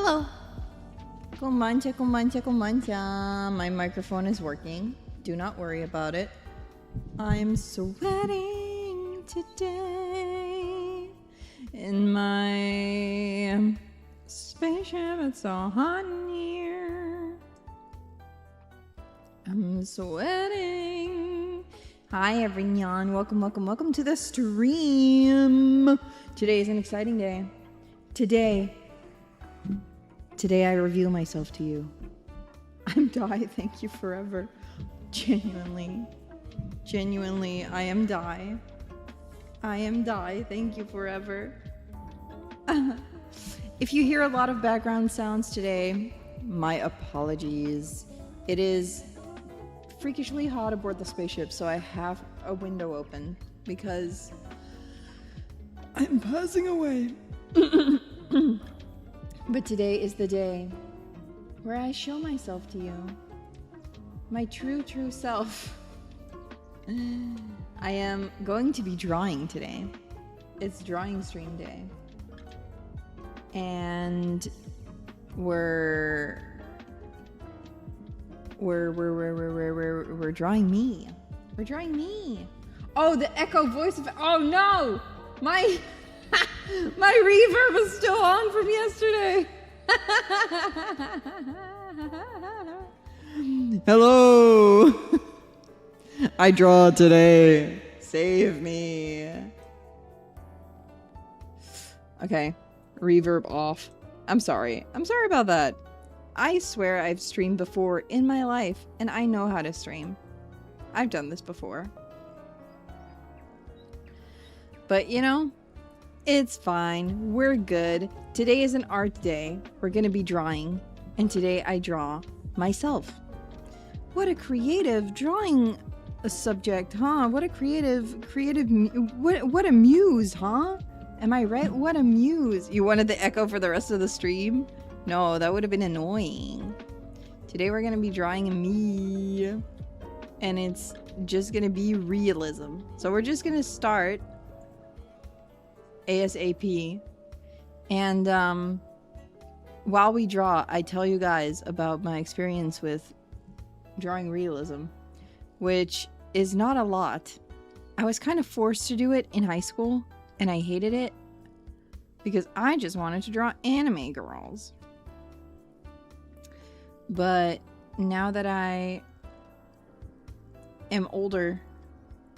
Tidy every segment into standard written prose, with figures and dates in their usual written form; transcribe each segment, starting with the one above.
Hello. Kumancha, kumancha, kumancha. My microphone is working. Do not worry about it. I'm sweating today in my spaceship. It's so hot in here. I'm sweating. Hi everyone. Welcome to the stream. Today is an exciting day. Today I reveal myself to you. I'm Di. Thank you forever. Genuinely, I am Di. Thank you forever. If you hear a lot of background sounds today, my apologies. It is freakishly hot aboard the spaceship, so I have a window open because I'm passing away. But today is the day where I show myself to you. My true self. I am going to be drawing today. It's drawing stream day. And we're drawing me. We're drawing me. Oh, the echo voice of, oh no! My reverb is still on from yesterday. Hello. I draw today. Save me. Okay. Reverb off. I'm sorry about that. I swear I've streamed before in my life, and I know how to stream. I've done this before. But, you know, it's fine. We're good. Today is an art day. We're going to be drawing, and today I draw myself. What a creative drawing subject, huh? What a creative, what a muse, huh? Am I right? What a muse. You wanted the echo for the rest of the stream? No, that would have been annoying. Today we're going to be drawing me. And it's just going to be realism. So we're just going to start ASAP. And while we draw, I tell you guys about my experience with drawing realism, which is not a lot. I was kind of forced to do it in high school, and I hated it because I just wanted to draw anime girls. But now that I am older,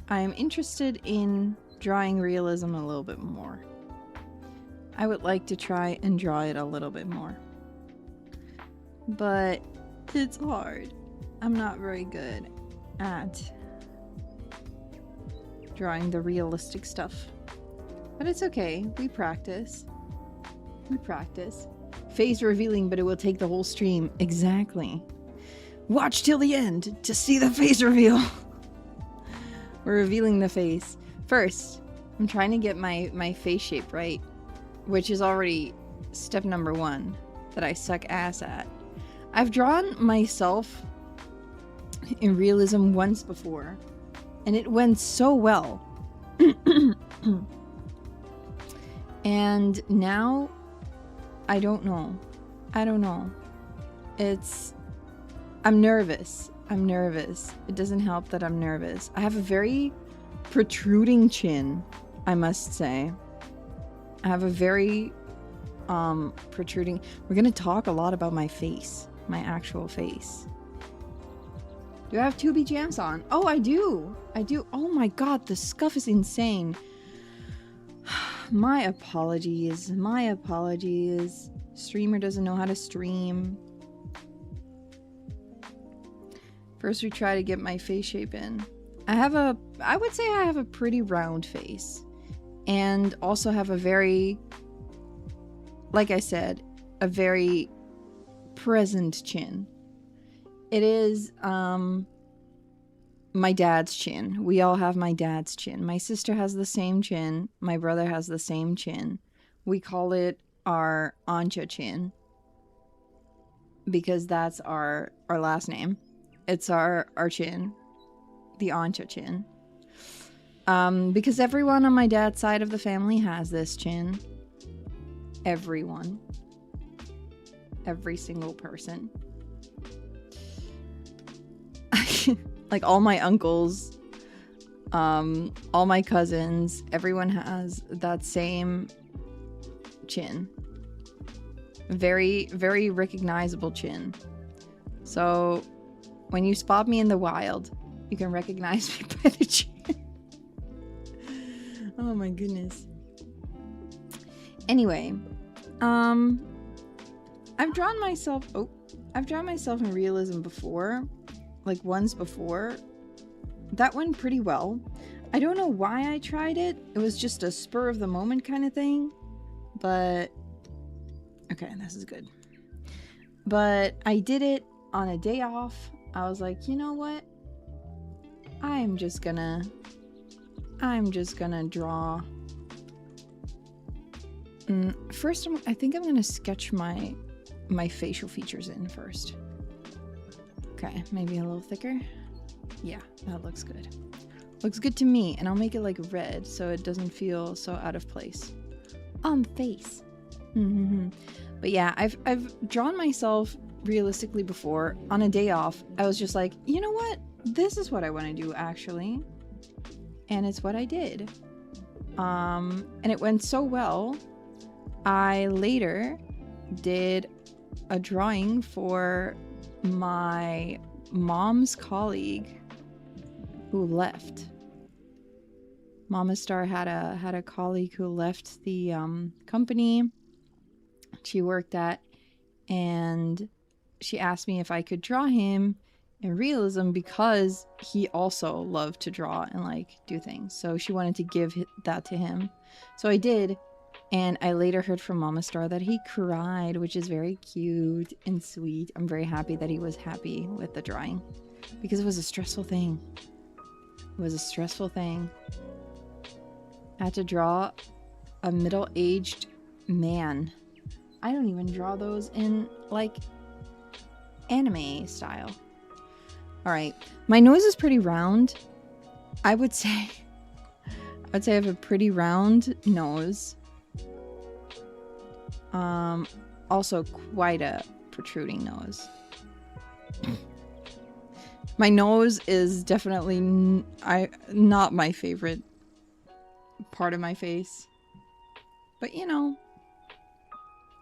I am interested in drawing realism a little bit more. I would like to try and draw it a little bit more. But it's hard. I'm not very good at drawing the realistic stuff. But it's okay. We practice. Face revealing, but it will take the whole stream. Exactly. Watch till the end to see the face reveal. We're revealing the face. First, I'm trying to get my face shape right, which is already step number 1 that I suck ass at. I've drawn myself in realism once before, and it went so well. And now I don't know. I'm nervous. It doesn't help that I'm nervous. I have a very protruding chin, I must say. I have a very protruding. We're gonna talk a lot about my face, my actual face. Do I have 2 BGMs on? Oh, I do. Oh my god, the scuff is insane. My apologies. Streamer doesn't know how to stream. First we try to get my face shape in. I would say I have a pretty round face. And also have a very, like I said, a very present chin. It is my dad's chin. We all have my dad's chin. My sister has the same chin. My brother has the same chin. We call it our Ancha chin because that's our last name. It's our chin, the Ancha chin. Because everyone on my dad's side of the family has this chin. Everyone. every single person. Like all my uncles, all my cousins, everyone has that same chin. Very, very recognizable chin. So when you spot me in the wild, you can recognize me by the chin. Oh my goodness. Anyway, I've drawn myself in realism before, like once before. That went pretty well. I don't know why I tried it. It was just a spur of the moment kind of thing. But okay, this is good. But I did it on a day off. I was like, you know what? I'm just gonna draw. First, I think I'm gonna sketch my facial features in first. Okay, maybe a little thicker. Yeah, that looks good. Looks good to me, and I'll make it like red so it doesn't feel so out of place on the face. But yeah, I've drawn myself realistically before on a day off. I was just like, you know what? This is what I want to do actually, and it's what I did. And it went so well. I later did a drawing for my mom's colleague who left. Mama Star had a colleague who left the company she worked at, and she asked me if I could draw him in realism because he also loved to draw and like do things. So she wanted to give that to him. So I did. And I later heard from Mama Star that he cried, which is very cute and sweet. I'm very happy that he was happy with the drawing because it was a stressful thing. It was a stressful thing. I had to draw a middle-aged man. I don't even draw those in like anime style. All right, my nose is pretty round. I would say I have a pretty round nose. Also quite a protruding nose. My nose is definitely not my favorite part of my face. But you know,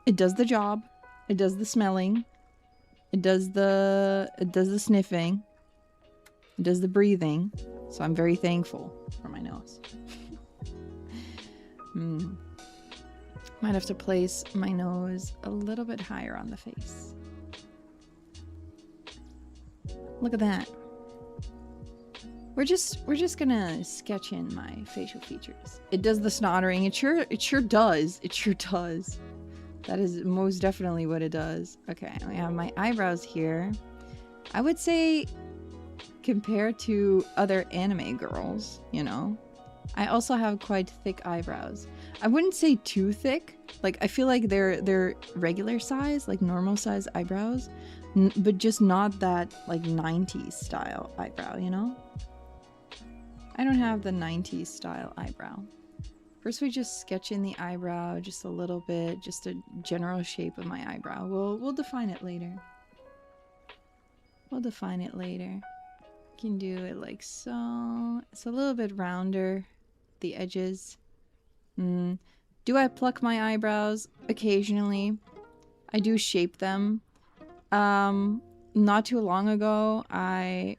it does the job. It does the smelling. It does the sniffing. It does the breathing. So I'm very thankful for my nose. Might have to place my nose a little bit higher on the face. Look at that. We're just gonna sketch in my facial features. It does the snottering. It sure does. It sure does. That is most definitely what it does. Okay, I have my eyebrows here. I would say compared to other anime girls, you know, I also have quite thick eyebrows. I wouldn't say too thick. Like, I feel like they're regular size, like normal size eyebrows, but just not that like 90s style eyebrow, you know? I don't have the 90s style eyebrow. First we just sketch in the eyebrow just a little bit, just a general shape of my eyebrow. We'll define it later. We'll define it later. Can do it like so. It's a little bit rounder, the edges. Do I pluck my eyebrows? Occasionally. I do shape them. Not too long ago, I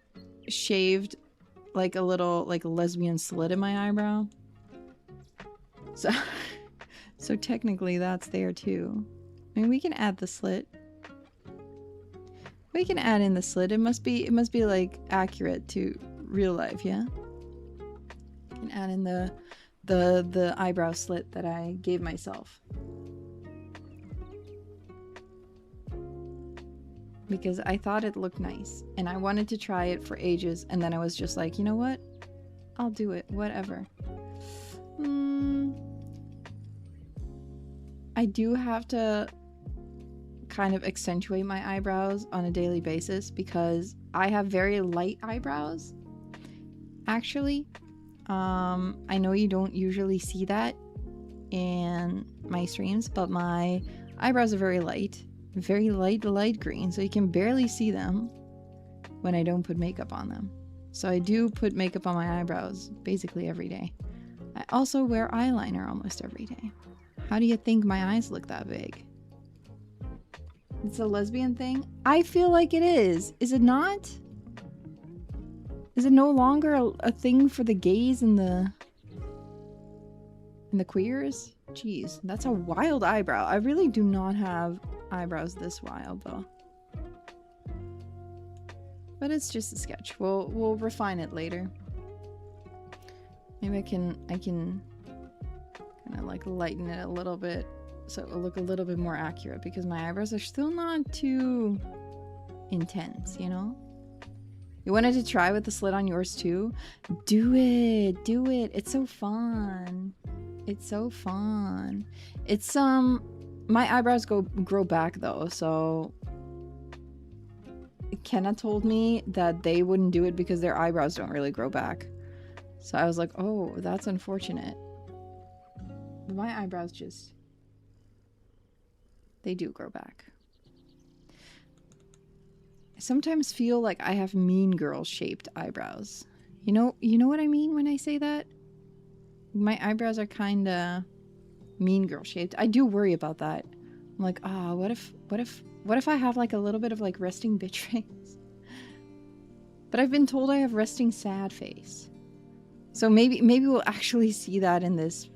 shaved like a little, like a lesbian slit in my eyebrow. So technically that's there too. I mean, we can add the slit. We can add in the slit. It must be like accurate to real life, yeah? We can add in the eyebrow slit that I gave myself. Because I thought it looked nice and I wanted to try it for ages, and then I was just like, you know what? I'll do it, whatever. I do have to kind of accentuate my eyebrows on a daily basis because I have very light eyebrows. Actually, I know you don't usually see that in my streams, but my eyebrows are very light. very light green, so you can barely see them when I don't put makeup on them. So I do put makeup on my eyebrows basically every day. I also wear eyeliner almost every day. How do you think my eyes look that big? It's a lesbian thing? I feel like it is. Is it not? Is it no longer a thing for the gays and the queers? Jeez, that's a wild eyebrow. I really do not have eyebrows this wild though. But it's just a sketch. We'll refine it later. Maybe I can kind of like lighten it a little bit so it will look a little bit more accurate, because my eyebrows are still not too intense, you know? You wanted to try with the slit on yours too? Do it. Do it. It's so fun. It's so fun. It's my eyebrows grow back though, so Kenna told me that they wouldn't do it because their eyebrows don't really grow back. So I was like, oh, that's unfortunate. But my eyebrows just, they do grow back. I sometimes feel like I have mean girl shaped eyebrows. You know what I mean when I say that? My eyebrows are kind of mean girl shaped. I do worry about that. I'm like, ah, what if I have like a little bit of like resting bitch face? But I've been told I have resting sad face. So maybe we'll actually see that in this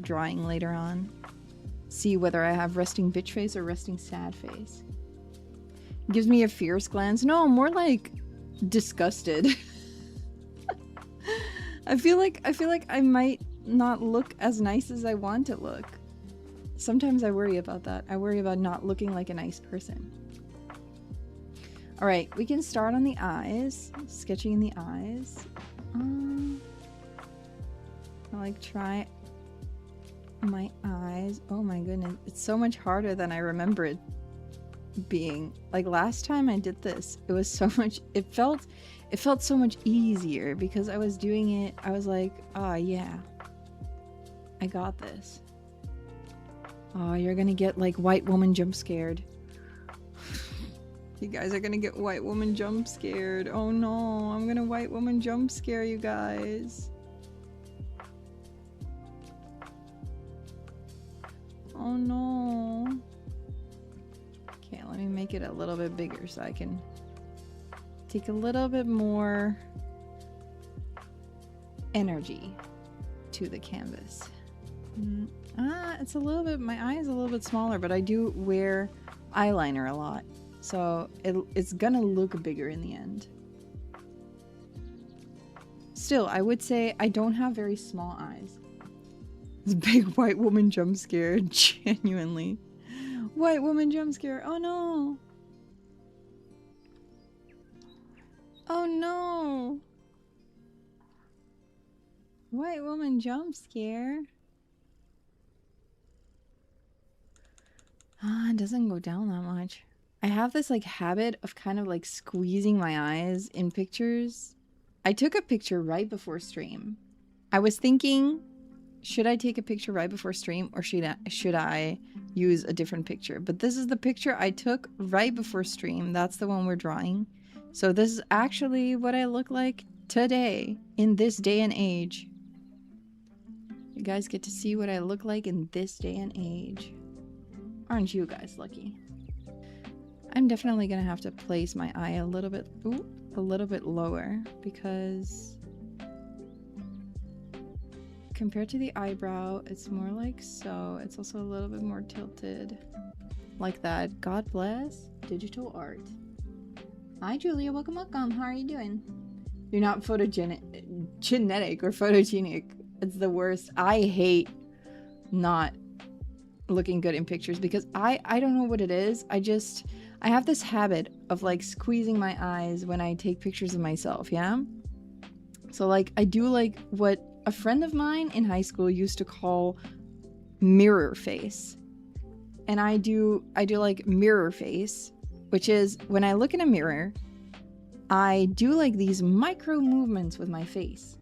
drawing later on. See whether I have resting bitch face or resting sad face. Gives me a fierce glance. No, more like disgusted. I feel like I might not look as nice as I want to look. Sometimes I worry about that. I worry about not looking like a nice person. All right, we can start on the eyes. Sketching in the eyes. I like try my eyes. Oh my goodness, it's so much harder than I remember it being. Like last time I did this, it was so much. It felt so much easier because I was doing it. I was like, oh yeah, I got this. Oh, you're gonna get like white woman jump scared. You guys are gonna get white woman jump scared. Oh no, I'm gonna white woman jump scare you guys. Oh no. Okay, let me make it a little bit bigger so I can take a little bit more energy to the canvas. It's a little bit, my eye is a little bit smaller, but I do wear eyeliner a lot. So it's gonna look bigger in the end. Still, I would say I don't have very small eyes. This big white woman jump scare, genuinely. White woman jump scare, oh no. Oh no. White woman jump scare. It doesn't go down that much. I have this like habit of kind of like squeezing my eyes in pictures. I took a picture right before stream. I was thinking, should I take a picture right before stream or should I use a different picture? But this is the picture I took right before stream. That's the one we're drawing. So this is actually what I look like today in this day and age. You guys get to see what I look like in this day and age. Aren't you guys lucky? I'm definitely gonna have to place my eye a little bit lower because compared to the eyebrow, it's more like so. It's also a little bit more tilted like that. God bless digital art. Hi Julia, welcome. How are you doing? You're not genetic or photogenic. It's the worst. I hate not looking good in pictures because I don't know what it is. I have this habit of like squeezing my eyes when I take pictures of myself, yeah? So like I do like what a friend of mine in high school used to call mirror face. And I do like mirror face, which is when I look in a mirror, I do like these micro movements with my face.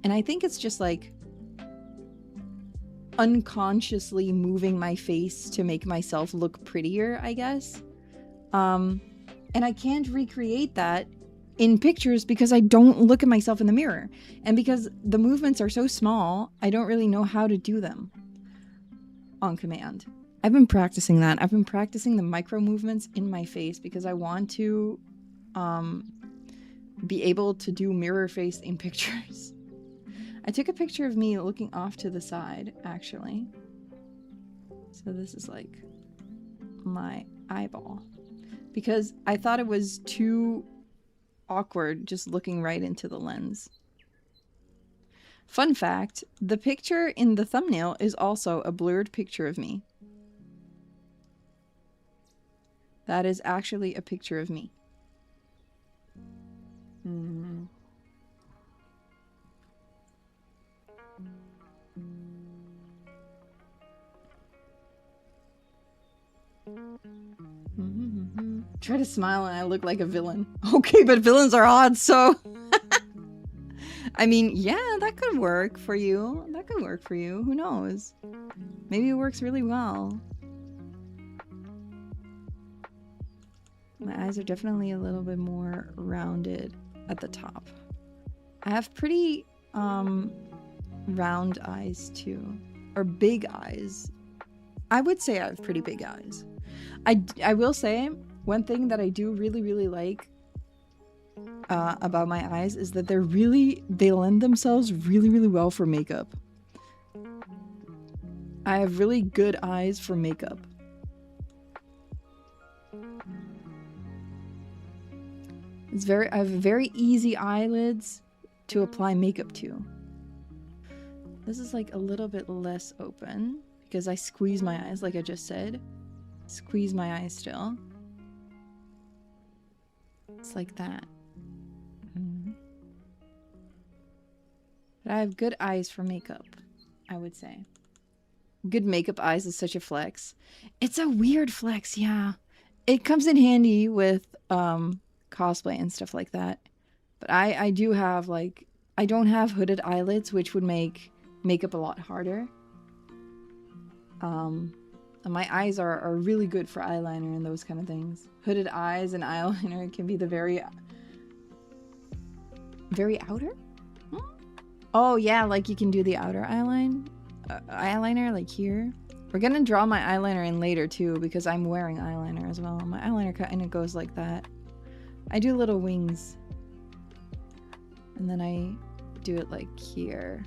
And I think it's just like unconsciously moving my face to make myself look prettier, I guess. And I can't recreate that in pictures because I don't look at myself in the mirror. And because the movements are so small, I don't really know how to do them on command. I've been practicing that. I've been practicing the micro movements in my face because I want to be able to do mirror face in pictures. I took a picture of me looking off to the side, actually. So this is like my eyeball. Because I thought it was too awkward just looking right into the lens. Fun fact, the picture in the thumbnail is also a blurred picture of me. That is actually a picture of me. Mm-hmm. Try to smile and I look like a villain. Okay, but villains are odd, so... I mean, yeah, that could work for you. That could work for you. Who knows? Maybe it works really well. My eyes are definitely a little bit more rounded at the top. I have pretty round eyes too. Or big eyes. I would say I have pretty big eyes. I will say, one thing that I do really like about my eyes is that they lend themselves really well for makeup. I have really good eyes for makeup. I have very easy eyelids to apply makeup to. This is like a little bit less open because I squeeze my eyes, like I just said. Squeeze my eyes still. It's like that. But I have good eyes for makeup, I would say. Good makeup eyes is such a flex. It's a weird flex, yeah. It comes in handy with cosplay and stuff like that. But I do have, like, I don't have hooded eyelids, which would make makeup a lot harder. And my eyes are really good for eyeliner and those kind of things. Hooded eyes and eyeliner can be the very outer? Oh yeah, like you can do the outer eyeliner like here. We're gonna draw my eyeliner in later too because I'm wearing eyeliner as well. My eyeliner kind of goes like that. I do little wings. And then I do it like here.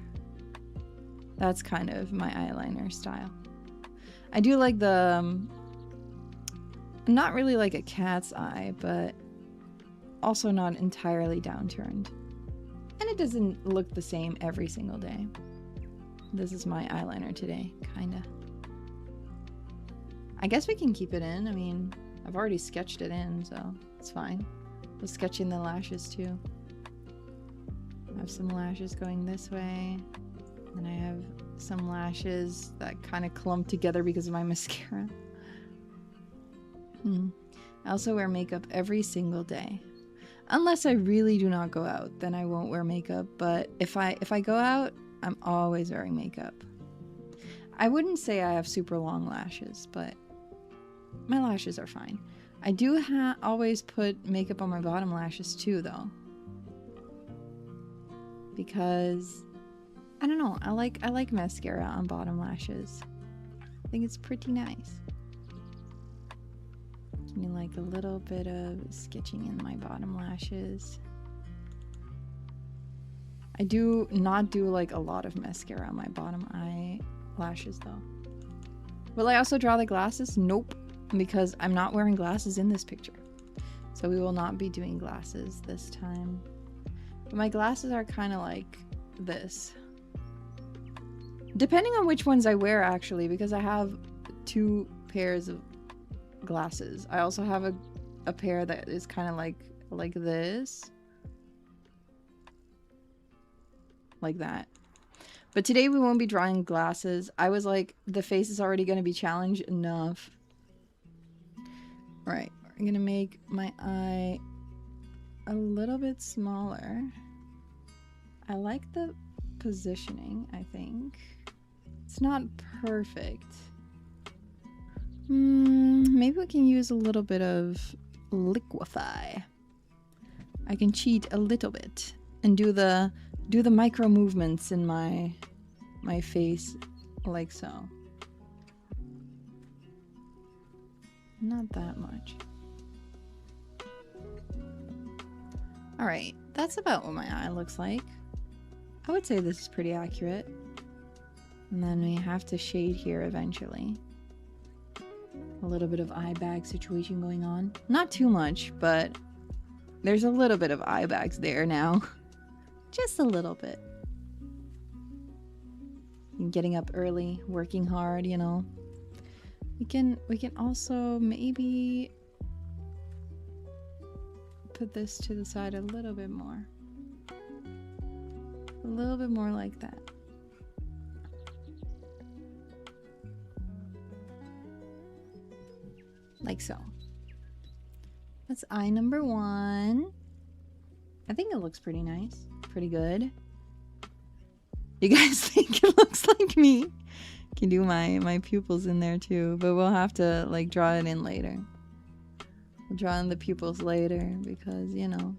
That's kind of my eyeliner style. I do like the, not really like a cat's eye, but also not entirely downturned. And it doesn't look the same every single day. This is my eyeliner today, kinda. I guess we can keep it in. I mean, I've already sketched it in, so it's fine. We'll sketch in the lashes too. I have some lashes going this way. And I have some lashes that kind of clump together because of my mascara. I also wear makeup every single day. Unless I really do not go out, then I won't wear makeup. But if I go out, I'm always wearing makeup. I wouldn't say I have super long lashes, but my lashes are fine. I do always put makeup on my bottom lashes too, though. Because I don't know, I like mascara on bottom lashes. I think it's pretty nice. Give me like a little bit of sketching in my bottom lashes. I do not do like a lot of mascara on my bottom eyelashes though. Will I also draw the glasses? Nope, because I'm not wearing glasses in this picture. So we will not be doing glasses this time. But my glasses are kind of like this. Depending on which ones I wear, actually, because I have 2 pairs of glasses. I also have a pair that is kind of like this. Like that. But today we won't be drawing glasses. I was like, the face is already going to be challenged enough. Right, we're going to make my eye a little bit smaller. I like the positioning, I think. It's not perfect. Maybe we can use a little bit of liquefy. I can cheat a little bit and do the micro movements in my face like so. Not that much. All right, that's about what my eye looks like. I would say this is pretty accurate. And then we have to shade here eventually. A little bit of eye bag situation going on. Not too much, but there's a little bit of eye bags there now. Just a little bit. And getting up early, working hard, you know. We can also maybe put this to the side a little bit more. A little bit more like that. Like so. That's eye number 1. I think it looks pretty nice. Pretty good. You guys think it looks like me? Can do my pupils in there too, but we'll have to like draw it in later. We'll draw in the pupils later because, you know.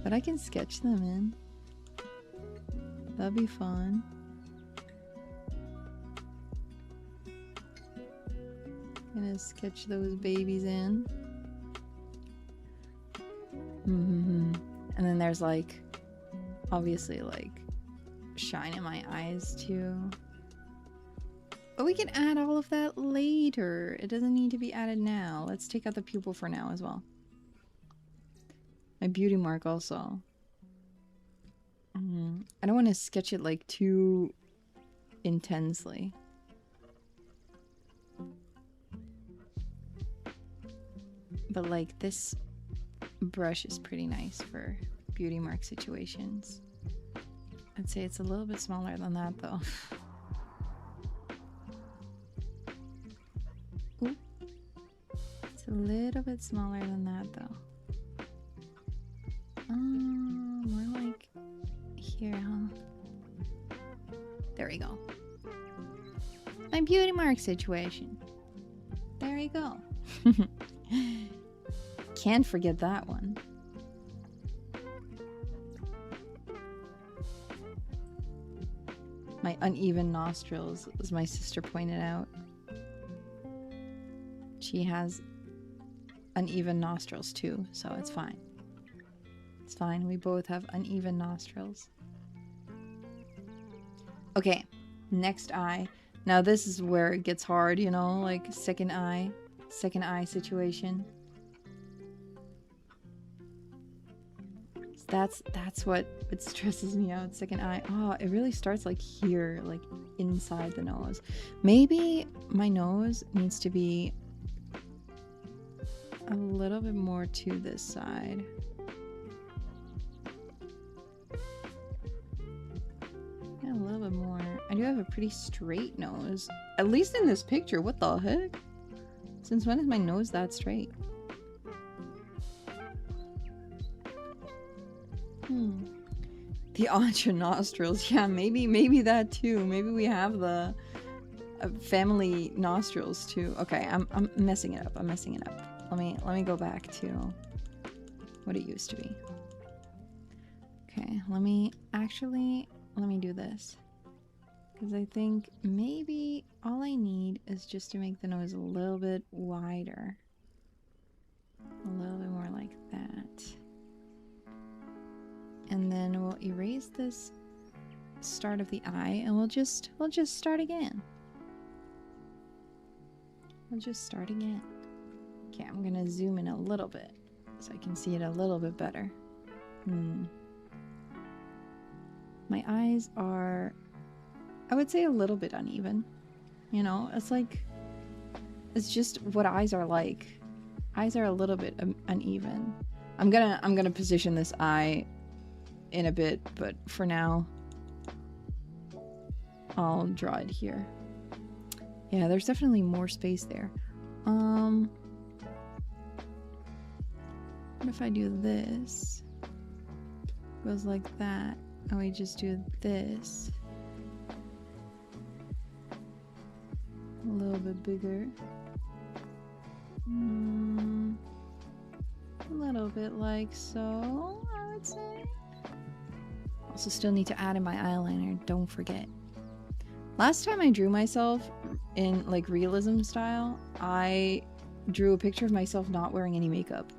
But I can sketch them in. That'd be fun. Gonna sketch those babies in. And then there's like, obviously like shine in my eyes too. But we can add all of that later. It doesn't need to be added now. Let's take out the pupil for now as well. My beauty mark also. I don't want to sketch it like too intensely. But like this brush is pretty nice for beauty mark situations. I'd say it's a little bit smaller than that though. Ooh. It's a little bit smaller than that though. More like here, huh? There we go. My beauty mark situation. There you go. Can't forget that one. My uneven nostrils, as my sister pointed out. She has uneven nostrils too, so it's fine. It's fine, we both have uneven nostrils. Okay, next eye. Now this is where it gets hard, you know, like second eye situation. That's what it stresses me out. Second eye. Oh, it really starts like here, like inside the nose. Maybe my nose needs to be a little bit more to this side. Yeah, a little bit more. I do have a pretty straight nose, at least in this picture. What the heck? Since when is my nose that straight? The entre nostrils. Yeah, maybe that too. Maybe we have the family nostrils too. Okay, I'm messing it up. I'm messing it up. Let me go back to what it used to be. Okay, let me do this. Because I think maybe all I need is just to make the nose a little bit wider. A little bit more like that. And then we'll erase this start of the eye and we'll just start again. We'll just start again. Okay, I'm gonna zoom in a little bit so I can see it a little bit better. My eyes are, I would say, a little bit uneven. You know, it's like, it's just what eyes are like. Eyes are a little bit uneven. I'm gonna position this eye in a bit, but for now I'll draw it here. Yeah, there's definitely more space there. What if I do this? Goes like that. And we just do this. A little bit bigger. A little bit like so, I would say. Also still need to add in my eyeliner, don't forget. Last time I drew myself in like realism style, I drew a picture of myself not wearing any makeup.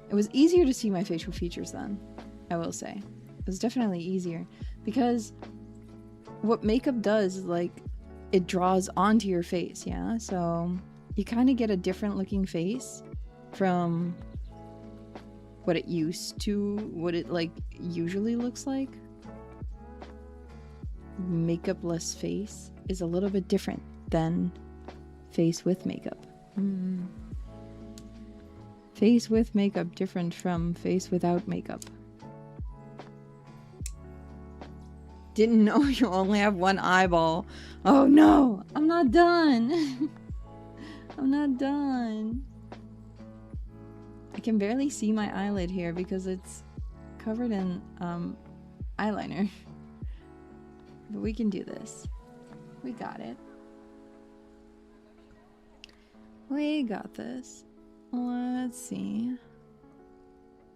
It was easier to see my facial features then, I will say. It was definitely easier because what makeup does is like it draws onto your face, yeah? So you kind of get a different looking face from what it used to, what it like usually looks like. Makeup-less face is a little bit different than face with makeup. Face with makeup different from face without makeup. Didn't know you only have one eyeball. Oh no, I'm not done. I'm not done. I can barely see my eyelid here because it's covered in eyeliner. But we can do this. We got it. We got this. Let's see.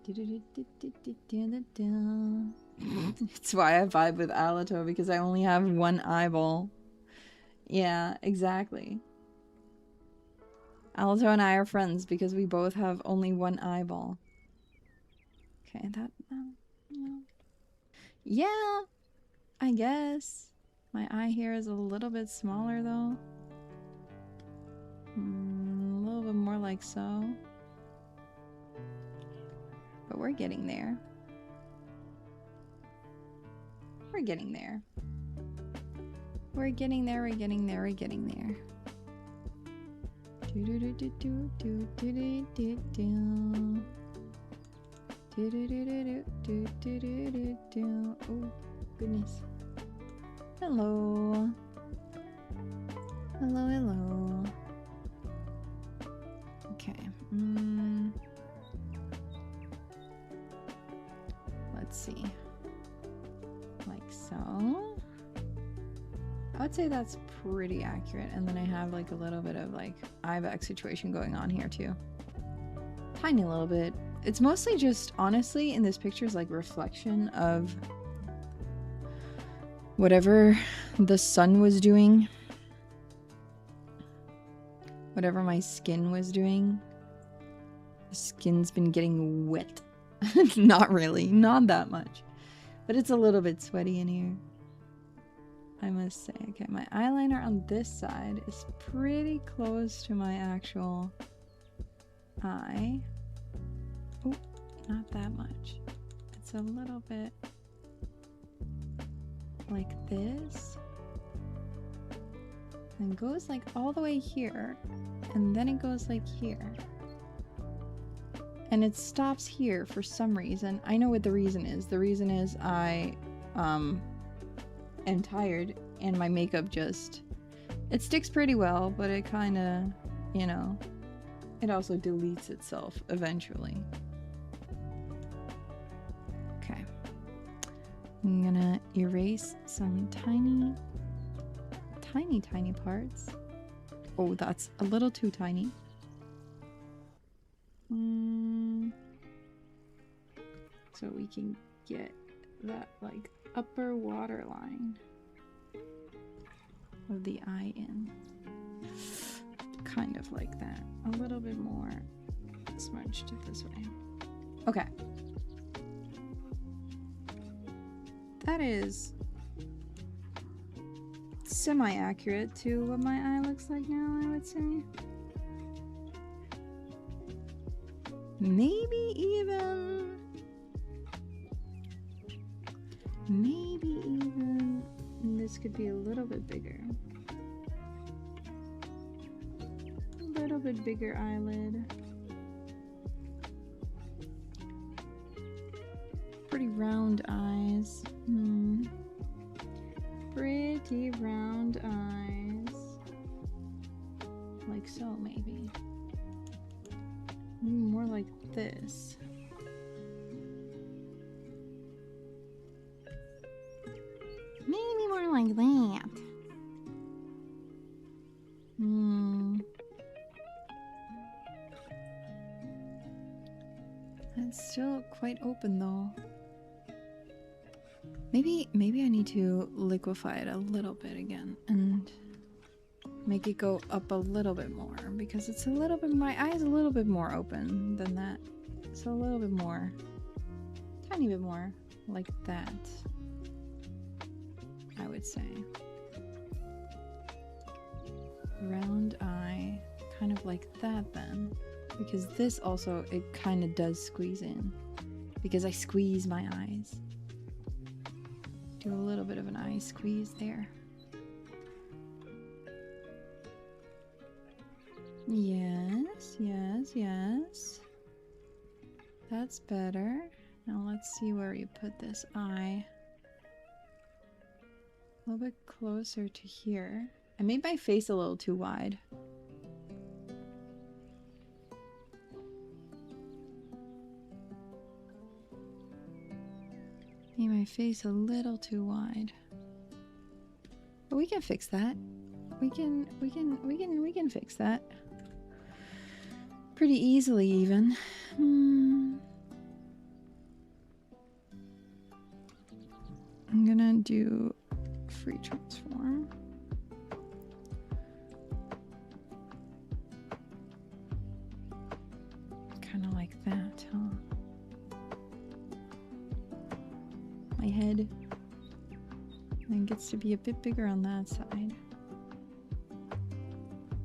It's why I vibe with Alato, because I only have one eyeball. Yeah, exactly. Alato and I are friends because we both have only one eyeball. Okay, that... yeah, I guess. My eye here is a little bit smaller though. A little bit more like so. But we're getting there. We're getting there. We're getting there, we're getting there, we're getting there. Oh, goodness. Hello. Hello, hello. Okay. Let's see. Like so. I would say that's pretty accurate. And then I have like a little bit of like eye back situation going on here too. Tiny little bit. It's mostly just, honestly, in this picture is like reflection of whatever the sun was doing. Whatever my skin was doing. The skin's been getting wet. Not really, not that much. But it's a little bit sweaty in here, I must say. Okay, my eyeliner on this side is pretty close to my actual eye. Oh, not that much. It's a little bit like this. And goes like all the way here. And then it goes like here. And it stops here for some reason. I know what the reason is. The reason is I am tired and my makeup just... It sticks pretty well, but it kind of, you know, it also deletes itself eventually. Okay. I'm gonna erase some tiny parts. Oh, that's a little too tiny. So we can get that like upper waterline of the eye in. Kind of like that. A little bit more smudged this way. Okay. That is semi-accurate to what my eye looks like now, I would say. Maybe even this could be a little bit bigger. A little bit bigger eyelid. Pretty round eyes. Pretty round eyes. Like so, maybe. More like this. It's still quite open though. Maybe I need to liquefy it a little bit again and make it go up a little bit more, because it's a little bit, my eye's a little bit more open than that. So a little bit more, tiny bit more like that, I would say. Round eye, kind of like that then, because this also, it kind of does squeeze in because I squeeze my eyes. Do a little bit of an eye squeeze there. Yes, yes, yes. That's better. Now let's see where you put this eye. A little bit closer to here. I made my face a little too wide. Made my face a little too wide. But we can fix that. We can fix that. Pretty easily even. I'm gonna do free transform. Kind of like that, huh? My head then gets to be a bit bigger on that side.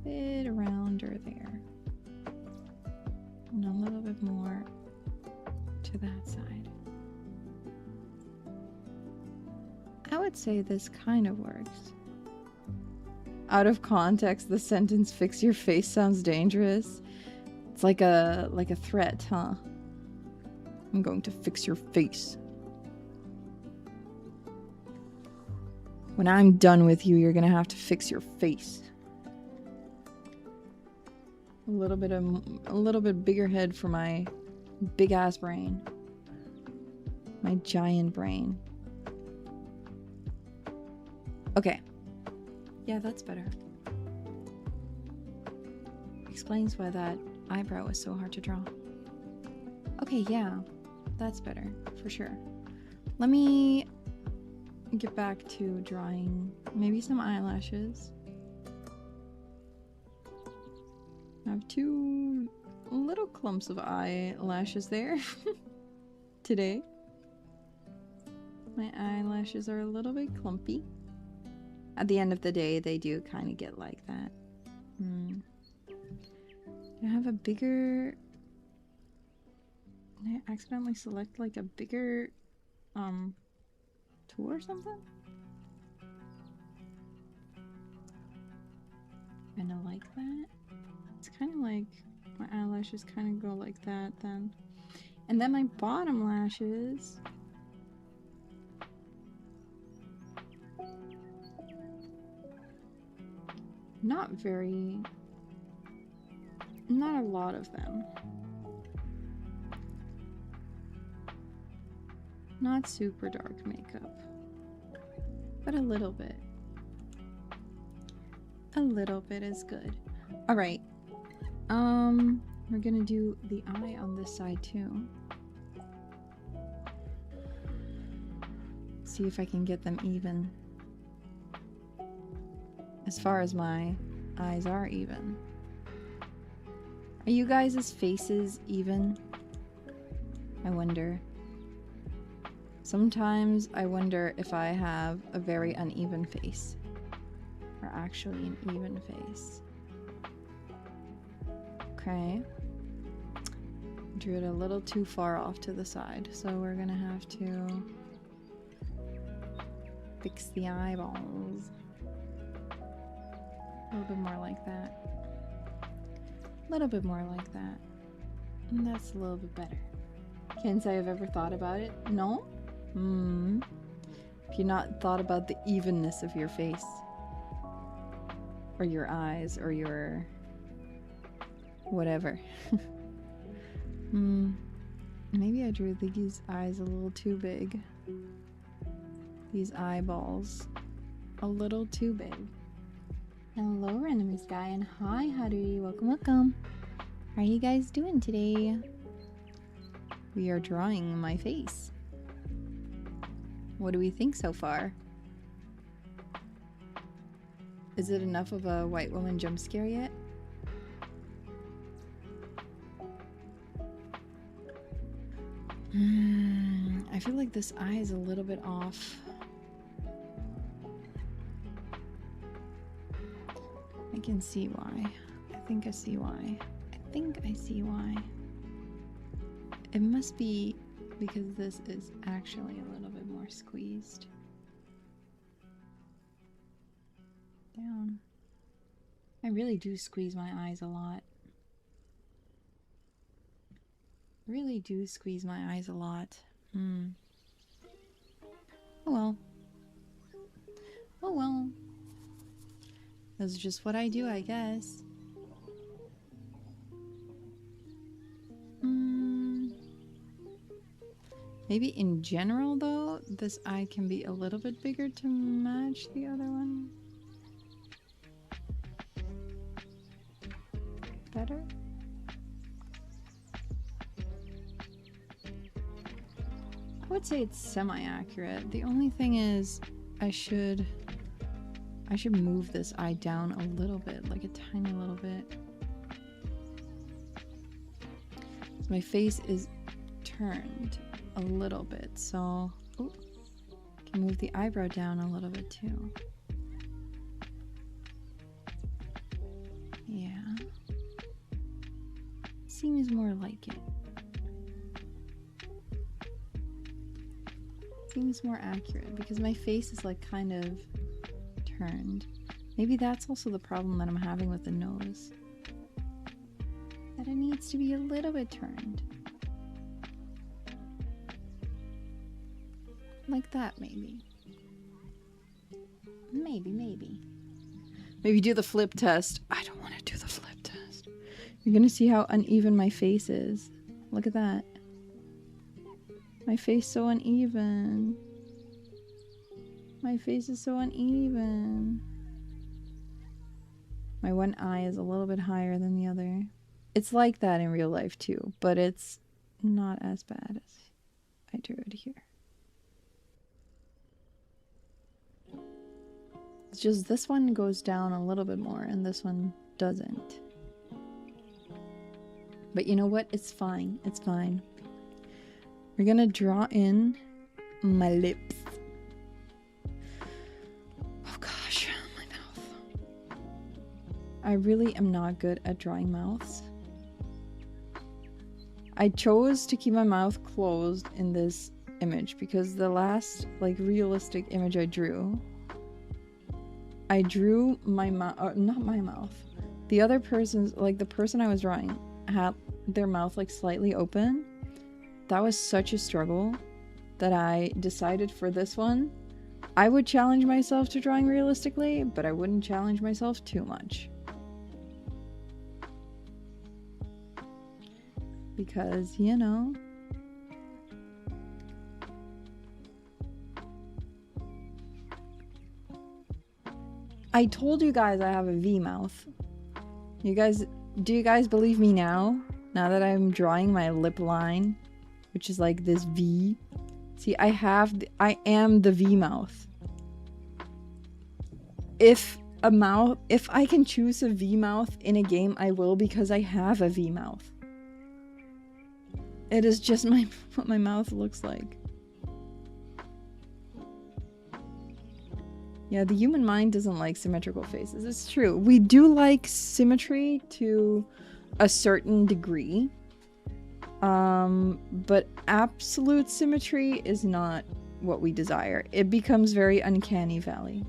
Bit rounder there. And a little bit more to that side. I would say this kind of works. Out of context, the sentence "fix your face" sounds dangerous. It's like a threat, huh? I'm going to fix your face. When I'm done with you, you're gonna have to fix your face. A little bit bigger head for my big ass brain. My giant brain. Okay. Yeah, that's better. Explains why that eyebrow was so hard to draw. Okay, yeah. That's better, for sure. Let me get back to drawing maybe some eyelashes. I have two little clumps of eyelashes there today. My eyelashes are a little bit clumpy. At the end of the day, they do kind of get like that. I have a bigger... Did I accidentally select like a bigger tool or something? Kind of like that. It's kind of like my eyelashes kind of go like that then. And then my bottom lashes... Not a lot of them. Not super dark makeup, but a little bit. A little bit is good. All right. We're gonna do the eye on this side too. See if I can get them even. As far as my eyes are even. Are you guys' faces even? I wonder. Sometimes I wonder if I have a very uneven face. Or actually an even face. Okay. Drew it a little too far off to the side, so we're gonna have to fix the eyeballs. A little bit more like that. A little bit more like that. And that's a little bit better. Can't say I've ever thought about it. No? If you've not thought about the evenness of your face. Or your eyes, or your... whatever. Maybe I drew these eyes a little too big. These eyeballs. A little too big. Hello, Randomist Guy, and hi, Haru. Welcome, welcome. How are you guys doing today? we are drawing my face. What do we think so far? Is it enough of a white woman jump scare yet? I feel like this eye is a little bit off. I can see why. I think I see why. I think I see why. It must be because this is actually a little bit more squeezed down. I really do squeeze my eyes a lot. Really do squeeze my eyes a lot. Oh well. Oh well. That's just what I do, I guess. Maybe in general, though, this eye can be a little bit bigger to match the other one. Better? I would say it's semi-accurate. The only thing is, I should move this eye down a little bit, like a tiny little bit. My face is turned a little bit, so ooh, can move the eyebrow down a little bit too. Yeah, seems more like it. Seems more accurate because my face is like kind of turned. Maybe that's also the problem that I'm having with the nose. That it needs to be a little bit turned. Like that, maybe. Maybe. Maybe do the flip test. I don't want to do the flip test. You're gonna see how uneven my face is. Look at that. My face so uneven. My face is so uneven. My one eye is a little bit higher than the other. It's like that in real life too, but it's not as bad as I drew it here. It's just this one goes down a little bit more and this one doesn't. But you know what? It's fine. It's fine. We're gonna draw in my lips. Oh gosh, my mouth. I really am not good at drawing mouths. I chose to keep my mouth closed in this image because the last like realistic image I drew my mouth, not my mouth. The other person's, like the person I was drawing had their mouth like slightly open. That was such a struggle that I decided for this one, I would challenge myself to drawing realistically, but I wouldn't challenge myself too much. Because, you know, I told you guys I have a V mouth. Do you guys believe me now? Now that I'm drawing my lip line, which is like this V. See, I am the V mouth. If I can choose a V mouth in a game, I will, because I have a V mouth. It is just what my mouth looks like. Yeah, the human mind doesn't like symmetrical faces. It's true. We do like symmetry to a certain degree. But absolute symmetry is not what we desire. It becomes very uncanny valley.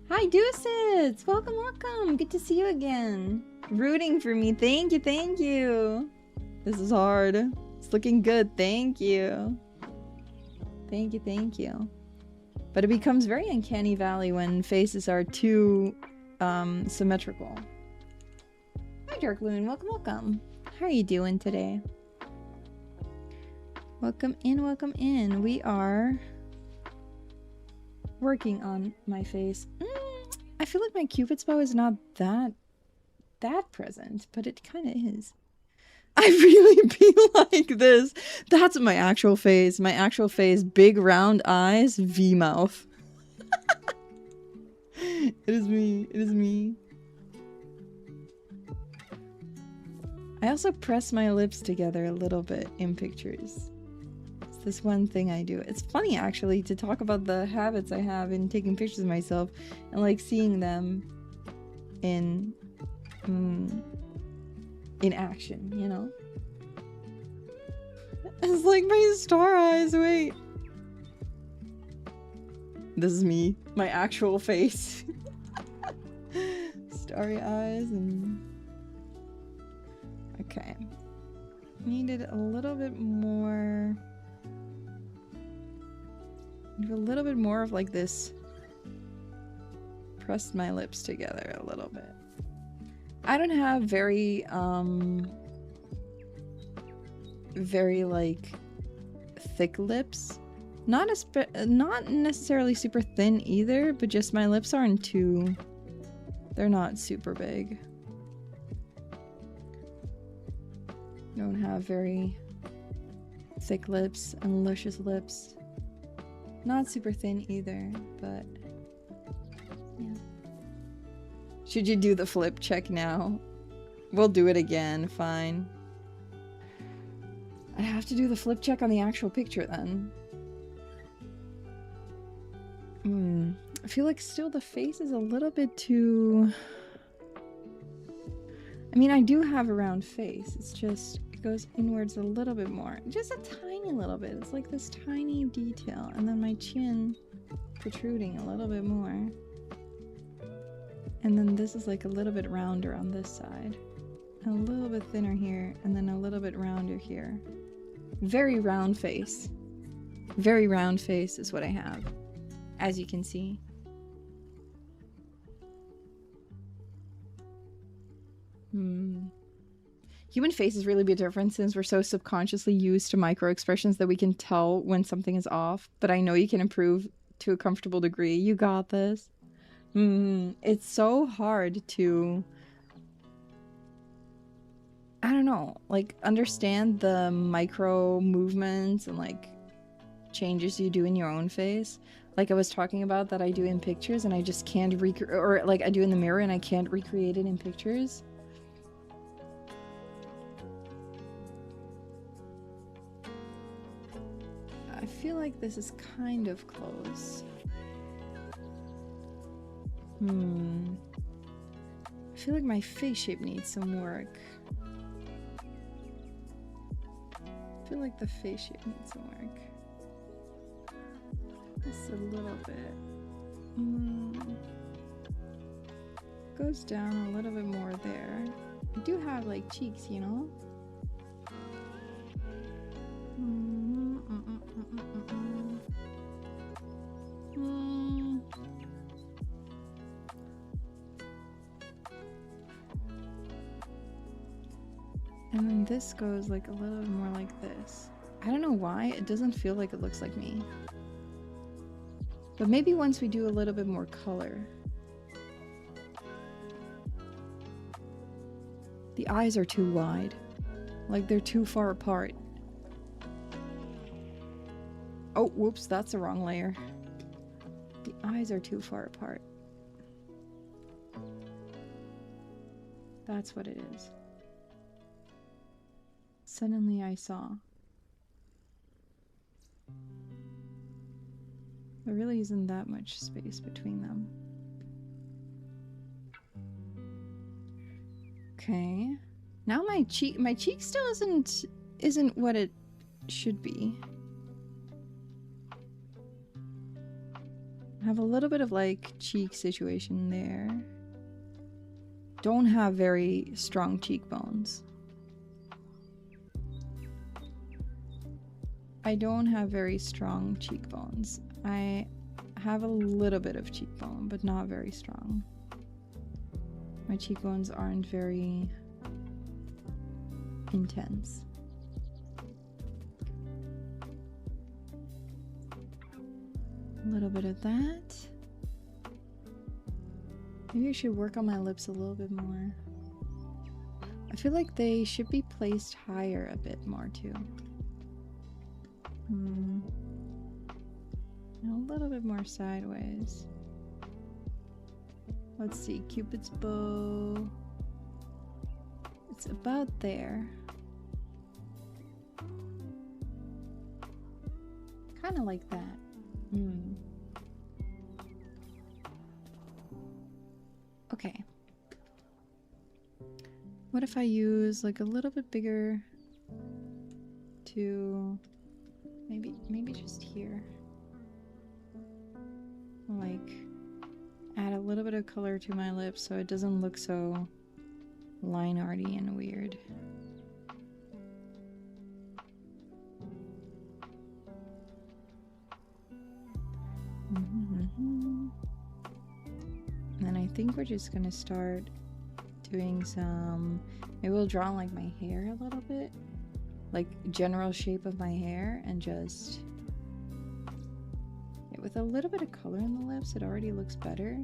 Hi, Deuces! Welcome, welcome! Good to see you again. Rooting for me. Thank you, thank you. This is hard. It's looking good. Thank you. Thank you, thank you. But it becomes very uncanny valley when faces are too symmetrical. Hi, Dark Loon. Welcome, welcome. How are you doing today? Welcome in, welcome in. We are working on my face. I feel like my Cupid's bow is not that present, but it kind of is. I really be like this. That's my actual face. My actual face. Big round eyes, V mouth. It is me. It is me. I also press my lips together a little bit in pictures. It's this one thing I do. It's funny actually to talk about the habits I have in taking pictures of myself and like seeing them in action, you know? It's like my star eyes, wait. This is me, my actual face. Starry eyes and... Okay. Needed a little bit more... a little bit more of like this. Pressed my lips together a little bit. I don't have very like thick lips. Not necessarily super thin either, but just my lips aren't too... they're not super big. Don't have very thick lips and luscious lips. Not super thin either, but yeah. Should you do the flip check now? We'll do it again, fine. I have to do the flip check on the actual picture then. I feel like still the face is a little bit too... I mean, I do have a round face. It's just, it goes inwards a little bit more. Just a tiny little bit. It's like this tiny detail. And then my chin protruding a little bit more. And then this is like a little bit rounder on this side. And a little bit thinner here. And then a little bit rounder here. Very round face. Very round face is what I have. As you can see. Human faces really be different since we're so subconsciously used to micro expressions that we can tell when something is off. But I know you can improve to a comfortable degree. You got this. It's so hard to, I don't know, like understand the micro movements and like changes you do in your own face. Like I was talking about that I do in pictures and I just can't recreate, or like I do in the mirror and I can't recreate it in pictures. I feel like this is kind of close. I feel like my face shape needs some work. I feel like the face shape needs some work. Just a little bit. Goes down a little bit more there. I do have like cheeks, you know? And then this goes like a little bit more like this. I don't know why, it doesn't feel like it looks like me. But maybe once we do a little bit more color. The eyes are too wide. Like they're too far apart. Oh, whoops, that's the wrong layer. The eyes are too far apart. That's what it is. Suddenly I saw. There really isn't that much space between them. Okay. Now my cheek still isn't what it should be. I have a little bit of like cheek situation there. Don't have very strong cheekbones. I don't have very strong cheekbones. I have a little bit of cheekbone, but not very strong. My cheekbones aren't very intense. A little bit of that. Maybe I should work on my lips a little bit more. I feel like they should be placed higher a bit more too. And a little bit more sideways. Let's see, Cupid's bow. It's about there. Kind of like that. Okay. What if I use like a little bit bigger to maybe just here? Like add a little bit of color to my lips so it doesn't look so line arty and weird. And then I think we're just gonna start doing some, maybe we'll draw like my hair a little bit, like general shape of my hair, and just with a little bit of color in the lips, it already looks better.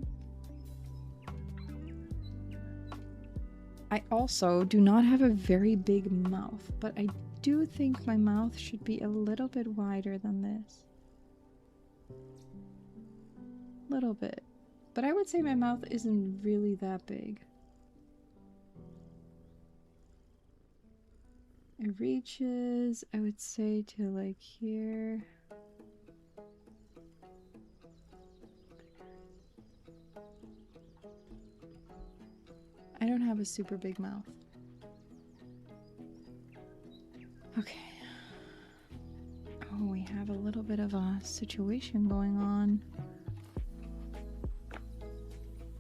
I also do not have a very big mouth, but I do think my mouth should be a little bit wider than this. Little bit. But I would say my mouth isn't really that big. It reaches, I would say, to like here. I don't have a super big mouth. Okay. Oh, we have a little bit of a situation going on.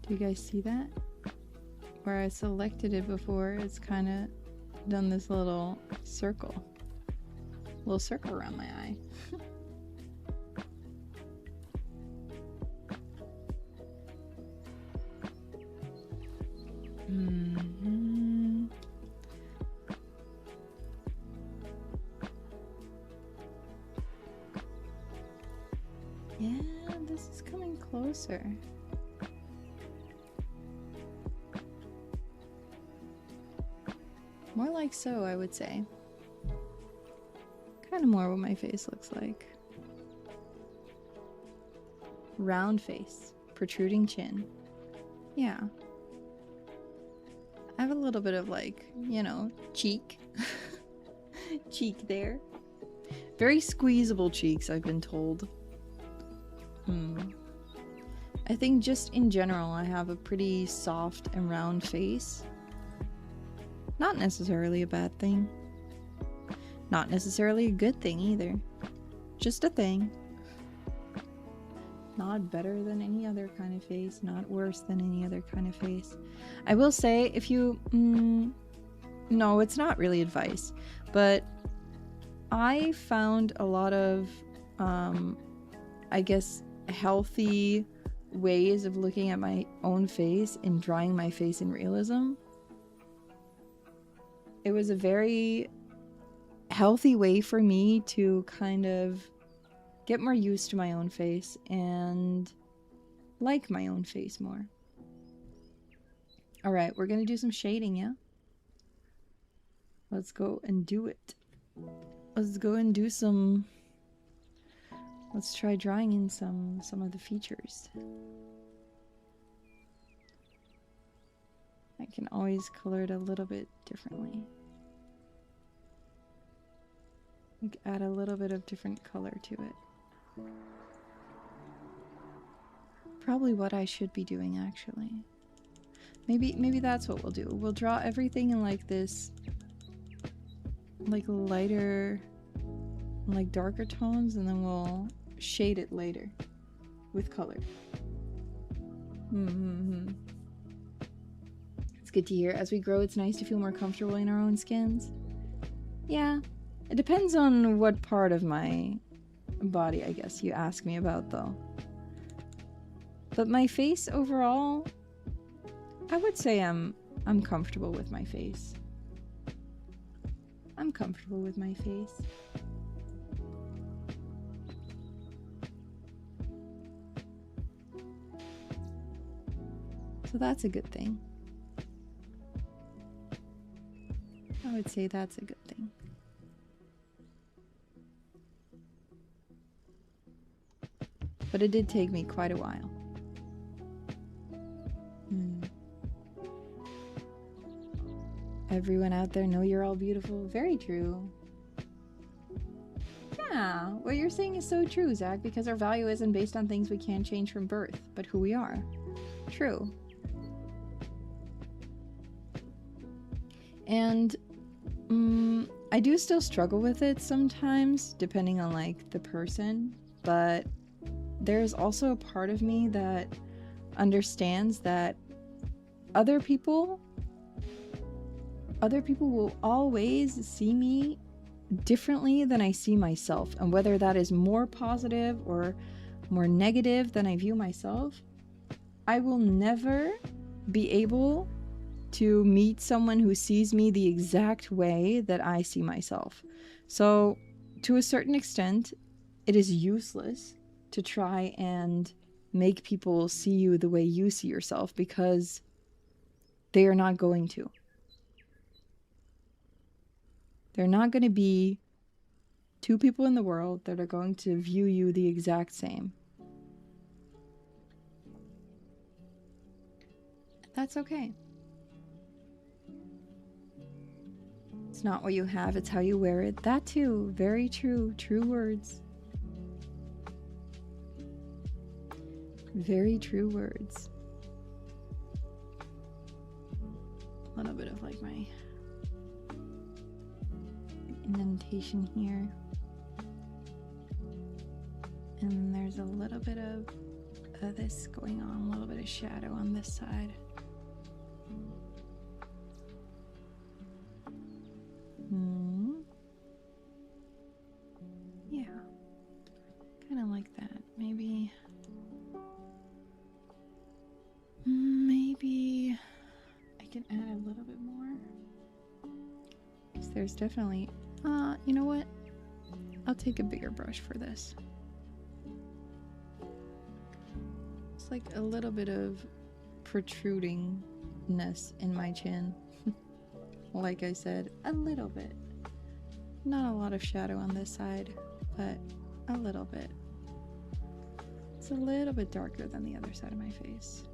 Do you guys see that? Where I selected it before, it's kind of done this little circle around my eye. Yeah, this is coming closer. More like so, I would say. Kind of more what my face looks like. Round face, protruding chin. Yeah. I have a little bit of like, you know, cheek. Cheek there. Very squeezable cheeks, I've been told. I think just in general, I have a pretty soft and round face. Not necessarily a bad thing. Not necessarily a good thing either. Just a thing. Not better than any other kind of face. Not worse than any other kind of face. I will say, if you... no, it's not really advice. But I found a lot of, I guess, healthy ways of looking at my own face and drawing my face in realism. It was a very healthy way for me to kind of get more used to my own face and like my own face more. Alright, we're gonna do some shading, yeah? Let's go and do it. Let's go and do some... Let's try drawing in some of the features. I can always color it a little bit differently. Like add a little bit of different color to it. Probably what I should be doing, actually. Maybe that's what we'll do. We'll draw everything in like this, like lighter, like darker tones, and then we'll shade it later with color. It's good to hear. As we grow, it's nice to feel more comfortable in our own skins. Yeah, it depends on what part of my body, I guess, you ask me about, though. But my face overall, I would say I'm comfortable with my face. I'm comfortable with my face. So that's a good thing. I would say that's a good thing. But it did take me quite a while. Everyone out there know you're all beautiful. Very true. Yeah, what you're saying is so true, Zach, because our value isn't based on things we can't change from birth, but who we are. True. And I do still struggle with it sometimes, depending on like the person, but there's also a part of me that understands that other people will always see me differently than I see myself, and whether that is more positive or more negative than I view myself, I will never be able to meet someone who sees me the exact way that I see myself. So to a certain extent, it is useless to try and make people see you the way you see yourself, because they are not going to. They're not going to be two people in the world that are going to view you the exact same. That's okay. It's not what you have, it's how you wear it. That too, very true. True words. Very true words. A little bit of like my indentation here. And there's a little bit of this going on, a little bit of shadow on this side. Yeah, kind of like that. Maybe I can add a little bit more. So there's definitely, you know what? I'll take a bigger brush for this. It's like a little bit of protrudingness in my chin. Like I said, a little bit. Not a lot of shadow on this side, but a little bit. It's a little bit darker than the other side of my face.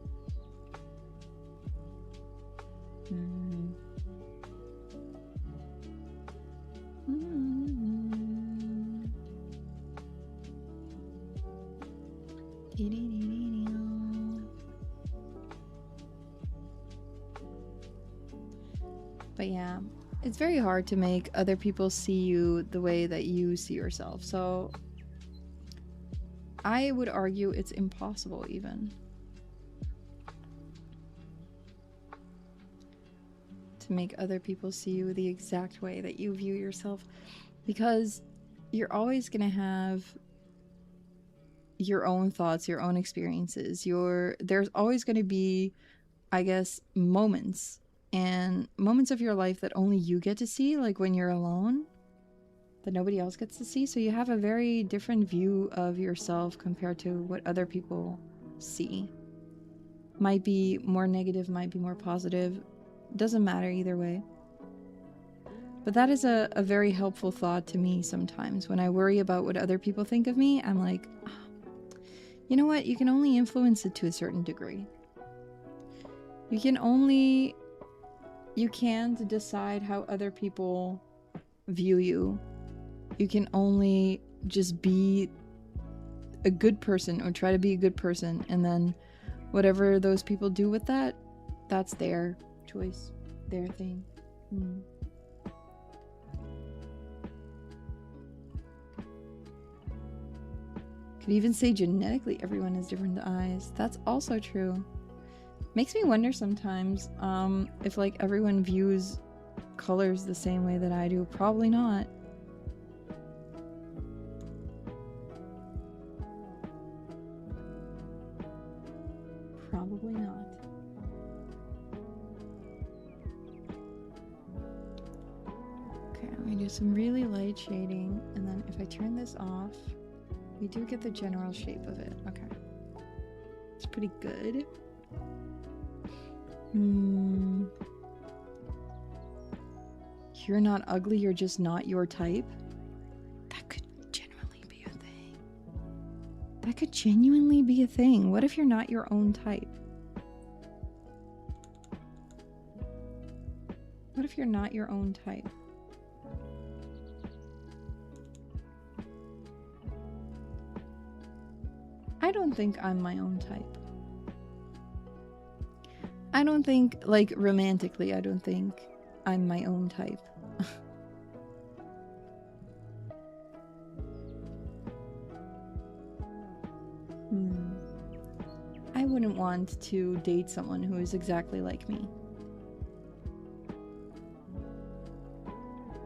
But yeah, it's very hard to make other people see you the way that you see yourself. So I would argue it's impossible even to make other people see you the exact way that you view yourself, because you're always going to have your own thoughts, your own experiences. There's always going to be, I guess, moments of your life that only you get to see, like when you're alone, that nobody else gets to see. So you have a very different view of yourself compared to what other people see. Might be more negative, might be more positive. Doesn't matter either way. But that is a very helpful thought to me sometimes. When I worry about what other people think of me, I'm like, you know what? You can only influence it to a certain degree. You can't decide how other people view you. You can only just be a good person, or try to be a good person, and then whatever those people do with that, that's their choice, their thing. Could even say genetically everyone has different eyes. That's also true. Makes me wonder sometimes if like everyone views colors the same way that I do. Probably not. Probably not. Okay, I'm gonna do some really light shading, and then if I turn this off, we do get the general shape of it. Okay. It's pretty good. you're not ugly, you're just not your type. That could genuinely be a thing. That could genuinely be a thing. What if you're not your own type? What if you're not your own type? I don't think I'm my own type. I don't think, like, romantically, I don't think I'm my own type. I wouldn't want to date someone who is exactly like me.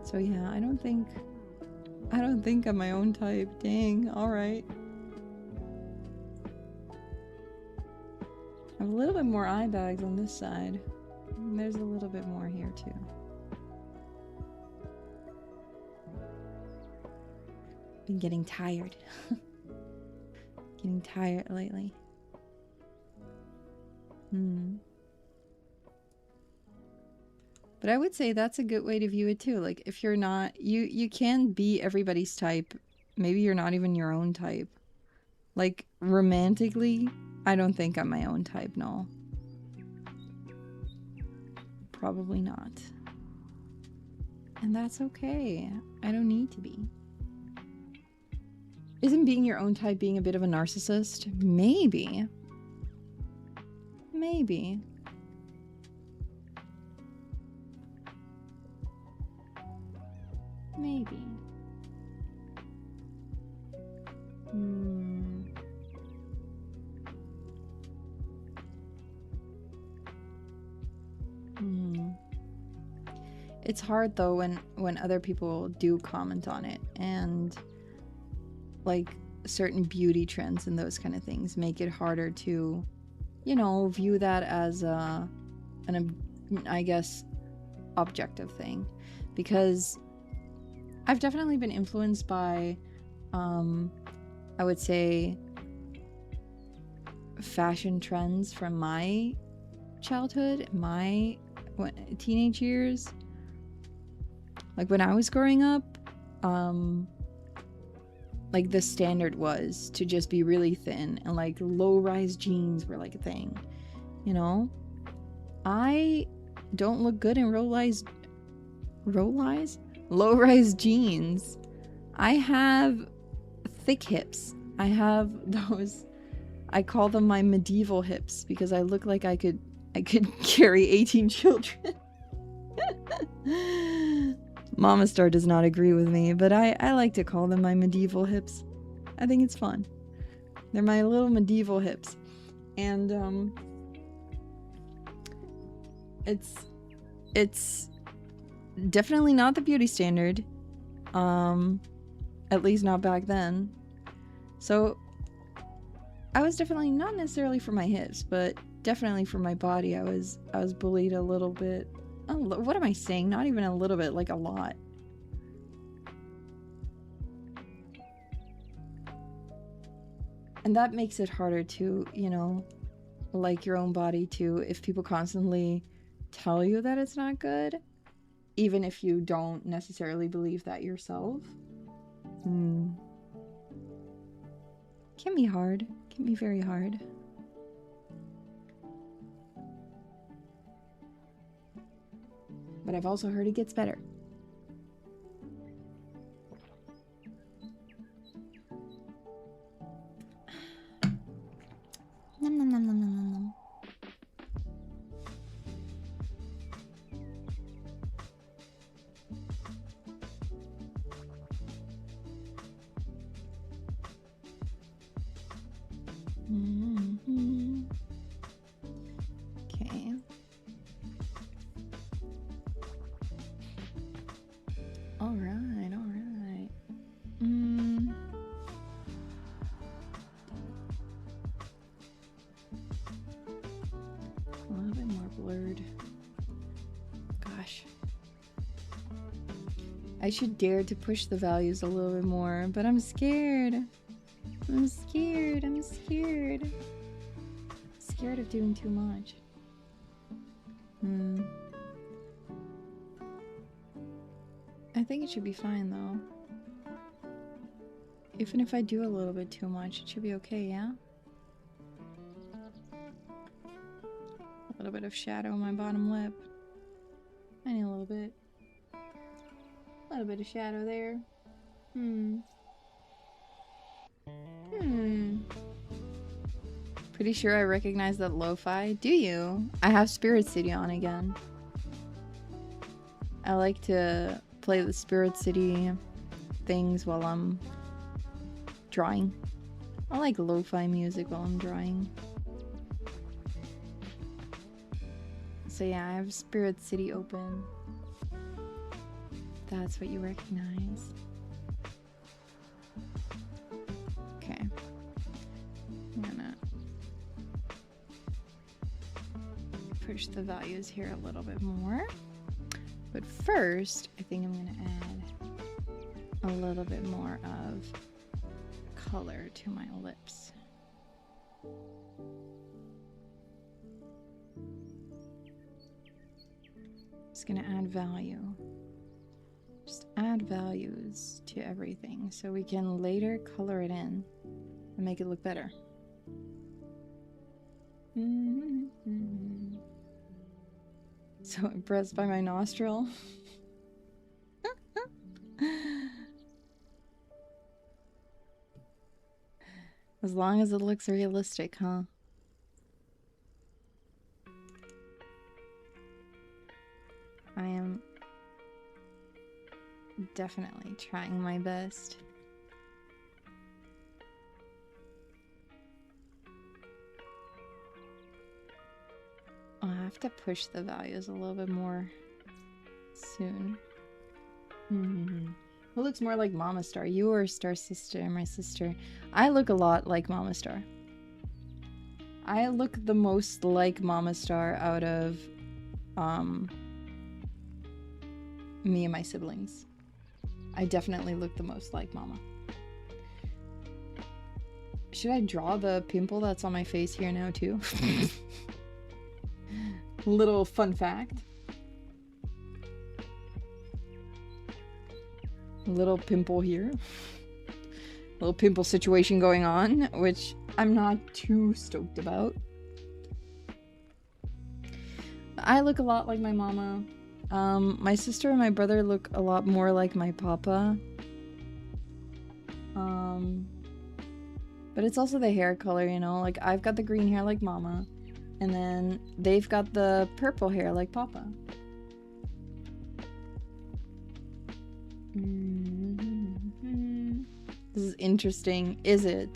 So yeah, I don't think I'm my own type. Dang, alright. I have a little bit more eye bags on this side. And there's a little bit more here too. Been getting tired. Getting tired lately. But I would say that's a good way to view it too. Like, if you're not, you can be everybody's type. Maybe you're not even your own type. Like, romantically, I don't think I'm my own type, no. Probably not. And that's okay. I don't need to be. Isn't being your own type being a bit of a narcissist? Maybe. Maybe. Maybe. It's hard though when other people do comment on it, and like certain beauty trends and those kind of things make it harder to, you know, view that as an, I guess, objective thing. Because I've definitely been influenced by, I would say, fashion trends from my childhood, my teenage years. Like when I was growing up, like the standard was to just be really thin, and like low-rise jeans were like a thing, you know? I don't look good in low-rise jeans. I have thick hips. I have those, I call them my medieval hips, because I look like I could carry 18 children. Mama Star does not agree with me, but I like to call them my medieval hips. I think it's fun. They're my little medieval hips. And it's definitely not the beauty standard. At least not back then. So I was definitely not necessarily for my hips, but definitely for my body. I was bullied a little bit. Oh, what am I saying? Not even a little bit, like a lot. And that makes it harder to, you know, like your own body too, if people constantly tell you that it's not good, even if you don't necessarily believe that yourself. Can be hard. Can be very hard. But I've also heard it gets better. Nom nom nom nom nom nom nom. Okay. All right. A little bit more blurred. Gosh. I should dare to push the values a little bit more, but I'm scared. I'm scared of doing too much. I think it should be fine though. Even if I do a little bit too much, it should be okay, yeah? A little bit of shadow on my bottom lip. I need a little bit. A little bit of shadow there. Pretty sure I recognize that lo-fi. Do you? I have Spirit City on again. I like to play the Spirit City things while I'm drawing. I like lo-fi music while I'm drawing. So yeah, I have Spirit City open. That's what you recognize. Okay. I'm gonna push the values here a little bit more. But first, I think I'm gonna add a little bit more of color to my lips. Just gonna add value. Just add values to everything so we can later color it in and make it look better. So impressed by my nostril. As long as it looks realistic, huh? I am definitely trying my best. I'll have to push the values a little bit more soon. Who looks more like Mama Star? You or Star Sister? My sister. I look a lot like Mama Star. I look the most like Mama Star out of me and my siblings. I definitely look the most like Mama. Should I draw the pimple that's on my face here now too? Little fun fact. Little pimple here. Little pimple situation going on, which I'm not too stoked about. I look a lot like my mama. My sister and my brother look a lot more like my papa. But it's also the hair color, you know? Like, I've got the green hair like mama. And then they've got the purple hair like papa. This is interesting. Is it?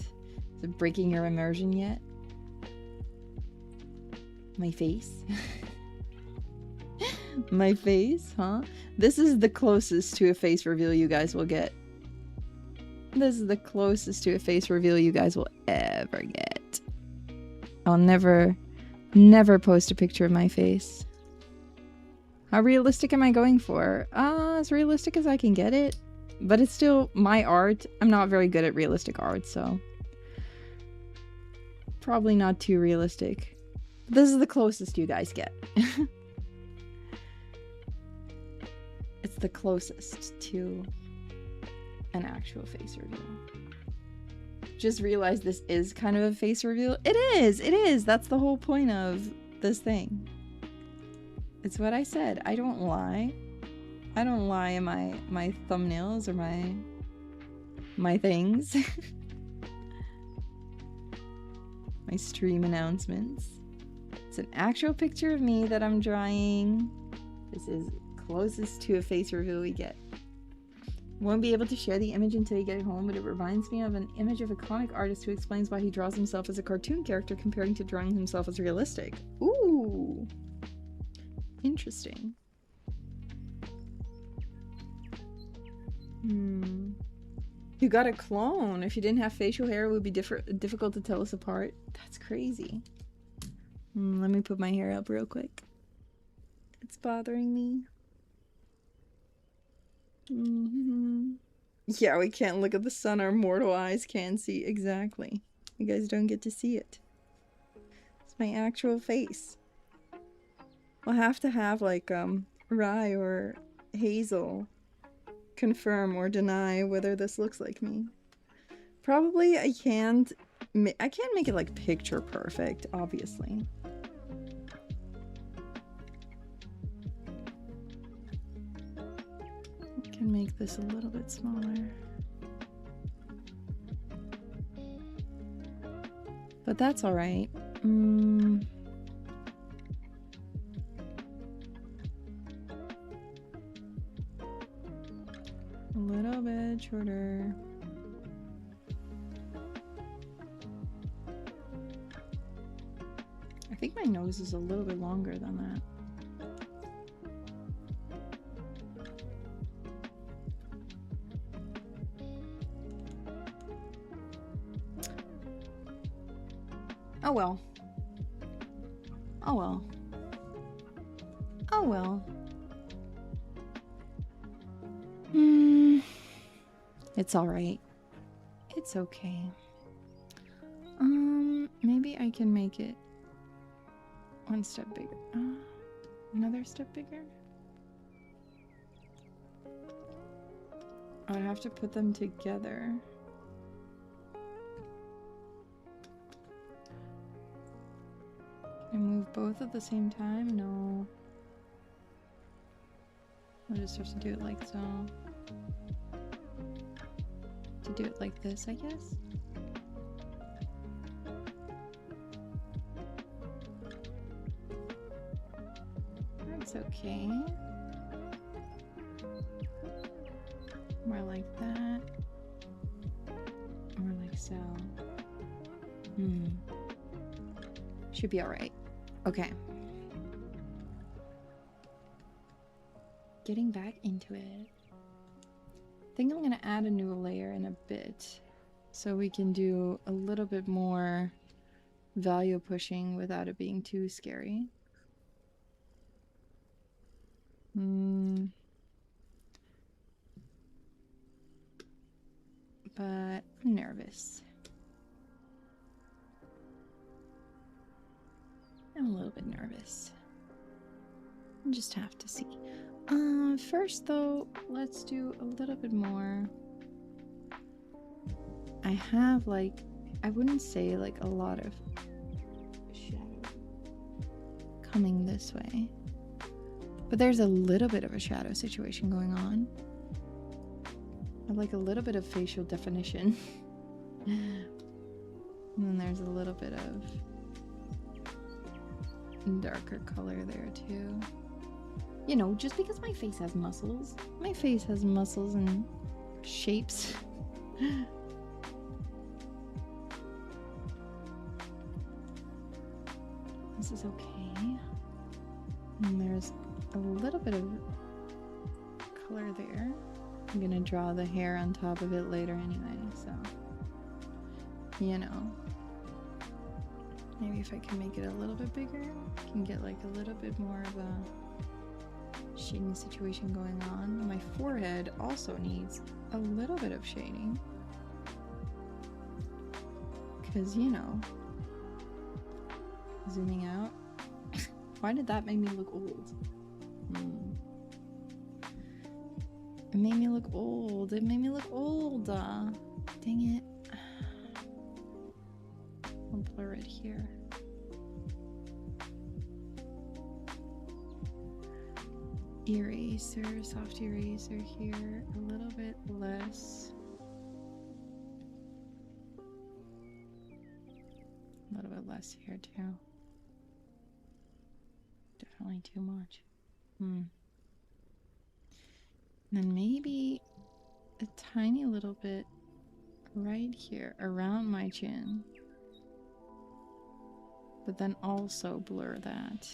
Is it breaking your immersion yet? My face? My face, huh? This is the closest to a face reveal you guys will get. This is the closest to a face reveal you guys will ever get. I'll never post a picture of my face. How realistic am I going for? As realistic as I can get it. But it's still my art. I'm not very good at realistic art, so probably not too realistic. This is the closest you guys get. It's the closest to an actual face reveal. Just realized this is kind of a face reveal. It is! That's the whole point of this thing. It's what I said. I don't lie. I don't lie in my thumbnails or my things. My stream announcements. It's an actual picture of me that I'm drawing. This is closest to a face reveal we get. Won't be able to share the image until you get it home, but it reminds me of an image of a comic artist who explains why he draws himself as a cartoon character comparing to drawing himself as realistic. Ooh. Interesting. You got a clone. If you didn't have facial hair, it would be difficult to tell us apart. That's crazy. Let me put my hair up real quick. It's bothering me. Yeah, we can't look at the sun. Our mortal eyes can't see. Exactly. You guys don't get to see it. It's my actual face. We'll have to have like Rye or Hazel confirm or deny whether this looks like me. Probably I can't make it like picture perfect, obviously. I can make this a little bit smaller. But that's all right. A little bit shorter. I think my nose is a little bit longer than that. Oh well. Oh well. Oh well. It's all right. It's okay. Maybe I can make it one step bigger. Another step bigger? I would have to put them together. Can I move both at the same time? No. I'll just have to do it like so. To do it like this, I guess. That's okay. More like that. More like so. Should be alright. Okay. Getting back into it. I think I'm gonna add a new layer in a bit so we can do a little bit more value pushing without it being too scary. But I'm nervous. I'm a little bit nervous. I'll just have to see. First though, let's do a little bit more. I have like, I wouldn't say like a lot of shadow coming this way, but there's a little bit of a shadow situation going on. I like a little bit of facial definition. And then there's a little bit of darker color there too. You know, just because my face has muscles and shapes. This is okay. And there's a little bit of color there. I'm gonna draw the hair on top of it later anyway, so you know. Maybe if I can make it a little bit bigger, I can get like a little bit more of a shading situation going on. My forehead also needs a little bit of shading. Because, you know, zooming out. Why did that make me look old? It made me look old. It made me look old. Dang it. I'll blur it here. Eraser, soft eraser here, a little bit less. A little bit less here too. Definitely too much. And then maybe a tiny little bit right here around my chin. But then also blur that.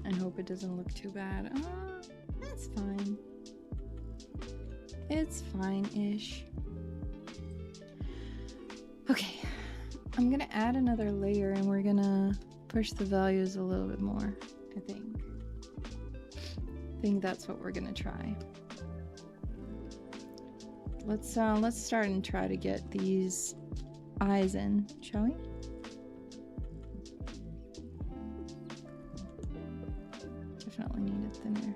And hope it doesn't look too bad. That's fine. It's fine-ish. Okay, I'm gonna add another layer and we're gonna push the values a little bit more, I think. I think that's what we're gonna try. Let's start and try to get these eyes in, shall we? definitely need it thinner.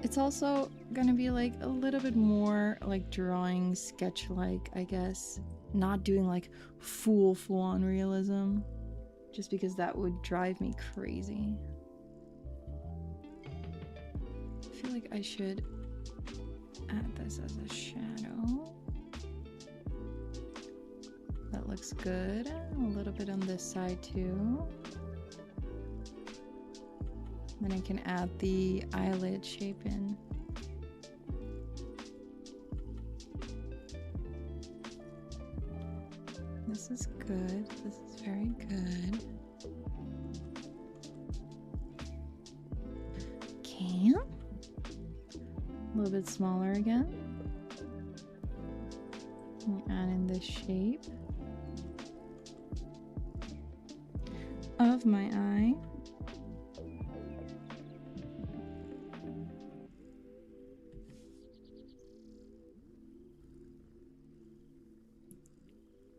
It's also gonna be like a little bit more like drawing sketch-like, I guess. Not doing like full-on realism, just because that would drive me crazy. I feel like I should add this as a shadow. That looks good. A little bit on this side too. Then I can add the eyelid shape in. This is good. This is very good. Okay. A little bit smaller again. Add in this shape of my eye.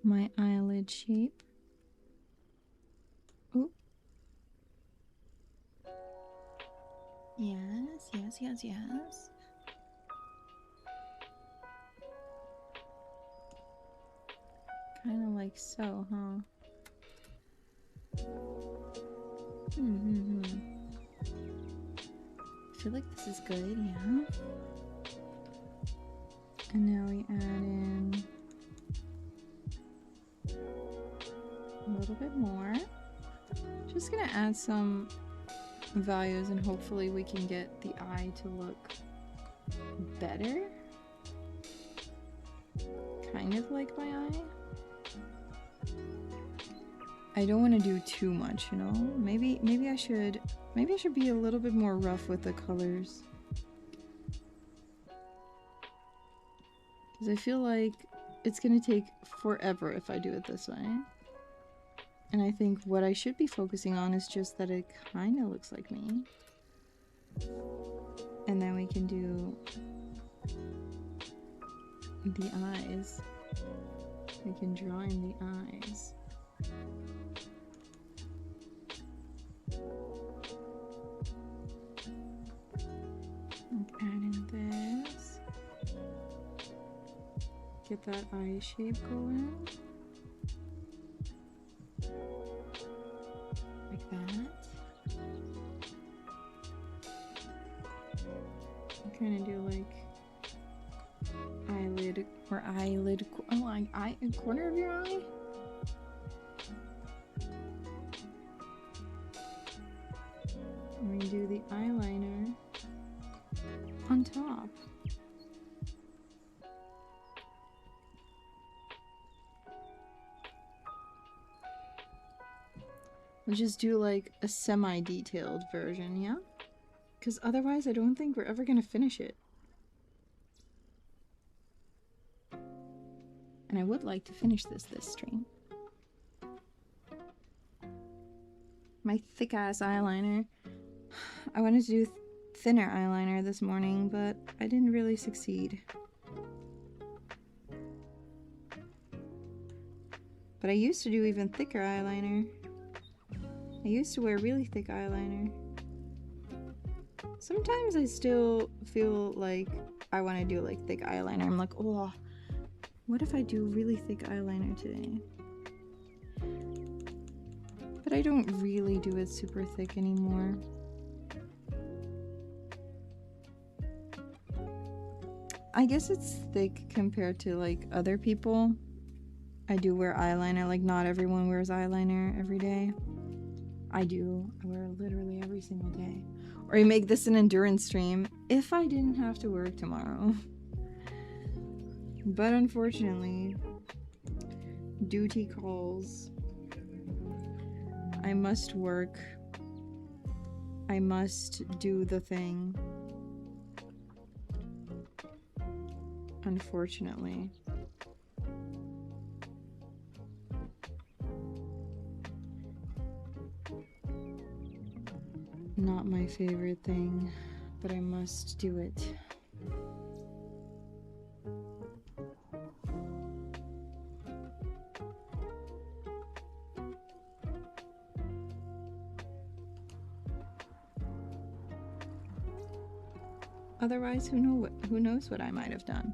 My eyelid shape. Ooh. Yes, yes, yes, yes. Kind of like so, huh? I feel like this is good, yeah. And now we add in a little bit more. Just gonna add some values and hopefully we can get the eye to look better. Kind of like my eye. I don't want to do too much, you know? Maybe I should be a little bit more rough with the colors. Because I feel like it's gonna take forever if I do it this way. And I think what I should be focusing on is just that it kind of looks like me. And then we can do the eyes. We can draw in the eyes. Add in this. Get that eye shape going. Like that. I'm gonna do like eyelid or eyelid. Oh, like eye, corner of your eye. And we do the eyeliner on top. We'll just do like a semi-detailed version, yeah? Because otherwise I don't think we're ever gonna finish it. And I would like to finish this stream. My thick-ass eyeliner. I wanted to do thinner eyeliner this morning, but I didn't really succeed. But I used to do even thicker eyeliner. I used to wear really thick eyeliner. Sometimes I still feel like I want to do like thick eyeliner. I'm like, oh, what if I do really thick eyeliner today? But I don't really do it super thick anymore. I guess it's thick compared to like other people. I do wear eyeliner, like not everyone wears eyeliner every day. I do. I wear it literally every single day. Or you make this an endurance stream if I didn't have to work tomorrow. But unfortunately, duty calls. I must work. I must do the thing. Unfortunately. Not my favorite thing, but I must do it. Otherwise, who knows what I might have done.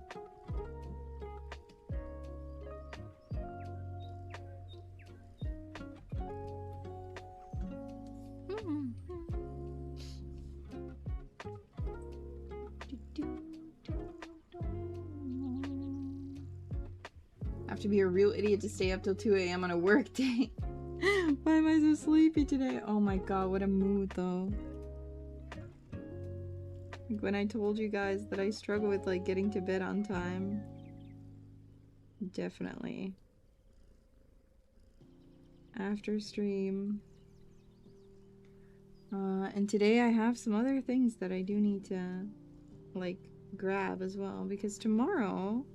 Have to be a real idiot to stay up till 2 a.m. on a work day. Why am I so sleepy today? Oh my god, what a mood though. Like when I told you guys that I struggle with like getting to bed on time. Definitely. After stream. And today I have some other things that I do need to like grab as well, because tomorrow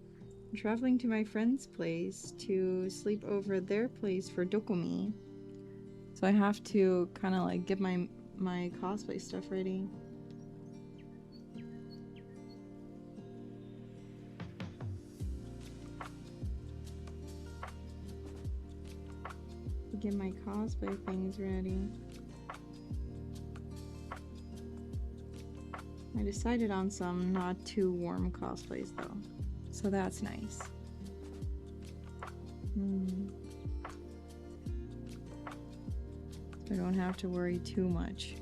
I'm traveling to my friend's place to sleep over their place for Dokumi. So I have to kind of like get my cosplay stuff ready. Get my cosplay things ready. I decided on some not too warm cosplays though, so that's nice. So I don't have to worry too much.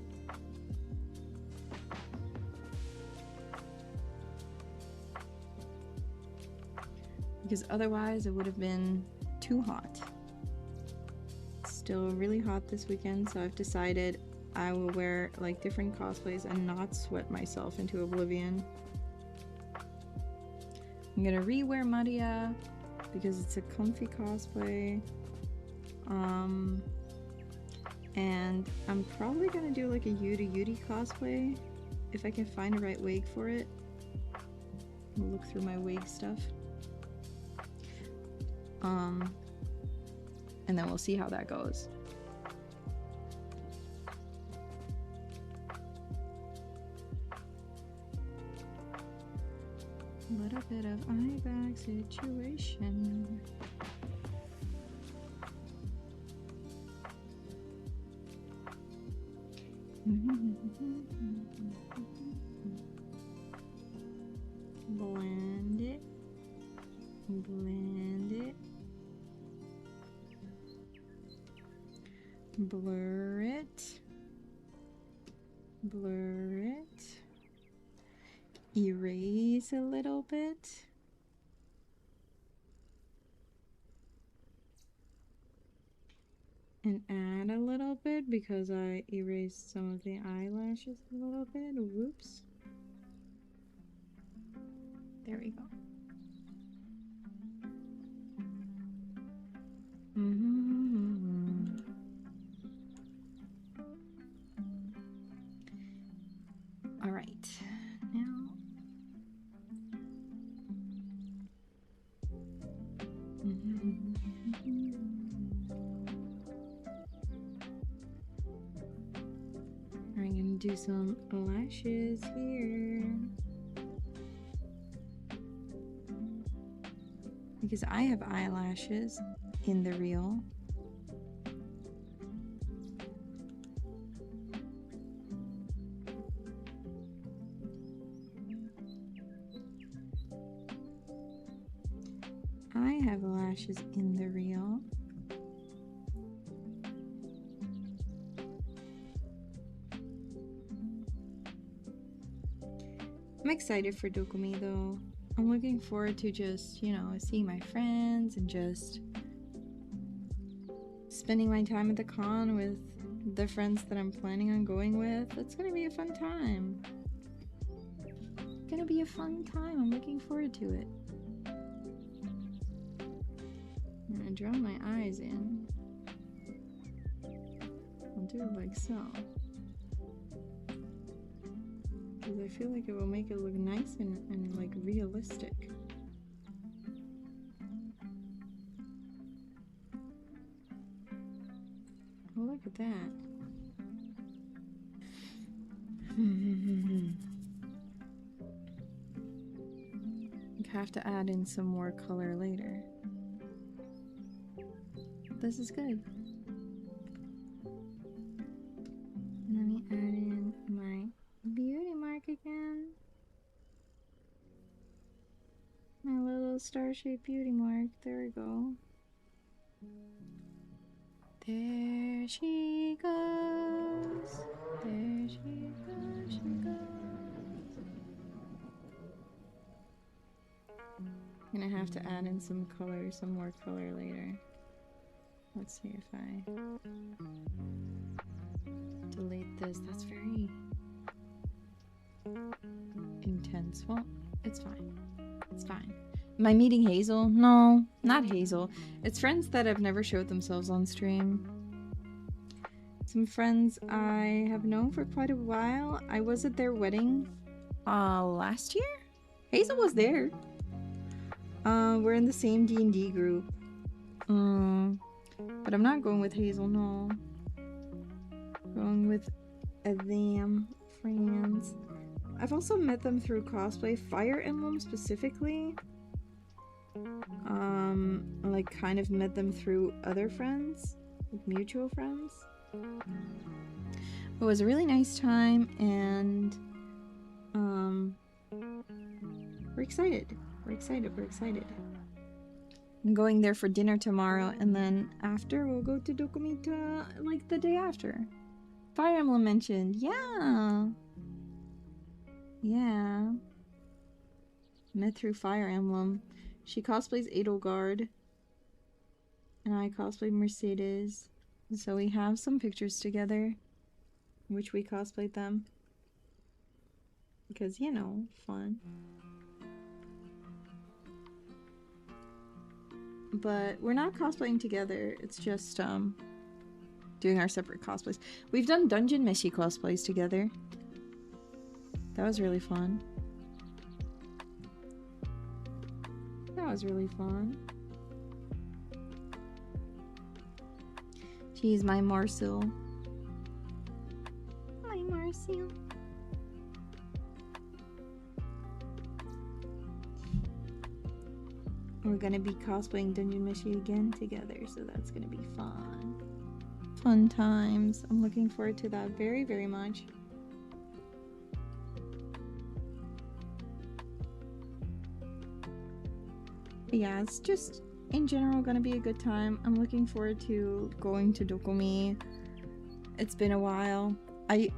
Because otherwise it would have been too hot. It's still really hot this weekend, so I've decided I will wear like different cosplays and not sweat myself into oblivion. I'm gonna re-wear Maria because it's a comfy cosplay. And I'm probably gonna do like a Yuri cosplay if I can find the right wig for it. I'll look through my wig stuff. And then we'll see how that goes. A little bit of eye bag situation. Blend it. Blend it. Blur it. Blur it. Erase a little bit. And add a little bit because I erased some of the eyelashes a little bit. Whoops. There we go. All right. Now. I'm gonna do some lashes here. Because I have eyelashes in the reel. I have lashes in the reel. I'm excited for Dokumi though. I'm looking forward to just, you know, seeing my friends and just spending my time at the con with the friends that I'm planning on going with. It's gonna be a fun time. It's gonna be a fun time. I'm looking forward to it. I'm gonna draw my eyes in. I'll do it like so. Because I feel like it will make it look nice and like realistic. Oh, look at that. I have to add in some more color later. This is good. Let me add in my beauty mark again. My little star-shaped beauty mark. There we go. There she goes. There she goes. She goes. I'm gonna have to add in some color, some more color later. Let's see if I delete this. That's very intense. Well, it's fine. It's fine. Am I meeting Hazel? No, not Hazel. It's friends that have never showed themselves on stream. Some friends I have known for quite a while. I was at their wedding last year? Hazel was there. We're in the same D&D group. But I'm not going with Hazel, no. Going with them friends. I've also met them through cosplay. Fire Emblem specifically. Like kind of met them through other friends, like mutual friends. It was a really nice time, and we're excited. We're excited. I'm going there for dinner tomorrow, and then after we'll go to Dokomita like the day after. Fire Emblem mentioned, yeah. Met through Fire Emblem. She cosplays Edelgard, and I cosplay Mercedes. So we have some pictures together, which we cosplayed them. Because, you know, fun. But we're not cosplaying together, it's just, doing our separate cosplays. We've done Dungeon Meshi cosplays together. That was really fun. She's my Marcel. My Marcel. We're gonna be cosplaying Dungeon Meshi again together, so that's gonna be fun. Fun times. I'm looking forward to that very, very much. But yeah, it's just in general gonna be a good time. I'm looking forward to going to Dokumi. It's been a while. I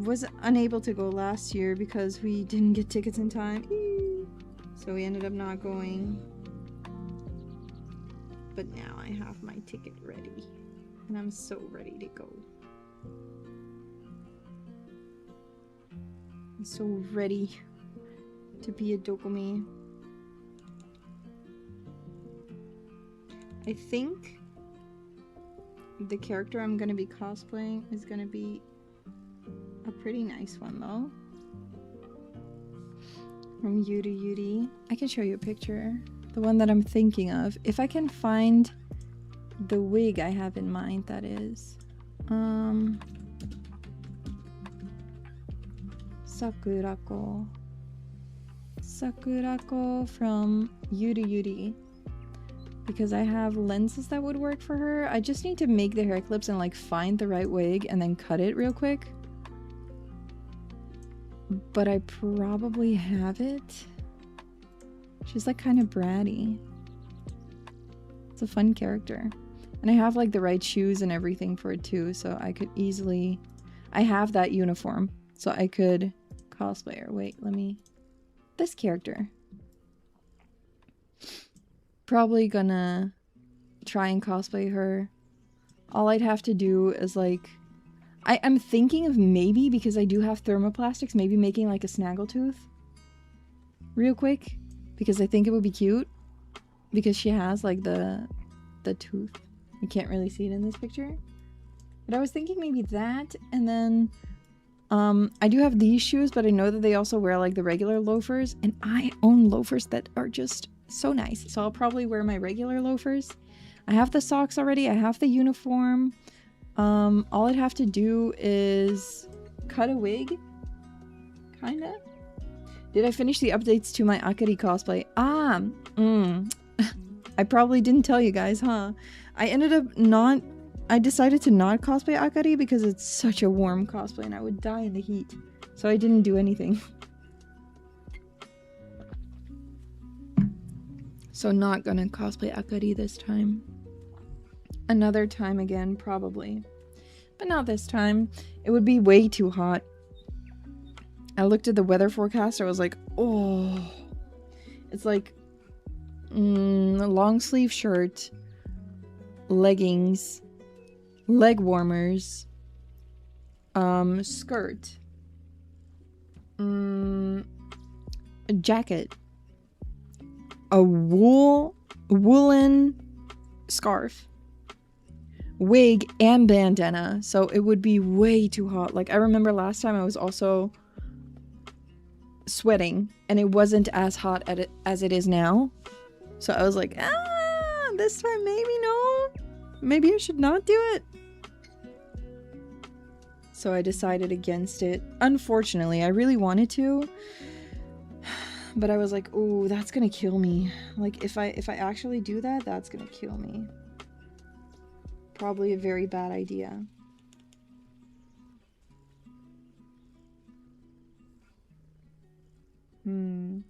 was unable to go last year because we didn't get tickets in time. So we ended up not going. But now I have my ticket ready. And I'm so ready to go. I'm so ready to be a Dokumi. I think the character I'm gonna be cosplaying is gonna be a pretty nice one though. From Yuri. I can show you a picture. The one that I'm thinking of. If I can find the wig I have in mind, that is. Sakurako. Sakurako from Yuri. Because I have lenses that would work for her. I just need to make the hair clips and like find the right wig and then cut it real quick. But I probably have it. She's like kind of bratty. It's a fun character. And I have like the right shoes and everything for it too, so I could easily... I have that uniform, so I could cosplay her. Wait, let me... This character. Probably gonna try and cosplay her. All I'd have to do is like... I'm thinking of maybe, because I do have thermoplastics, maybe making like a snaggletooth. Real quick. Because I think it would be cute. Because she has like the tooth. You can't really see it in this picture. But I was thinking maybe that, and then I do have these shoes, but I know that they also wear like the regular loafers, and I own loafers that are just so nice. So I'll probably wear my regular loafers. I have the socks already, I have the uniform. All I'd have to do is cut a wig. Kinda. Did I finish the updates to my Akari cosplay? I probably didn't tell you guys, huh? I decided to not cosplay Akari because it's such a warm cosplay and I would die in the heat. So I didn't do anything. So not gonna cosplay Akari this time. Another time again, probably. But not this time. It would be way too hot. I looked at the weather forecast, I was like, oh. It's like a long sleeve shirt, leggings, leg warmers, skirt, a jacket, a woolen scarf, wig, and bandana. So it would be way too hot. Like, I remember last time I was also sweating and it wasn't as hot as it is now. So I was like, this time maybe no. Maybe I should not do it. So I decided against it. Unfortunately, I really wanted to. But I was like, oh, that's gonna kill me. Like, if I actually do that, that's gonna kill me. Probably a very bad idea. From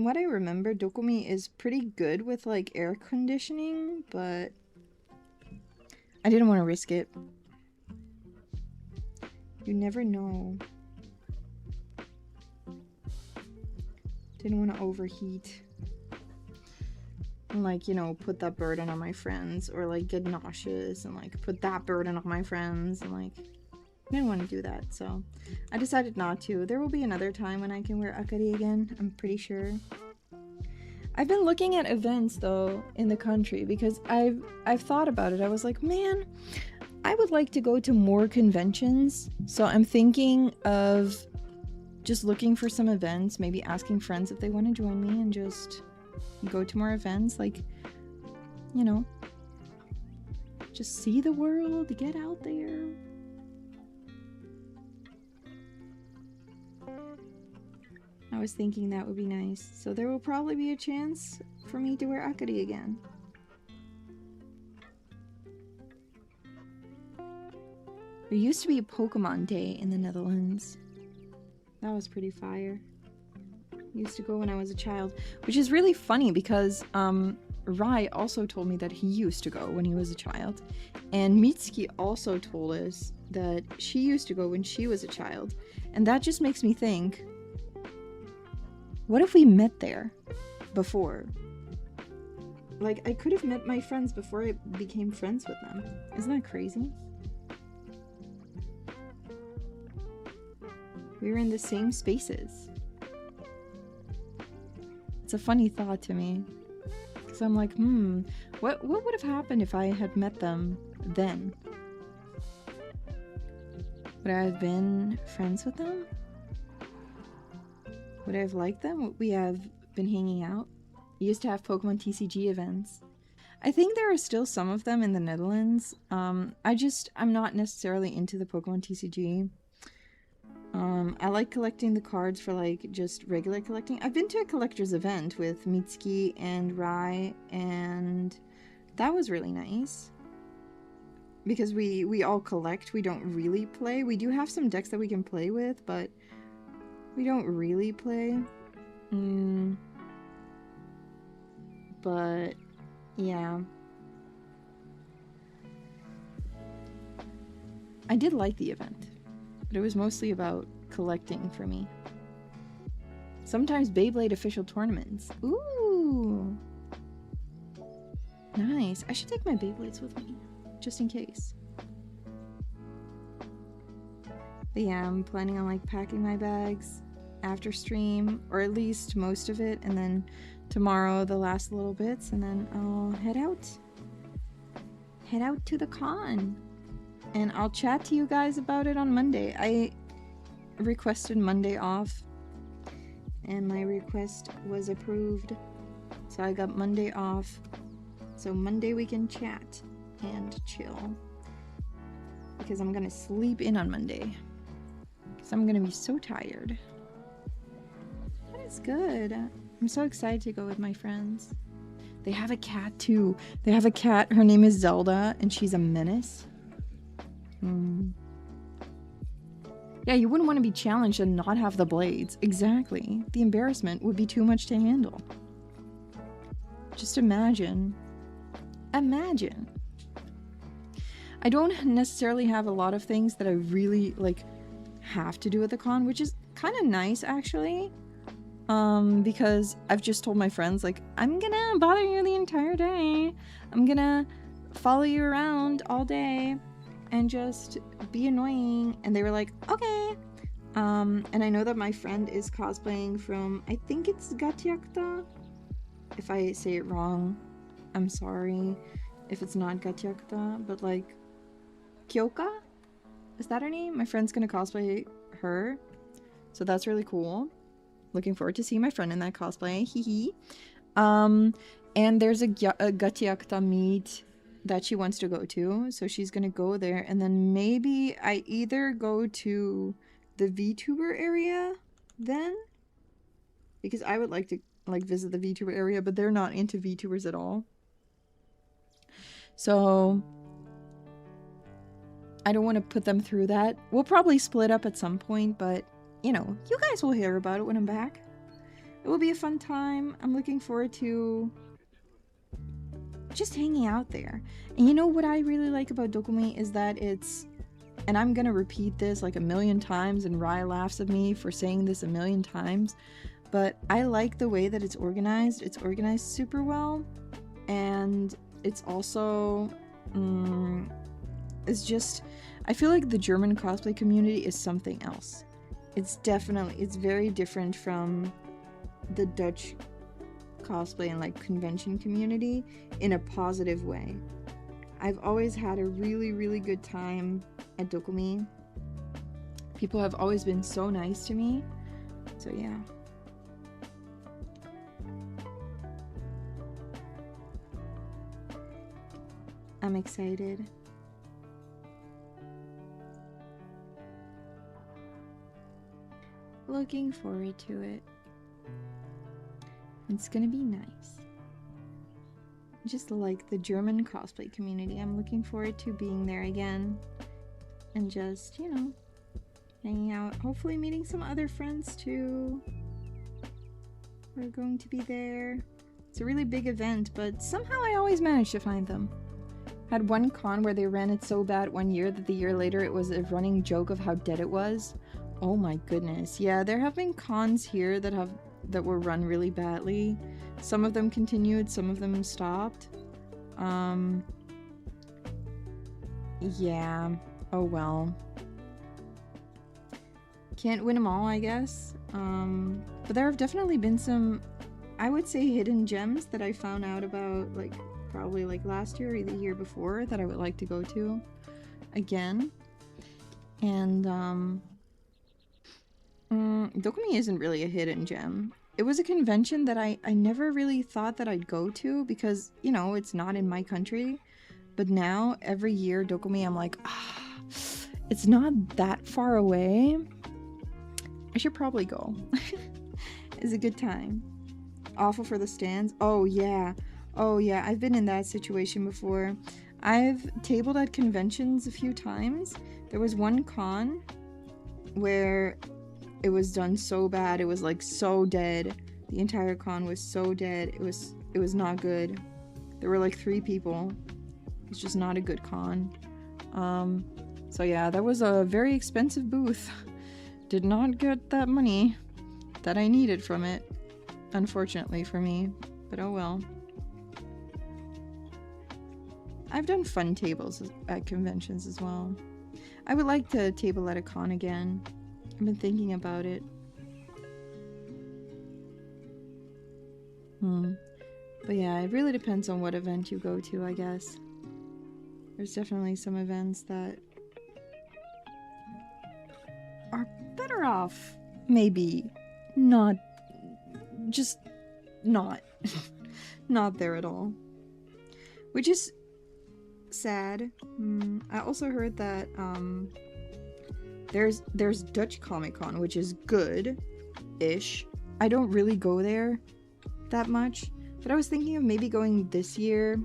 what I remember, Dokumi is pretty good with, like, air conditioning, but I didn't want to risk it. You never know. Didn't want to overheat. And, like, you know, put that burden on my friends, or, like, get nauseous and, like, put that burden on my friends, and, like, I didn't want to do that, so I decided not to. There will be another time when I can wear Akari again, I'm pretty sure. I've been looking at events, though, in the country, because I've thought about it. I was like, man, I would like to go to more conventions, so I'm thinking of just looking for some events, maybe asking friends if they want to join me, and just go to more events, like, you know, just see the world, get out there. I was thinking that would be nice. So there will probably be a chance for me to wear Akari again. There used to be a Pokemon Day in the Netherlands. That was pretty fire. Used to go when I was a child. Which is really funny because Rai also told me that he used to go when he was a child. And Mitsuki also told us that she used to go when she was a child. And that just makes me think, what if we met there before? Like, I could have met my friends before I became friends with them. Isn't that crazy? We were in the same spaces. It's a funny thought to me. Because I'm like, what would have happened if I had met them then? Would I have been friends with them? Would I have liked them? Would we have been hanging out? We used to have Pokemon TCG events. I think there are still some of them in the Netherlands. I'm not necessarily into the Pokemon TCG. I like collecting the cards for, like, just regular collecting. I've been to a collector's event with Mitsuki and Rai, and that was really nice. Because we all collect, we don't really play. We do have some decks that we can play with, but we don't really play. But, yeah. I did like the event, but it was mostly about collecting for me. Sometimes Beyblade official tournaments. Ooh! Nice. I should take my Beyblades with me, just in case. But yeah, I'm planning on, like, packing my bags after stream, or at least most of it, and then tomorrow the last little bits, and then I'll head out to the con, and I'll chat to you guys about it on Monday. I requested Monday off, and my request was approved, so I got Monday off, so Monday we can chat and chill, because I'm gonna sleep in on Monday, because I'm gonna be so tired. It's good. I'm so excited to go with my friends. They have a cat too. They have a cat. Her name is Zelda, and she's a menace. Yeah, you wouldn't want to be challenged and not have the blades. Exactly. The embarrassment would be too much to handle. Just imagine. Imagine. I don't necessarily have a lot of things that I really like have to do at the con, which is kind of nice actually. Because I've just told my friends, like, I'm gonna bother you the entire day. I'm gonna follow you around all day and just be annoying. And they were like, okay. And I know that my friend is cosplaying from, I think it's Gatyakta. If I say it wrong, I'm sorry if it's not Gatyakta, but like, Kyoka? Is that her name? My friend's gonna cosplay her. So that's really cool. Looking forward to seeing my friend in that cosplay. Hee hee. And there's a Gatyakta meet that she wants to go to. So she's gonna go there. And then maybe I either go to the VTuber area then. Because I would like to like visit the VTuber area, but they're not into VTubers at all. So I don't want to put them through that. We'll probably split up at some point, but you know, you guys will hear about it when I'm back. It will be a fun time. I'm looking forward to just hanging out there. And you know what I really like about Dokumi is that it's, and I'm gonna repeat this like a million times, and Rai laughs at me for saying this a million times, but I like the way that it's organized. It's organized super well, and it's also, it's just, I feel like the German cosplay community is something else. It's definitely, it's very different from the Dutch cosplay and like convention community in a positive way. I've always had a really, really good time at Dokumi. People have always been so nice to me. So yeah. I'm excited. Looking forward to it. It's gonna be nice. Just like the German cosplay community, I'm looking forward to being there again and just, you know, hanging out. Hopefully meeting some other friends too. We're going to be there. It's a really big event, but somehow I always manage to find them. Had one con where they ran it so bad one year that the year later it was a running joke of how dead it was. Oh my goodness. Yeah, there have been cons here that were run really badly. Some of them continued, some of them stopped. Yeah. Oh well. Can't win them all, I guess. But there have definitely been some, I would say, hidden gems that I found out about, like, probably like last year or the year before, that I would like to go to again. And, Dokumi isn't really a hidden gem. It was a convention that I never really thought that I'd go to because, you know, it's not in my country. But now, every year, Dokumi, I'm like, it's not that far away. I should probably go. It's a good time. Awful for the stands. Oh, yeah. Oh, yeah. I've been in that situation before. I've tabled at conventions a few times. There was one con where it was done so bad. It was like so dead. The entire con was so dead. It was not good. There were like 3 people. It's just not a good con. So yeah, that was a very expensive booth. Did not get that money that I needed from it, unfortunately for me, but oh well. I've done fun tables at conventions as well. I would like to table at a con again. I've been thinking about it. But yeah, it really depends on what event you go to, I guess. There's definitely some events that are better off, maybe not, just not, not there at all. Which is sad. I also heard that there's Dutch Comic Con, which is good-ish. I don't really go there that much, but I was thinking of maybe going this year,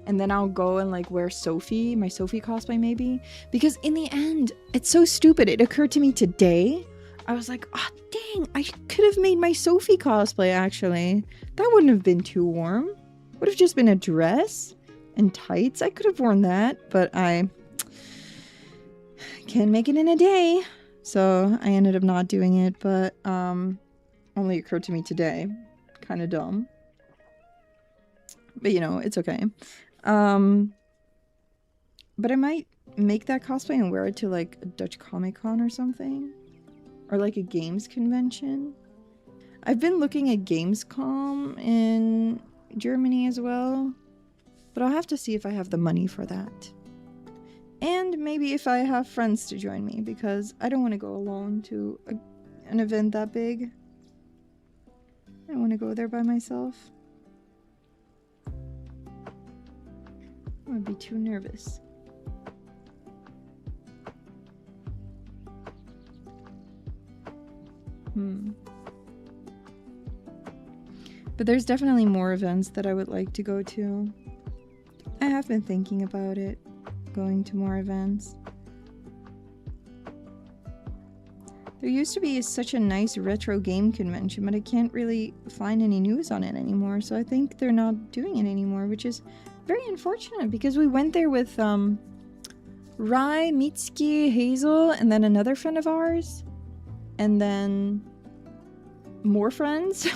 and then I'll go and like wear Sophie, my Sophie cosplay maybe, because in the end, it's so stupid. It occurred to me today. I was like, dang, I could have made my Sophie cosplay actually. That wouldn't have been too warm. Would have just been a dress and tights. I could have worn that, but I can't make it in a day. So I ended up not doing it, but only occurred to me today. Kind of dumb. But you know, it's okay. But I might make that cosplay and wear it to like a Dutch Comic Con or something. Or like a games convention. I've been looking at Gamescom in Germany as well. But I'll have to see if I have the money for that. And maybe if I have friends to join me, because I don't want to go alone to an event that big. I don't want to go there by myself. I would be too nervous. But there's definitely more events that I would like to go to. I have been thinking about it, going to more events. There used to be such a nice retro game convention, but I can't really find any news on it anymore, so I think they're not doing it anymore, which is very unfortunate, because we went there with Rai, Mitsuki, Hazel, and then another friend of ours, and then more friends.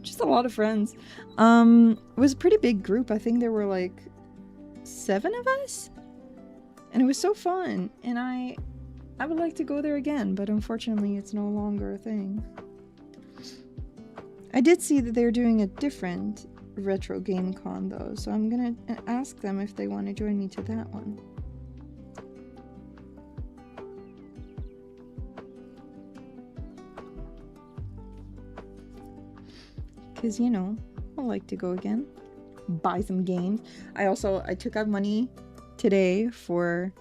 Just a lot of friends. It was a pretty big group. I think there were like 7 of us, and it was so fun, and I would like to go there again, but unfortunately it's no longer a thing. I did see that they're doing a different retro game con though, so I'm gonna ask them if they want to join me to that one. Because, you know, I like to go again. Buy some games. I took out money today for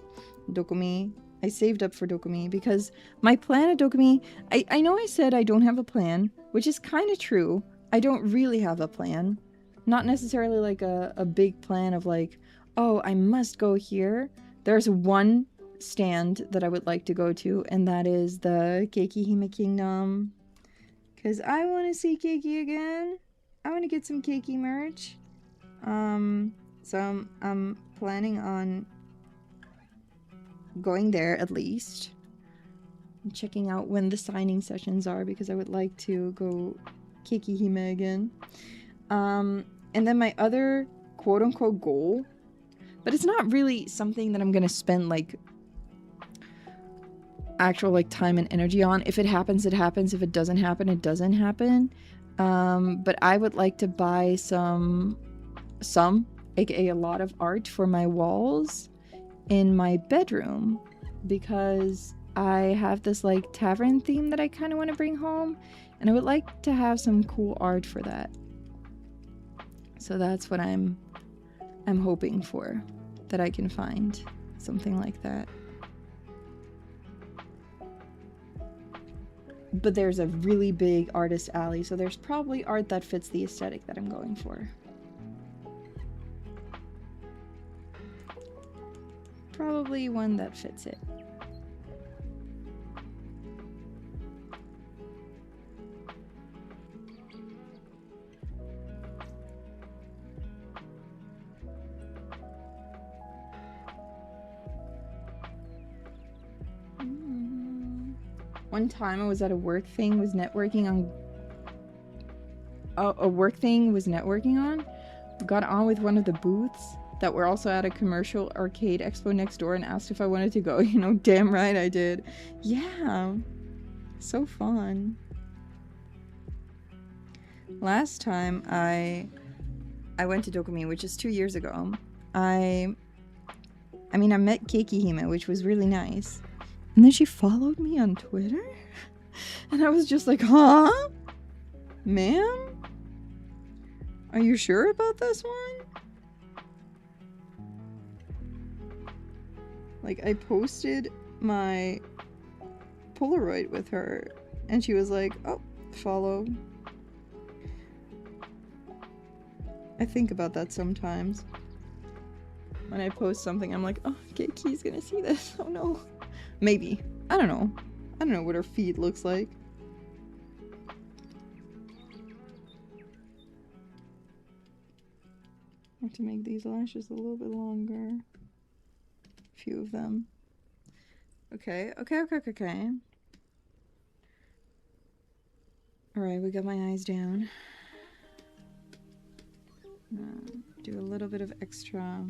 Dokumi. I saved up for Dokumi because my plan at Dokumi, I know I said I don't have a plan, which is kind of true. I don't really have a plan. Not necessarily like a big plan of like, oh, I must go here. There's one stand that I would like to go to, and that is the Keikihime Kingdom. Because I want to see Keiki again. I want to get some Keiki merch. So I'm planning on going there at least. And checking out when the signing sessions are, because I would like to go Keikihime again. And then my other quote-unquote goal, but it's not really something that I'm going to spend like actual like time and energy on. If it happens, it happens. If it doesn't happen, it doesn't happen. But I would like to buy some, aka a lot of art for my walls in my bedroom, because I have this like tavern theme that I kind of want to bring home, and I would like to have some cool art for that. So that's what I'm hoping for, that I can find something like that. But there's a really big artist alley, so there's probably art that fits the aesthetic that I'm going for. Probably one that fits it. One time I was at a work thing, was networking on... a work thing was networking on. Got on with one of the booths that were also at a commercial arcade expo next door and asked if I wanted to go. You know, damn right I did. Yeah. So fun. Last time I went to Dokumi, which is 2 years ago, I met Keikihime, which was really nice. And then she followed me on Twitter? And I was just like, huh? Ma'am? Are you sure about this one? Like, I posted my Polaroid with her, and she was like, oh, follow. I think about that sometimes. When I post something, I'm like, oh, Keiki's gonna see this. Oh no. Maybe. I don't know. I don't know what her feed looks like. I have to make these lashes a little bit longer. A few of them. Okay. Alright, we got my eyes down. Do a little bit of extra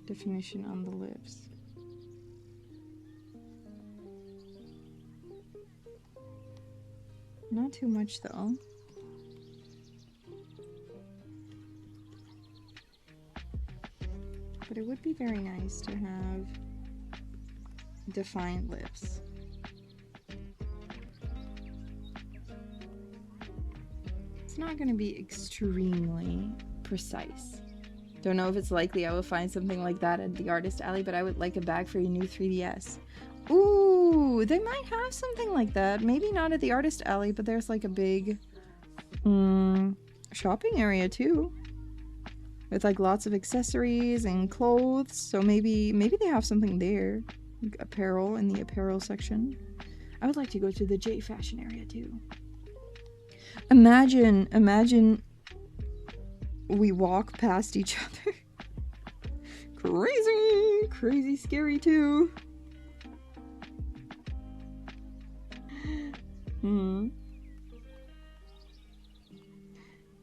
definition on the lips. Not too much though. But it would be very nice to have defined lips. It's not going to be extremely precise. Don't know if it's likely I will find something like that at the artist alley, but I would like a bag for your new 3DS. Ooh, they might have something like that. Maybe not at the artist alley, but there's like a big shopping area too. With like lots of accessories and clothes. So maybe they have something there. Like apparel in the apparel section. I would like to go to the J fashion area too. Imagine we walk past each other. Crazy scary too.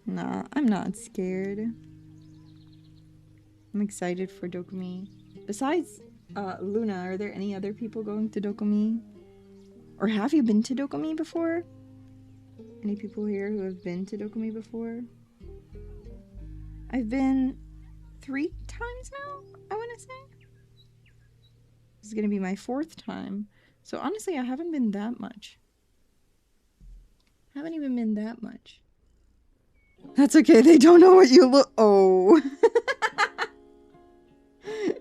Nah, I'm not scared. I'm excited for Dokumi. Besides Luna, are there any other people going to Dokumi? Or have you been to Dokumi before? Any people here who have been to Dokumi before? I've been 3 times now, I want to say. This is going to be my 4th time. So honestly, I haven't been that much. Haven't even been that much. That's okay, they don't know what you look- Oh.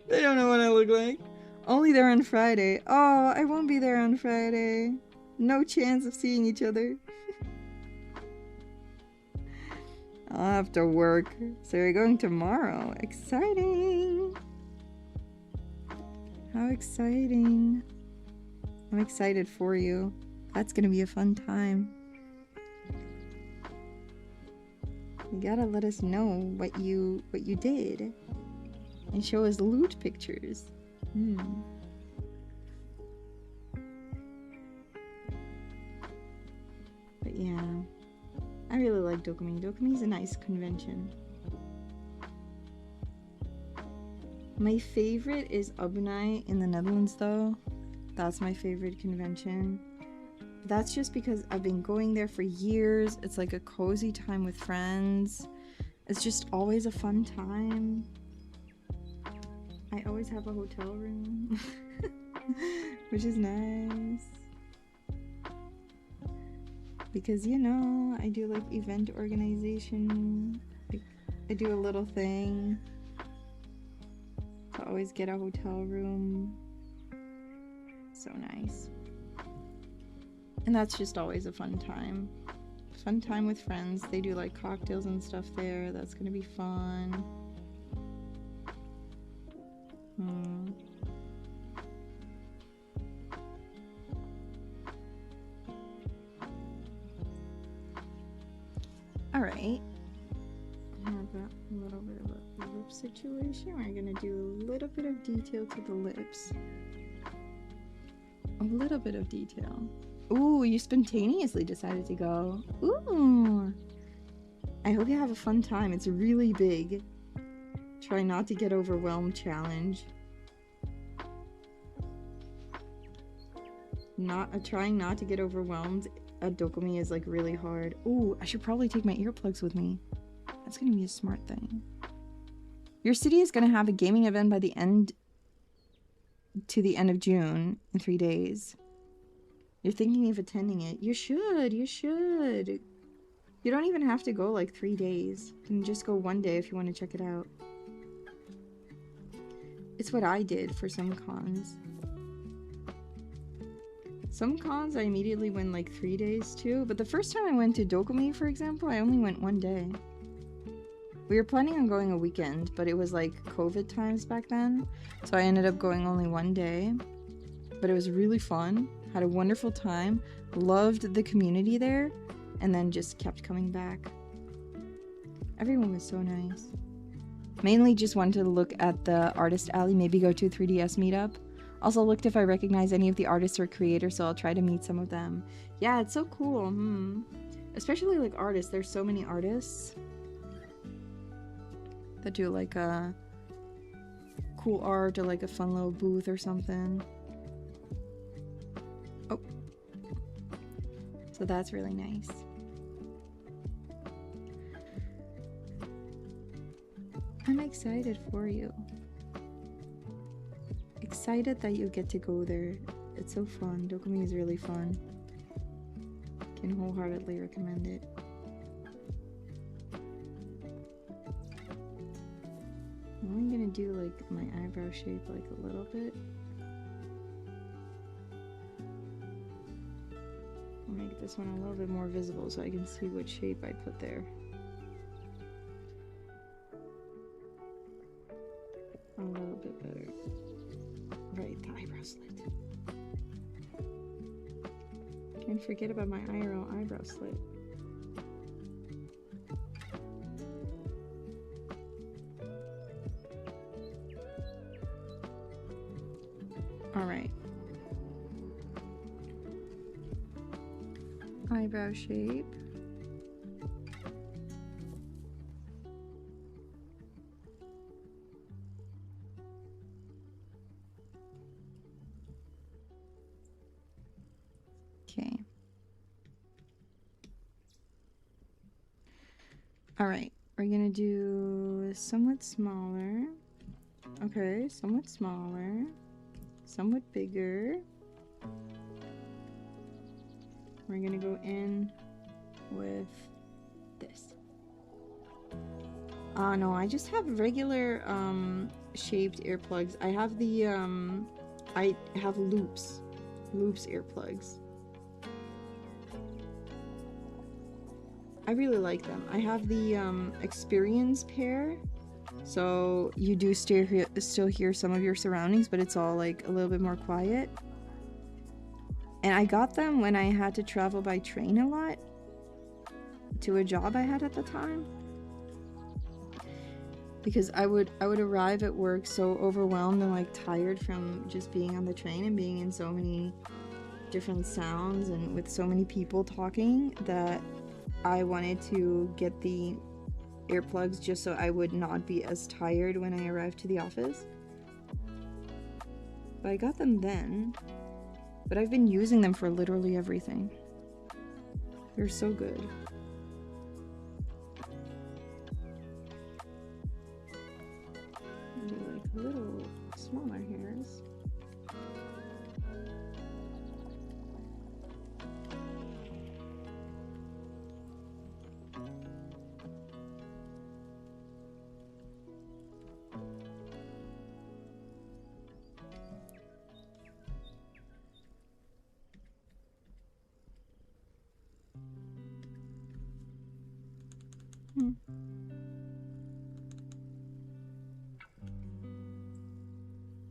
They don't know what I look like. Only there on Friday. Oh, I won't be there on Friday. No chance of seeing each other. I'll have to work. So you're going tomorrow. Exciting. How exciting. I'm excited for you. That's gonna be a fun time. You gotta let us know what you did. And show us loot pictures. But yeah. I really like Dokumi. Dokumi's a nice convention. My favorite is Abunai in the Netherlands though. That's my favorite convention. That's just because I've been going there for years. It's like a cozy time with friends. It's just always a fun time. I always have a hotel room. Which is nice. Because, you know, I do like event organization. Like, I do a little thing to always get a hotel room. So nice. And that's just always a fun time. Fun time with friends. They do like cocktails and stuff there. That's gonna be fun. Alright. I have a little bit of a lip situation. We're gonna do a little bit of detail to the lips. A little bit of detail. Ooh, you spontaneously decided to go. Ooh. I hope you have a fun time. It's really big. Try not to get overwhelmed challenge. Trying not to get overwhelmed at Dokumi is like really hard. Ooh, I should probably take my earplugs with me. That's gonna be a smart thing. Your city is gonna have a gaming event by the end of June in 3 days. You're thinking of attending it. You should. You don't even have to go like 3 days. You can just go 1 day if you want to check it out. It's what I did for some cons. Some cons I immediately went like 3 days too, but the first time I went to Dokumi, for example, I only went 1 day. We were planning on going a weekend, but it was like COVID times back then, so I ended up going only 1 day. But it was really fun, had a wonderful time, loved the community there, and then just kept coming back. Everyone was so nice. Mainly just wanted to look at the artist alley, maybe go to a 3DS meetup. Also looked if I recognize any of the artists or creators, so I'll try to meet some of them. Yeah, it's so cool. Especially like artists. There's so many artists that do like a cool art or like a fun little booth or something. Oh. So that's really nice. I'm excited for you. Excited that you get to go there. It's so fun. Dokumi is really fun. Can wholeheartedly recommend it. I'm only gonna do like my eyebrow shape like a little bit. I'll make this one a little bit more visible so I can see what shape I put there. A little bit better. Right, the eyebrow slit. Can't forget about my eyebrow slit. Alright. Eyebrow shape. Okay. Alright, we're gonna do somewhat smaller. Okay, somewhat smaller. Somewhat bigger. We're gonna go in with this. No, I just have regular shaped earplugs. I have the I have loops earplugs. I really like them. I have the experience pair, so you do still hear some of your surroundings, but it's all like a little bit more quiet. And I got them when I had to travel by train a lot to a job I had at the time, because I would arrive at work so overwhelmed and like tired from just being on the train and being in so many different sounds and with so many people talking that I wanted to get the earplugs just so I would not be as tired when I arrived to the office. But I got them then, but I've been using them for literally everything. They're so good. Do like little smaller hairs.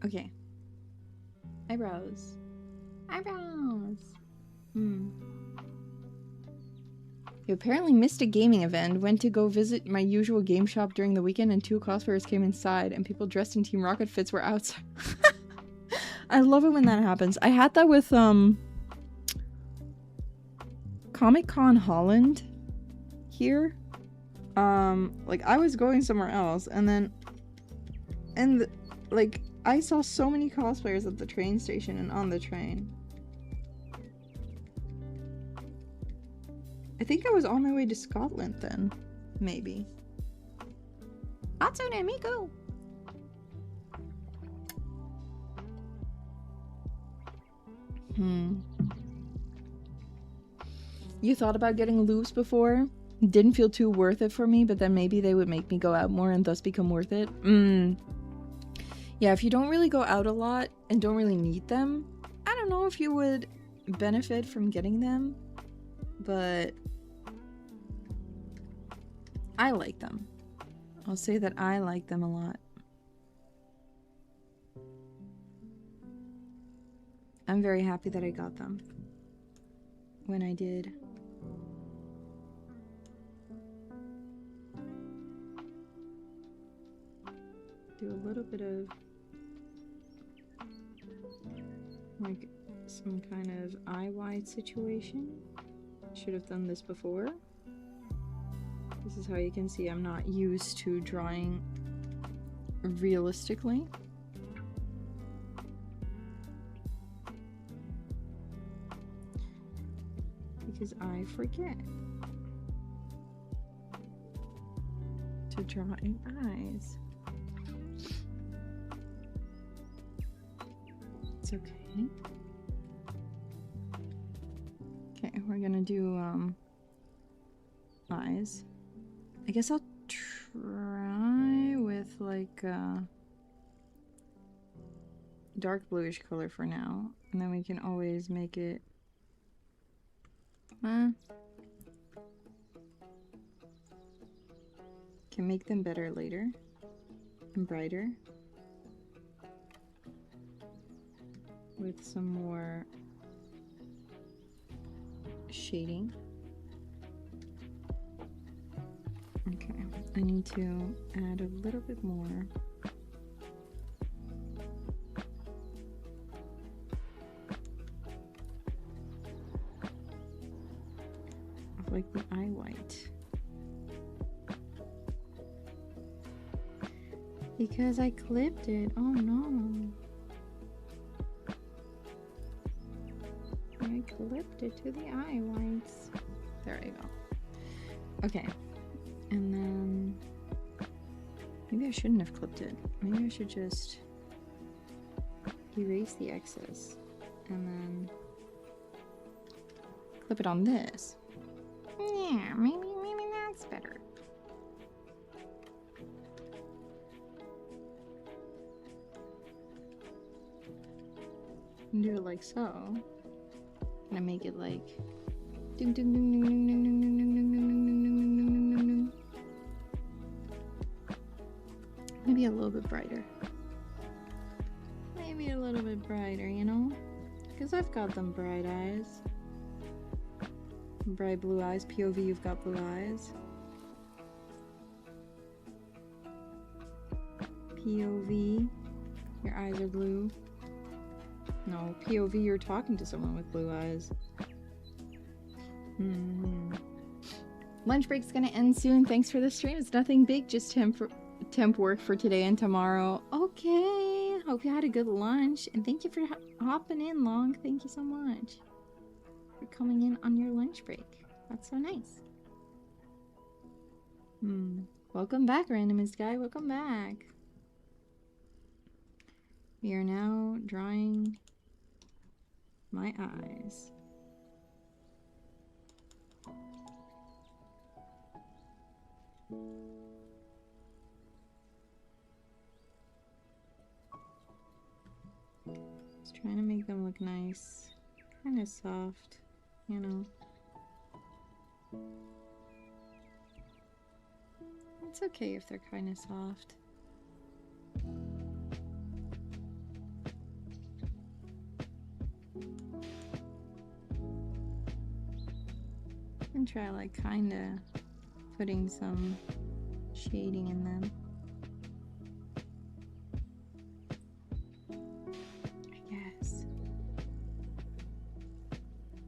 Okay. Eyebrows. You apparently missed a gaming event. Went to go visit my usual game shop during the weekend and 2 cosplayers came inside and people dressed in Team Rocket fits were outside. I love it when that happens. I had that with Comic-Con Holland here. Like I was going somewhere else and like I saw so many cosplayers at the train station and on the train. I think I was on my way to Scotland then. Maybe. Hatsune Miku! You thought about getting loops before? Didn't feel too worth it for me, but then maybe they would make me go out more and thus become worth it. Yeah, if you don't really go out a lot and don't really need them, I don't know if you would benefit from getting them, but I like them. I'll say that I like them a lot. I'm very happy that I got them when I did. do a little bit of like some kind of eye wide situation. Should have done this before. This is how you can see I'm not used to drawing realistically. Because I forget to draw in eyes. It's okay. Okay, we're gonna do eyes. I guess I'll try with like dark bluish color for now, and then we can always make it can make them better later and brighter with some more shading. Okay, I need to add a little bit more. Of like the eye white. Because I clipped it. Oh no. I clipped it to the eye whites. There you go. Okay. And then maybe I shouldn't have clipped it. Maybe I should just erase the excess and then clip it on this. Yeah, maybe that's better. Do it like so. I'm gonna make it like ding ding ding ding ding ding ding ding ding ding ding ding ding ding ding. Maybe a little bit brighter. Maybe a little bit brighter, you know? Because I've got them bright eyes. Bright blue eyes. POV, you've got blue eyes. POV, your eyes are blue. No, POV, you're talking to someone with blue eyes. Lunch break's gonna end soon. Thanks for the stream. It's nothing big, just temp work for today and tomorrow. Okay, hope you had a good lunch, and thank you for hopping in, Long. Thank you so much for coming in on your lunch break. That's so nice. Welcome back, randomist guy. Welcome back. We are now drawing my eyes. Just trying to make them look nice, kind of soft, you know. It's okay if they're kind of soft. And try like kind of putting some shading in them. I guess.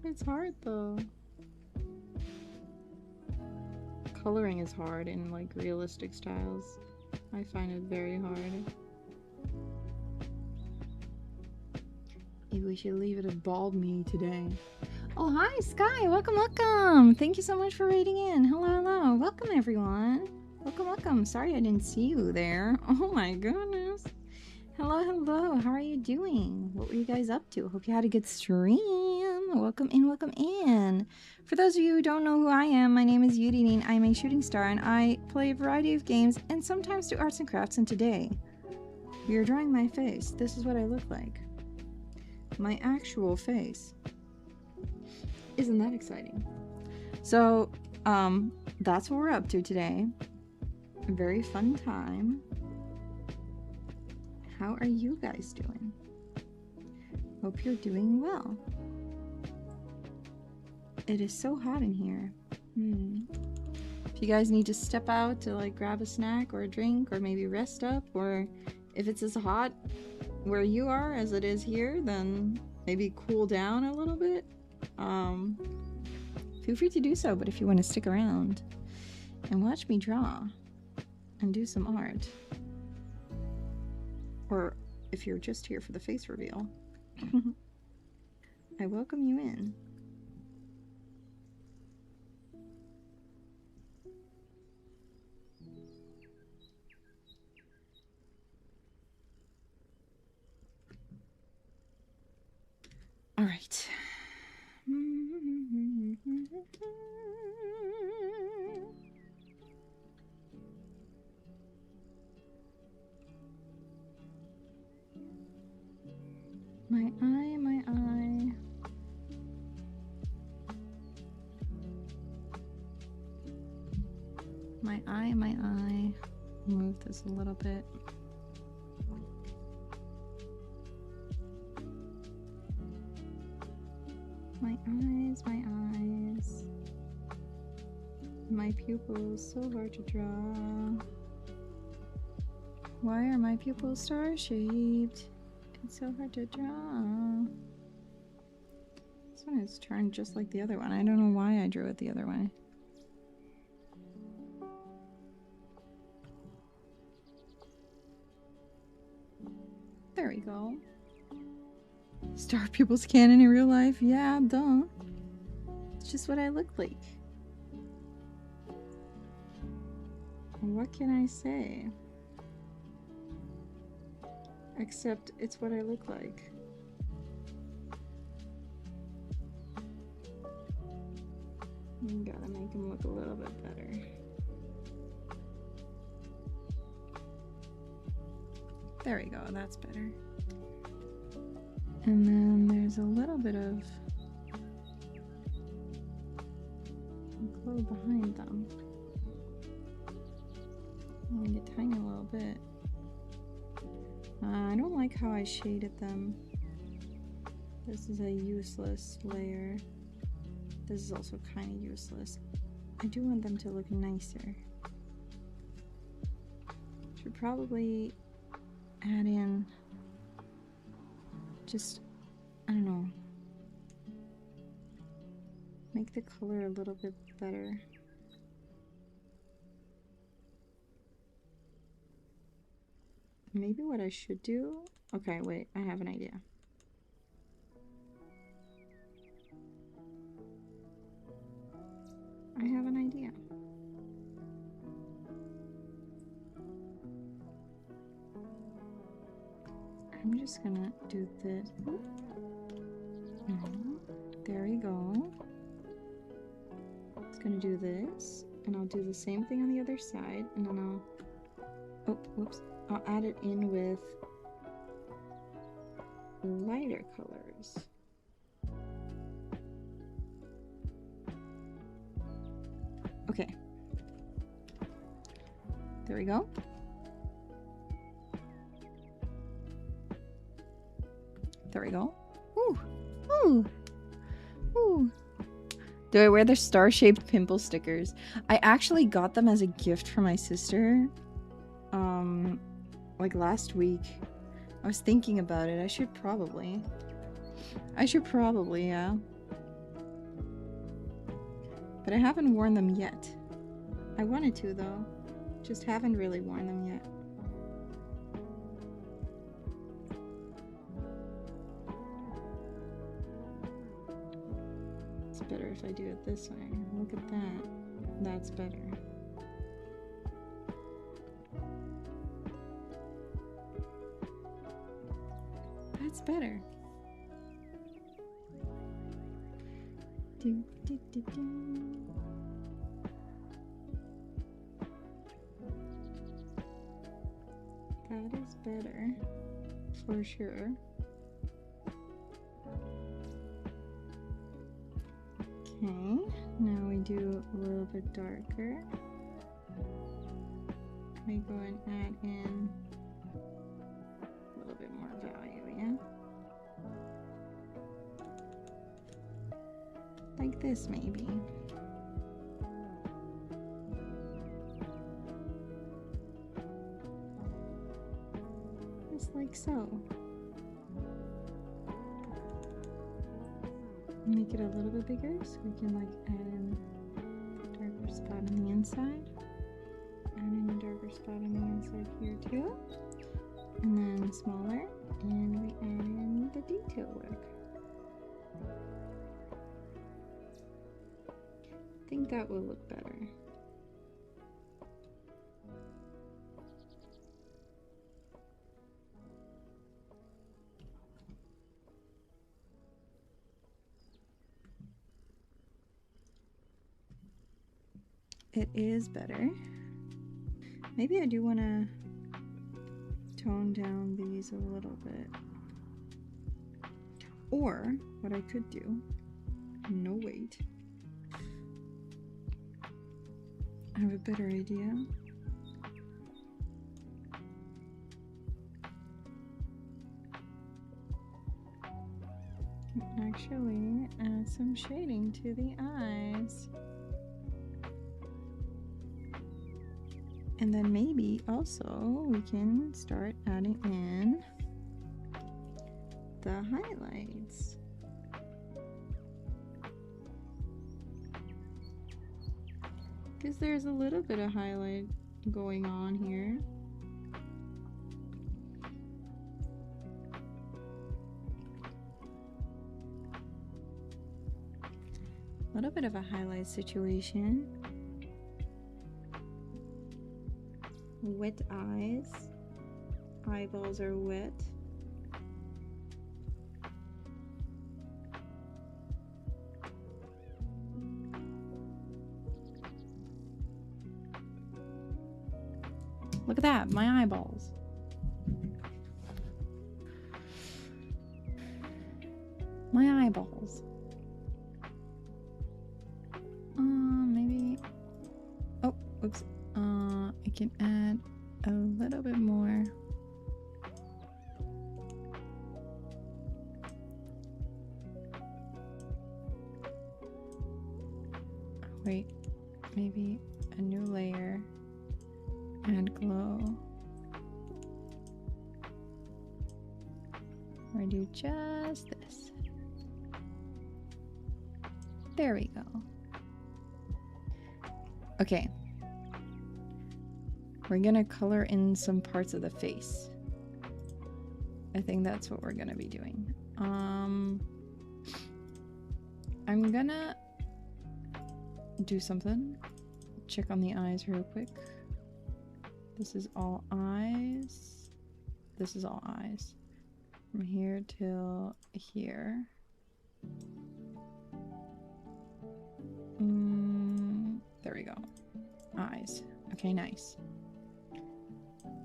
It's hard though. Coloring is hard in like realistic styles. I find it very hard. Maybe we should leave it a bald me today. Oh, hi, Sky. Welcome, welcome. Thank you so much for raiding in. Hello, hello. Welcome, everyone. Welcome, welcome. Sorry I didn't see you there. Oh, my goodness. Hello, hello. How are you doing? What were you guys up to? Hope you had a good stream. Welcome in, welcome in. For those of you who don't know who I am, my name is Yuririn. I'm a shooting star, and I play a variety of games and sometimes do arts and crafts. And today, we are drawing my face. This is what I look like. My actual face. Isn't that exciting? So, that's what we're up to today. A very fun time. How are you guys doing? Hope you're doing well. It is so hot in here. If you guys need to step out to like grab a snack or a drink or maybe rest up, or if it's as hot where you are as it is here, then maybe cool down a little bit, feel free to do so. But if you want to stick around and watch me draw and do some art, or if you're just here for the face reveal, I welcome you in. All right. My eye, my eye. My eye, my eye. Move this a little bit. My eyes, my eyes. My pupils, so hard to draw. Why are my pupils star-shaped? It's so hard to draw. This one is turned just like the other one. I don't know why I drew it the other way. There we go. Star pupils canon in real life? Yeah, duh. It's just what I look like. What can I say? Except it's what I look like. You gotta make him look a little bit better. There we go, that's better. And then there's a little bit of glow behind them. Only a tiny little bit. I don't like how I shaded them. This is a useless layer. This is also kind of useless. I do want them to look nicer. Should probably add in just, I don't know, make the color a little bit better. Maybe what I should do... Okay, wait, I have an idea. I have an idea. I'm just gonna do this. There we go. It's gonna do this, and I'll do the same thing on the other side, and then I'll... Oh, whoops. I'll add it in with lighter colors. Okay. There we go. There we go. Ooh. Ooh. Ooh. Do I wear the star-shaped pimple stickers? I actually got them as a gift from my sister. Like last week. I was thinking about it. I should probably, yeah. But I haven't worn them yet. I wanted to though. Just haven't really worn them yet. It's better if I do it this way. Look at that. That's better. That's better. Do, do, do, do. That is better, for sure. Okay, now we do a little bit darker. We go and add in a little bit more value, yeah? Like this, maybe. like so. Make it a little bit bigger so we can like add in a darker spot on the inside. Add in a darker spot on the inside here too. And then smaller, and we add in the detail work. I think that will look better. It is better. Maybe I do want to tone down these a little bit. Or what I could do, no wait, I have a better idea. Actually add some shading to the eyes. And then maybe also we can start adding in the highlights. Because there's a little bit of highlight going on here. A little bit of a highlight situation. Wet eyes. Eyeballs are wet. Look at that, my eyeballs. My eyeballs. Maybe. Oh, oops. I can add a little bit more. Wait, maybe a new layer. Add glow. Or do just this. There we go. Okay. We're gonna color in some parts of the face. I think that's what we're gonna be doing. I'm gonna do something. Check on the eyes real quick. This is all eyes. This is all eyes. From here till here. There we go. Eyes. Okay, nice.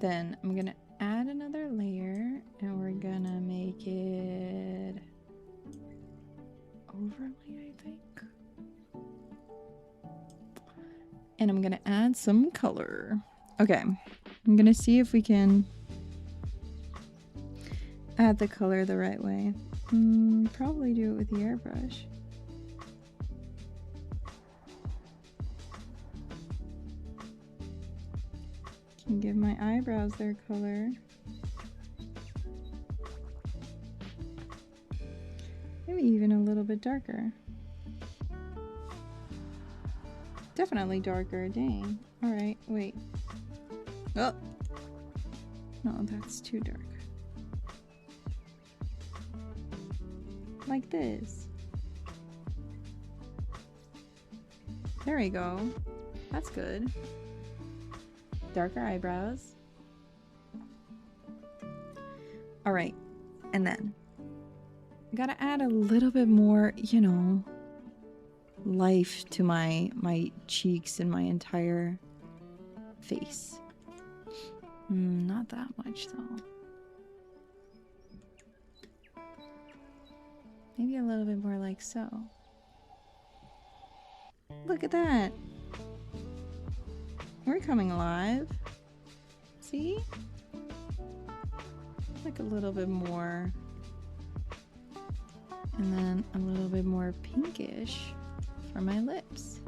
Then I'm gonna add another layer and we're gonna make it overlay, I think. And I'm gonna add some color. Okay, I'm gonna see if we can add the color the right way. Probably do it with the airbrush. Can give my eyebrows their color. Maybe even a little bit darker. Definitely darker, dang. Alright, wait. Oh! No, that's too dark. Like this. There we go. That's good. Darker eyebrows. Alright, and then I gotta add a little bit more, you know, life to my cheeks and my entire face. Not that much though. Maybe a little bit more like so. Look at that. We're coming alive. See? Like a little bit more. And then a little bit more pinkish for my lips.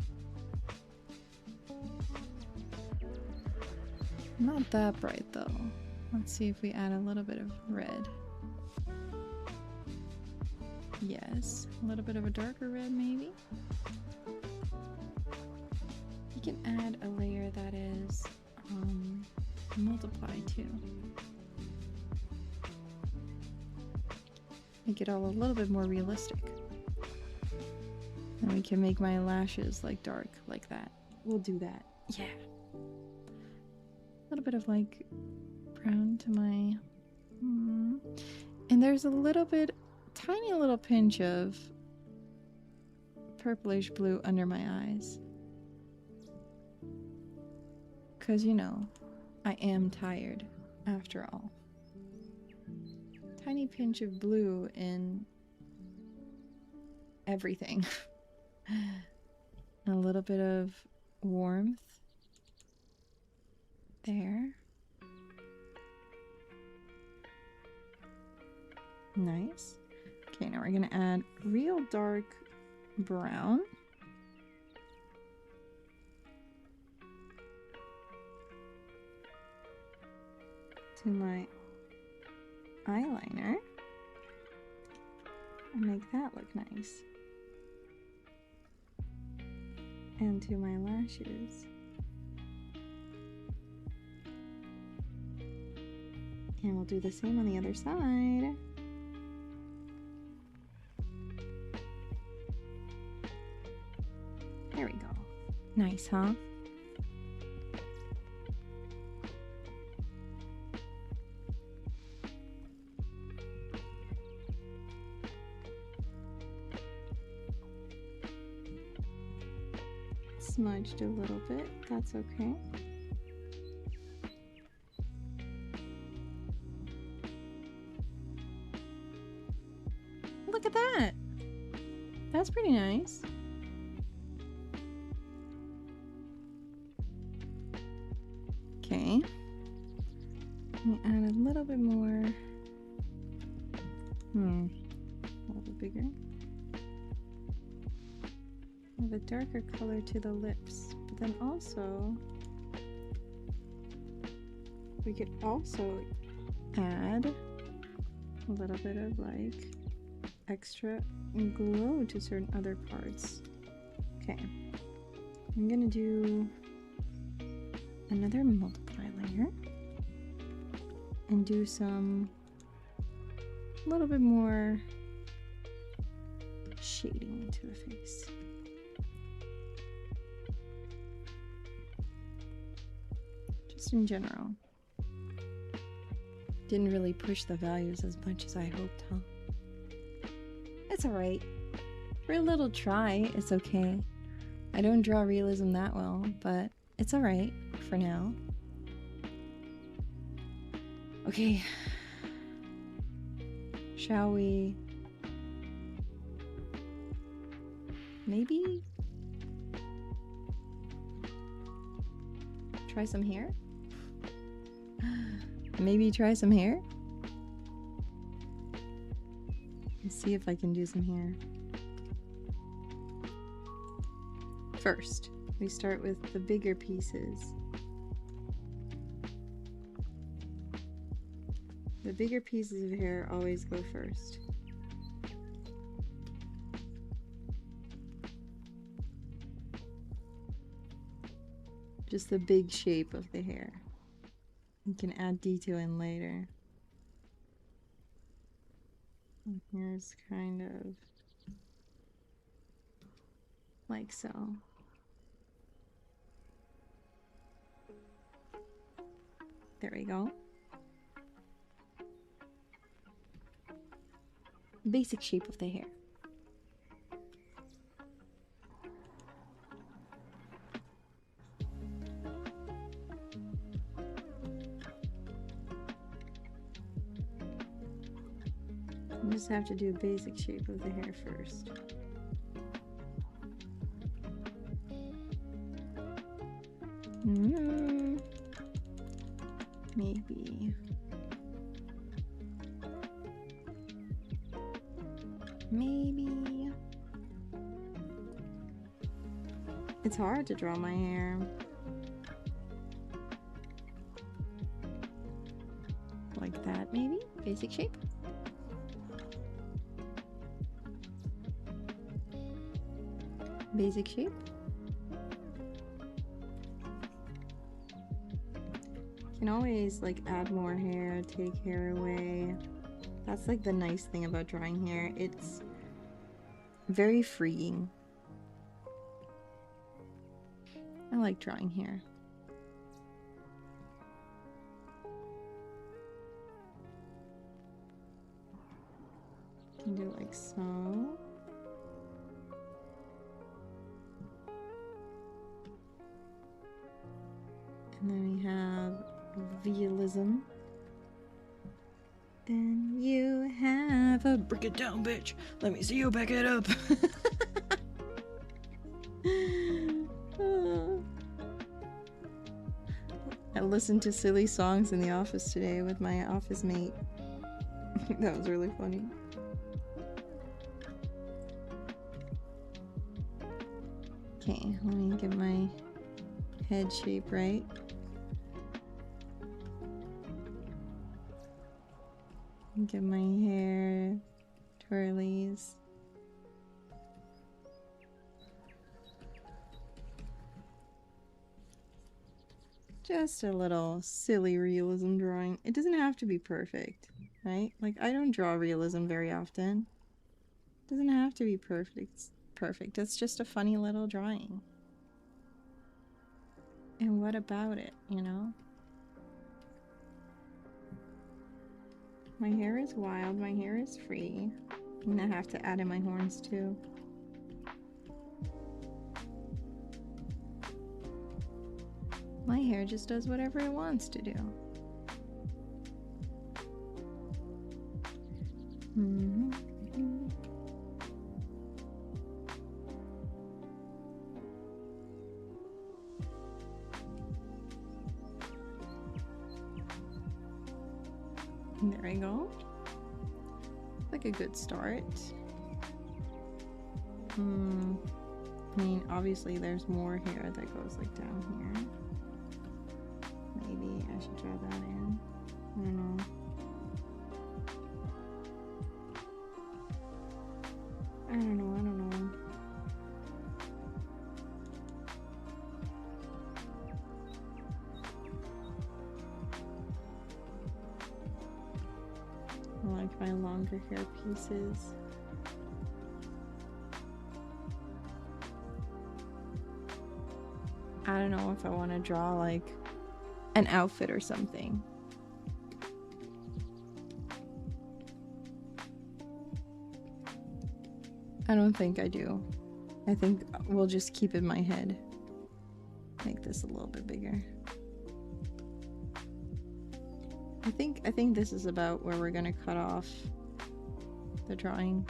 Not that bright though. Let's see if we add a little bit of red. Yes, a little bit of a darker red maybe. You can add a layer that is multiply too. Make it all a little bit more realistic. And we can make my lashes like dark like that. We'll do that. Yeah. A little bit of like brown to my... And there's a little bit, tiny little pinch of purplish blue under my eyes. Because, you know, I am tired after all. Tiny pinch of blue in everything. A little bit of warmth there. Nice. Okay, now we're gonna add real dark brown. To my eyeliner. And make that look nice. And to my lashes. And we'll do the same on the other side. There we go. Nice, huh? Smudged a little bit, that's okay. Look at that! That's pretty nice. Okay. Let me add a little bit more. A little bit bigger. Have a darker color to the lips, but then also we could also add a little bit of like extra glow to certain other parts. Okay, I'm gonna do another multiply layer and do some a little bit more shading to the face. Just in general. Didn't really push the values as much as I hoped, huh? It's alright. For a little try, it's okay. I don't draw realism that well, but it's alright for now. Okay. Shall we... maybe... try some hair? Maybe try some hair? Let's see if I can do some hair. First, we start with the bigger pieces. The bigger pieces of hair always go first. Just the big shape of the hair. You can add detail in later. And here's kind of like so. There we go. Basic shape of the hair. You just have to do a basic shape of the hair first. Maybe. Maybe. It's hard to draw my hair. like that, maybe? Basic shape? Basic shape? You can always like add more hair, take hair away. That's like the nice thing about drawing hair. It's very freeing. I like drawing hair. Can do like so. And then we have realism. Then you have a break it down, bitch. Let me see you back it up. I listened to silly songs in the office today with my office mate. That was really funny. Okay, let me get my head shape right. Get my hair twirlies. Just a little silly realism drawing. It doesn't have to be perfect, right? Like, I don't draw realism very often. It doesn't have to be perfect. It's just a funny little drawing. And what about it, you know? My hair is wild, my hair is free. I'm gonna have to add in my horns too. My hair just does whatever it wants to do. There we go. Like a good start. I mean, obviously there's more hair that goes like down here. Maybe I should draw that in. I don't know. I don't know. I like my longer hair pieces. I don't know if I want to draw like an outfit or something. I don't think I do. I think we'll just keep in my head. Make this a little bit bigger. I think this is about where we're gonna cut off the drawing.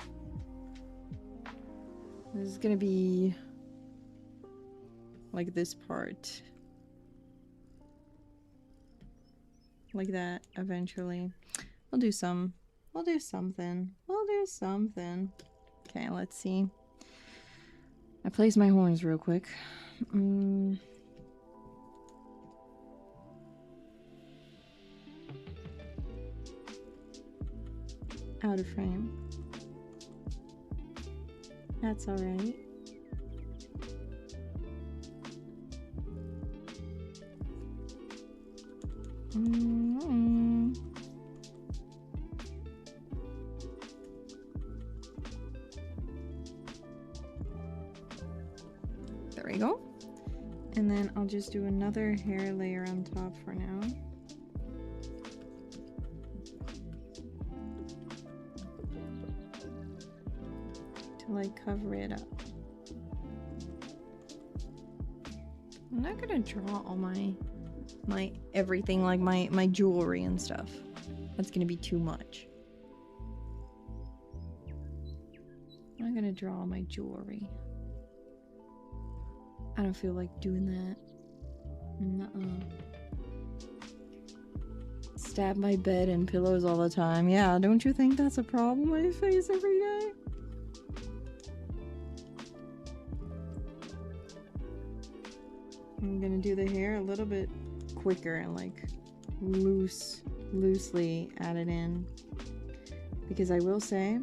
This is gonna be like this part. Like that eventually. We'll do something. Okay, let's see. I place my horns real quick. Out of frame. That's alright. There we go. And then I'll just do another hair layer on top for now. To like cover it up. I'm not gonna draw all my everything, like my jewelry and stuff. That's gonna be too much. I'm not gonna draw all my jewelry. I don't feel like doing that. Nuh-uh. Stab my bed and pillows all the time. Yeah, don't you think that's a problem I face every day? I'm gonna do the hair a little bit quicker and like loose loosely added in. Because I will say,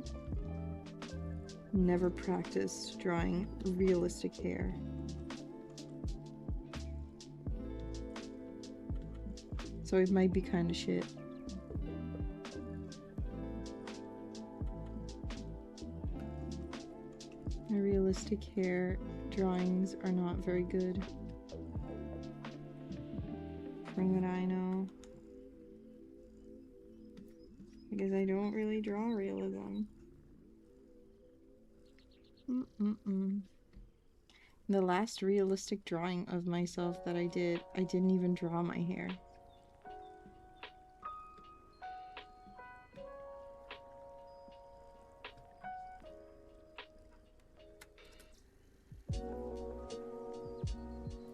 never practiced drawing realistic hair. So it might be kind of shit. My realistic hair drawings are not very good. From what I know. Because I don't really draw realism. The last realistic drawing of myself that I didn't even draw my hair.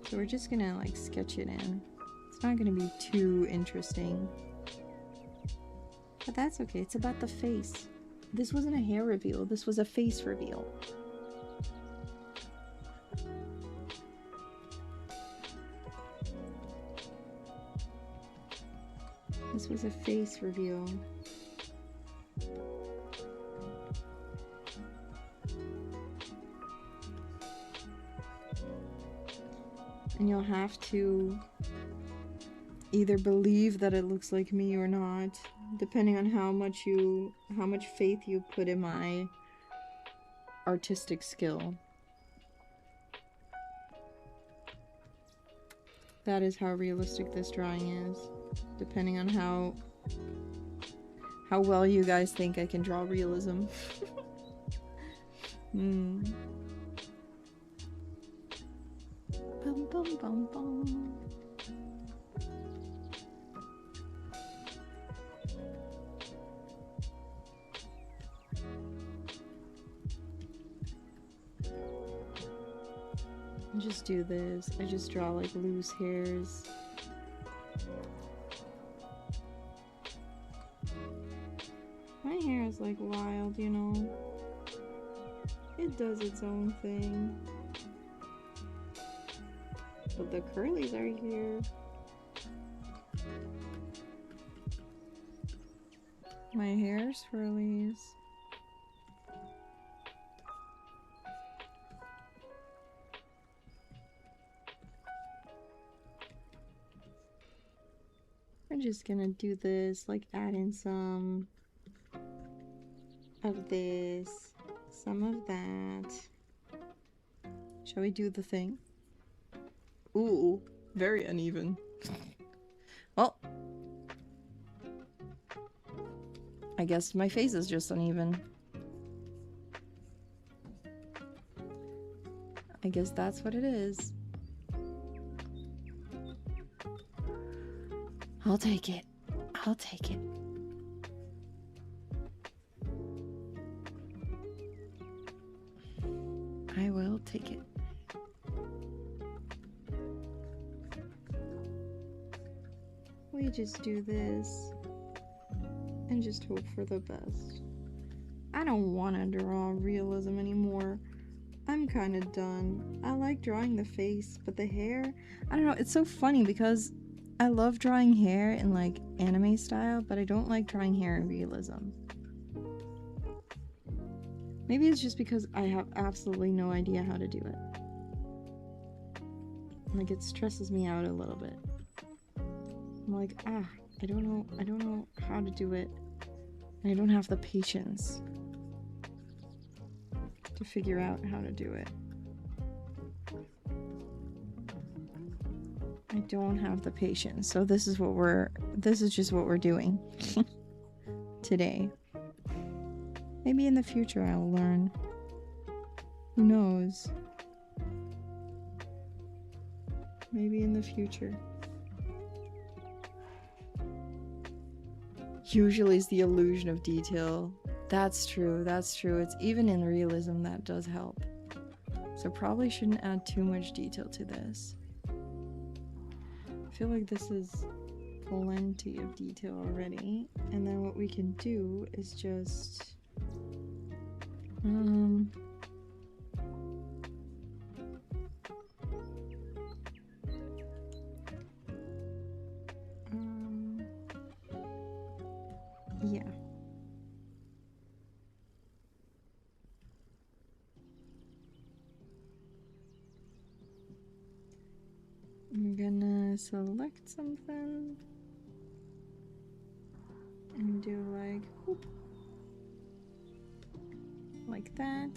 So we're just gonna like sketch it in. It's not gonna be too interesting. But that's okay, it's about the face. This wasn't a hair reveal, this was a face reveal. This was a face reveal. And you'll have to either believe that it looks like me or not, depending on how much faith you put in my artistic skill. That is how realistic this drawing is, depending on how well you guys think I can draw realism. Bum, bum, bum, bum. I just do this. I just draw like loose hairs. My hair is like wild, you know. It does its own thing. But the curlies are here. My hair swirlies. We're just gonna do this, like add in some of this, some of that. Shall we do the thing? Ooh, very uneven. Well, I guess my face is just uneven. I guess that's what it is. I'll take it. I'll take it. I will take it. We just do this and just hope for the best. I don't want to draw realism anymore. I'm kind of done. I like drawing the face, but the hair, I don't know, it's so funny because I love drawing hair in like anime style, but I don't like drawing hair in realism. Maybe it's just because I have absolutely no idea how to do it. Like it stresses me out a little bit. I'm like, I don't know how to do it. And I don't have the patience to figure out how to do it. I don't have the patience. So this is just what we're doing today. Maybe in the future I'll learn. Who knows? Maybe in the future. Usually it's the illusion of detail. That's true, that's true. It's even in realism that does help. So probably shouldn't add too much detail to this. I feel like this is plenty of detail already. And then what we can do is just Yeah. I'm gonna select something and do like whoop, like that,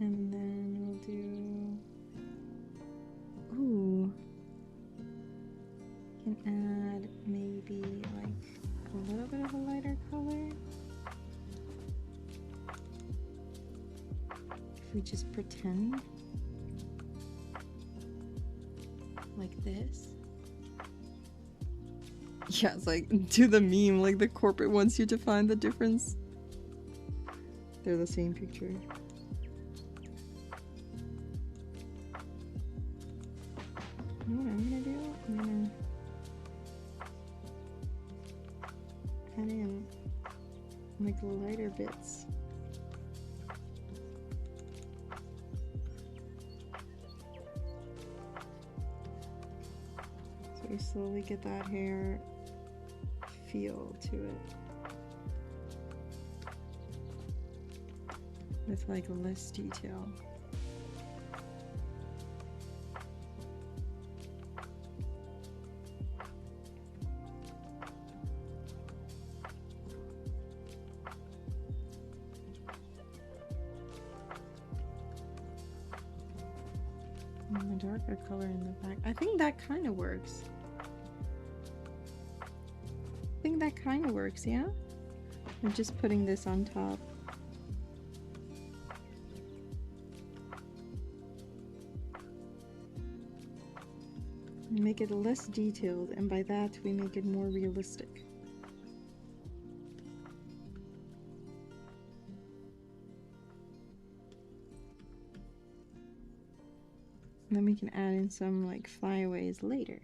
and then we'll do, ooh, can add maybe like a little bit of a lighter color. If we just pretend like this. Yeah, it's like, do the meme, like the corporate wants you to find the difference. They're the same picture. You know what I'm gonna do? I'm gonna add in like lighter bits. So we slowly get that hair feel to it. With like less detail. And the darker color in the back. I think that kind of works. I think that kind of works, yeah? I'm just putting this on top. Make it less detailed, and by that we make it more realistic. And then we can add in some like flyaways later.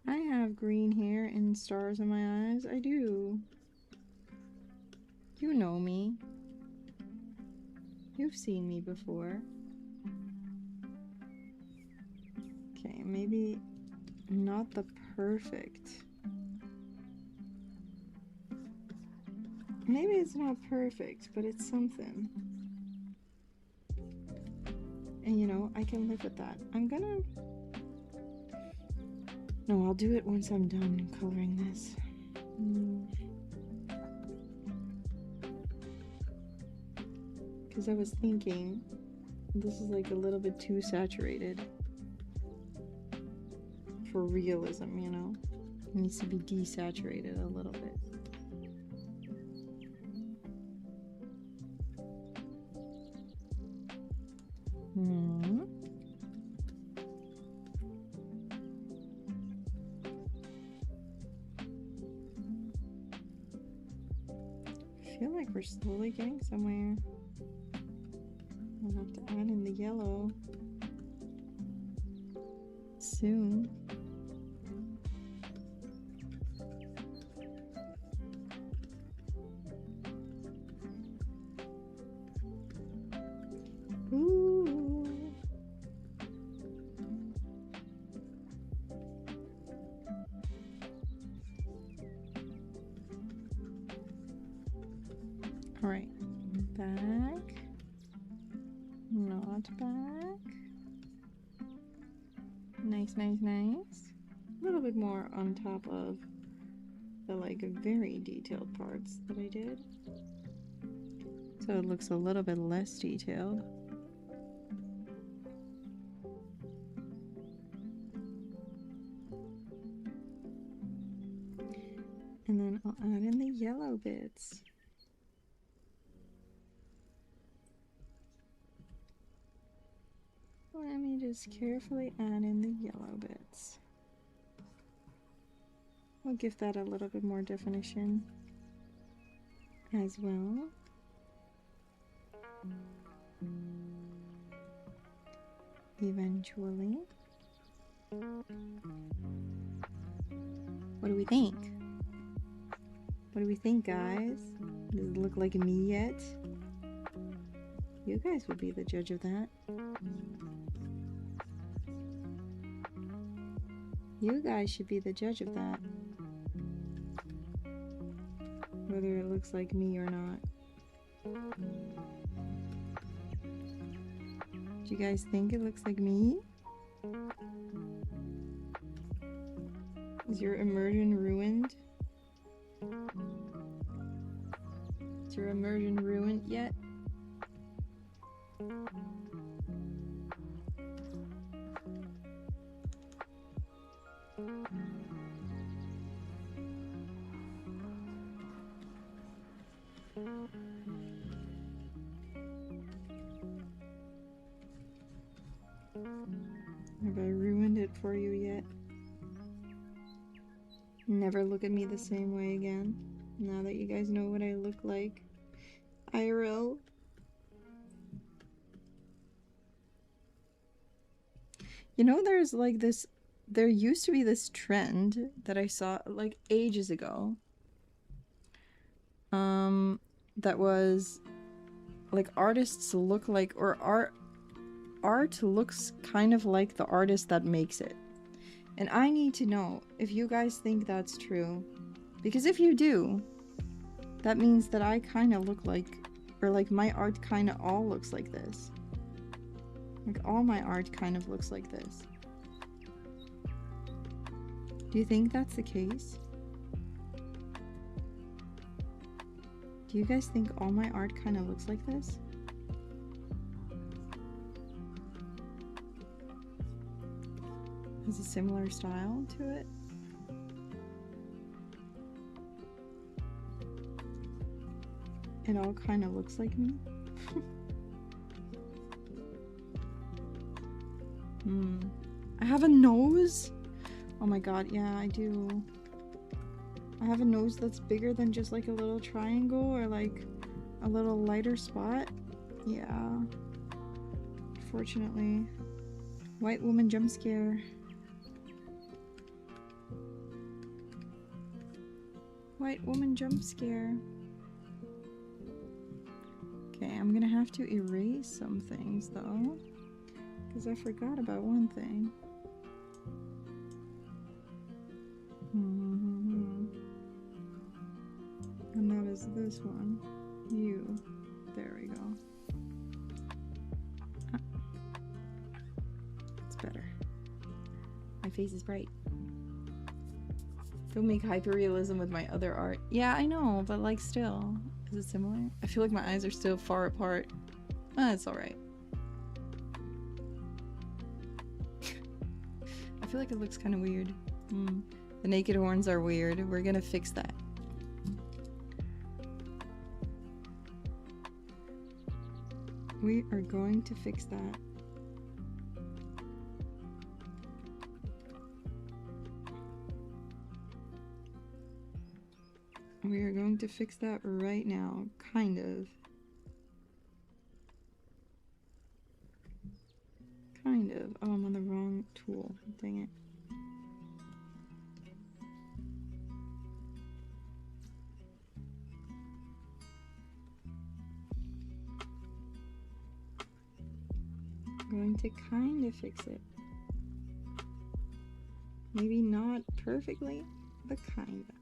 I have green hair and stars in my eyes. I do. You know me. You've seen me before. Okay, maybe not the perfect. Maybe it's not perfect, but it's something. And you know, I can live with that. I'm gonna... No, I'll do it once I'm done coloring this. Because I was thinking this is like a little bit too saturated for realism, you know? It needs to be desaturated a little bit. I feel like we're slowly getting somewhere. I'll have to add in the yellow soon. Ooh. All right, back. Not back. Nice, nice, nice. A little bit more on top of the like very detailed parts that I did. So it looks a little bit less detailed. And then I'll add in the yellow bits. Let me just carefully add in the yellow bits. We'll give that a little bit more definition as well. Eventually. What do we think? What do we think, guys? Does it look like me yet? You guys would be the judge of that. You guys should be the judge of that. Whether it looks like me or not. Do you guys think it looks like me? Is your immersion ruined? Is your immersion ruined yet? Have I ruined it for you yet? Never look at me the same way again. Now that you guys know what I look like. IRL. You know, there's like this, there used to be this trend that I saw like ages ago. That was like artists look like, or art looks kind of like the artist that makes it. And I need to know if you guys think that's true. Because if you do, that means that I kind of look like, or like my art kind of all looks like this. Like all my art kind of looks like this. Do you think that's the case? Do you guys think all my art kind of looks like this? Has a similar style to it? It all kind of looks like me? I have a nose? Oh my god, yeah, I do. I have a nose that's bigger than just like a little triangle or like a little lighter spot. Yeah. Fortunately. White woman jump scare. White woman jump scare. Okay, I'm gonna have to erase some things though, because I forgot about one thing. And that is this one. You. There we go. Ah. It's better. My face is bright. Don't make hyperrealism with my other art. Yeah, I know, but like still. Is it similar? I feel like my eyes are still far apart. It's alright. I feel like it looks kind of weird. The naked horns are weird. We're gonna fix that. We are going to fix that. We are going to fix that right now, kind of. Kind of. Oh, I'm on the wrong tool. Dang it. I'm going to kind of fix it. Maybe not perfectly, but kind of.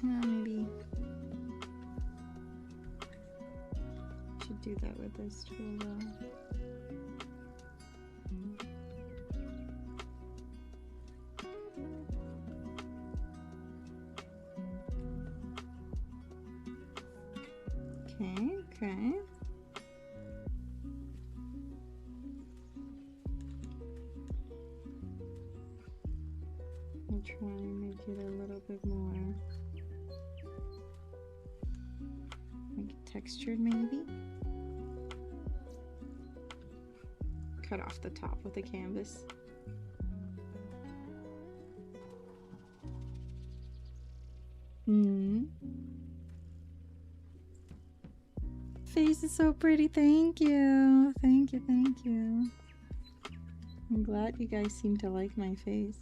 Maybe should do that with this tool though. Okay. I'll try and make it a little bit more like textured maybe. Cut off the top of the canvas. face is so pretty. Thank you. Thank you. Thank you. I'm glad you guys seem to like my face.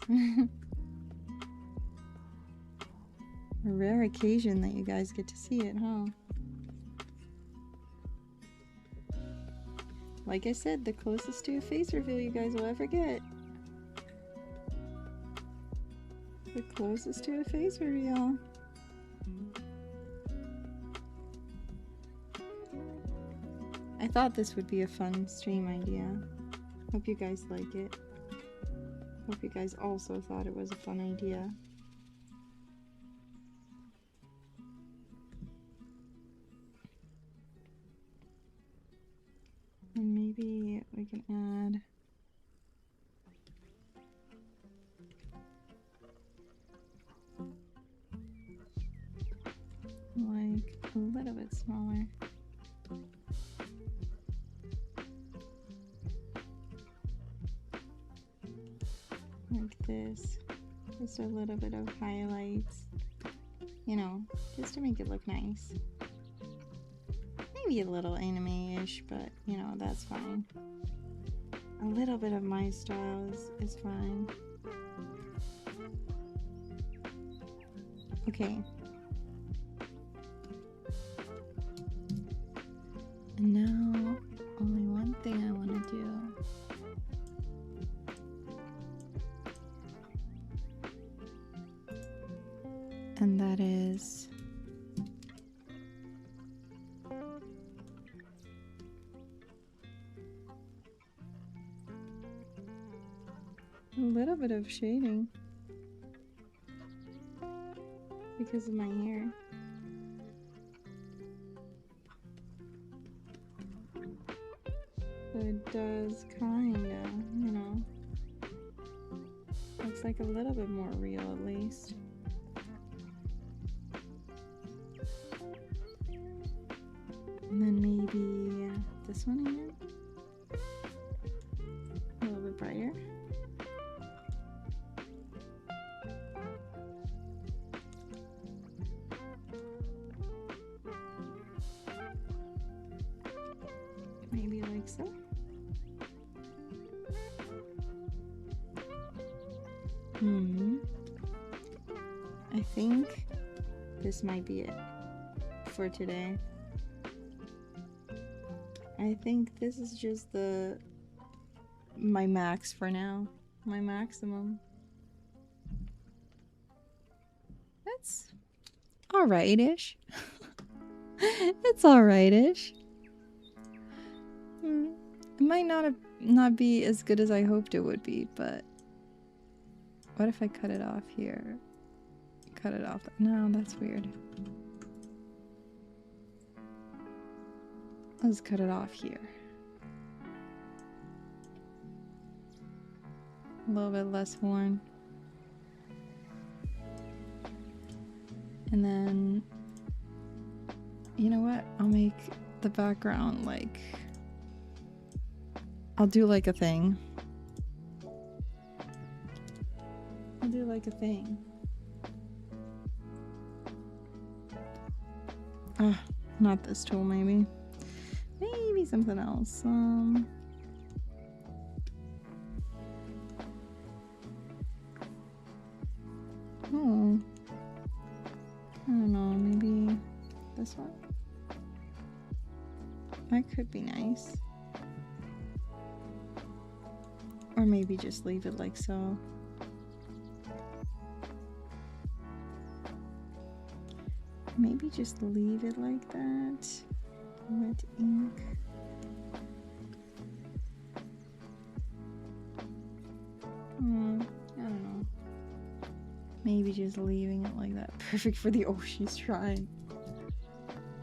A rare occasion that you guys get to see it, huh? Like I said, the closest to a face reveal you guys will ever get. The closest to a face reveal. I thought this would be a fun stream idea. Hope you guys like it. Hope you guys also thought it was a fun idea. And maybe we can add like a little bit smaller. Like this. Just a little bit of highlights. You know, just to make it look nice. Maybe a little anime-ish, but you know, that's fine. A little bit of my style is fine. Okay. And now, only one thing I want to do. And that is a little bit of shading because of my hair. So it does kinda, you know, looks like a little bit more real at least. And then maybe this one again. A little bit brighter. Maybe like so. I think this might be it for today. I think this is just my max for now. My maximum. That's alright-ish. It's alright-ish. It might not be as good as I hoped it would be, but what if I cut it off here? Cut it off. No, that's weird. Let's cut it off here. A little bit less horn. And then, you know what? I'll make the background like, I'll do like a thing. I'll do like a thing. Not this tool, maybe. Maybe something else. Oh. I don't know, maybe this one? That could be nice. Or maybe just leave it like so. Maybe just leave it like that. Wet ink. I don't know. Maybe just leaving it like that. Perfect for the, oh, she's trying.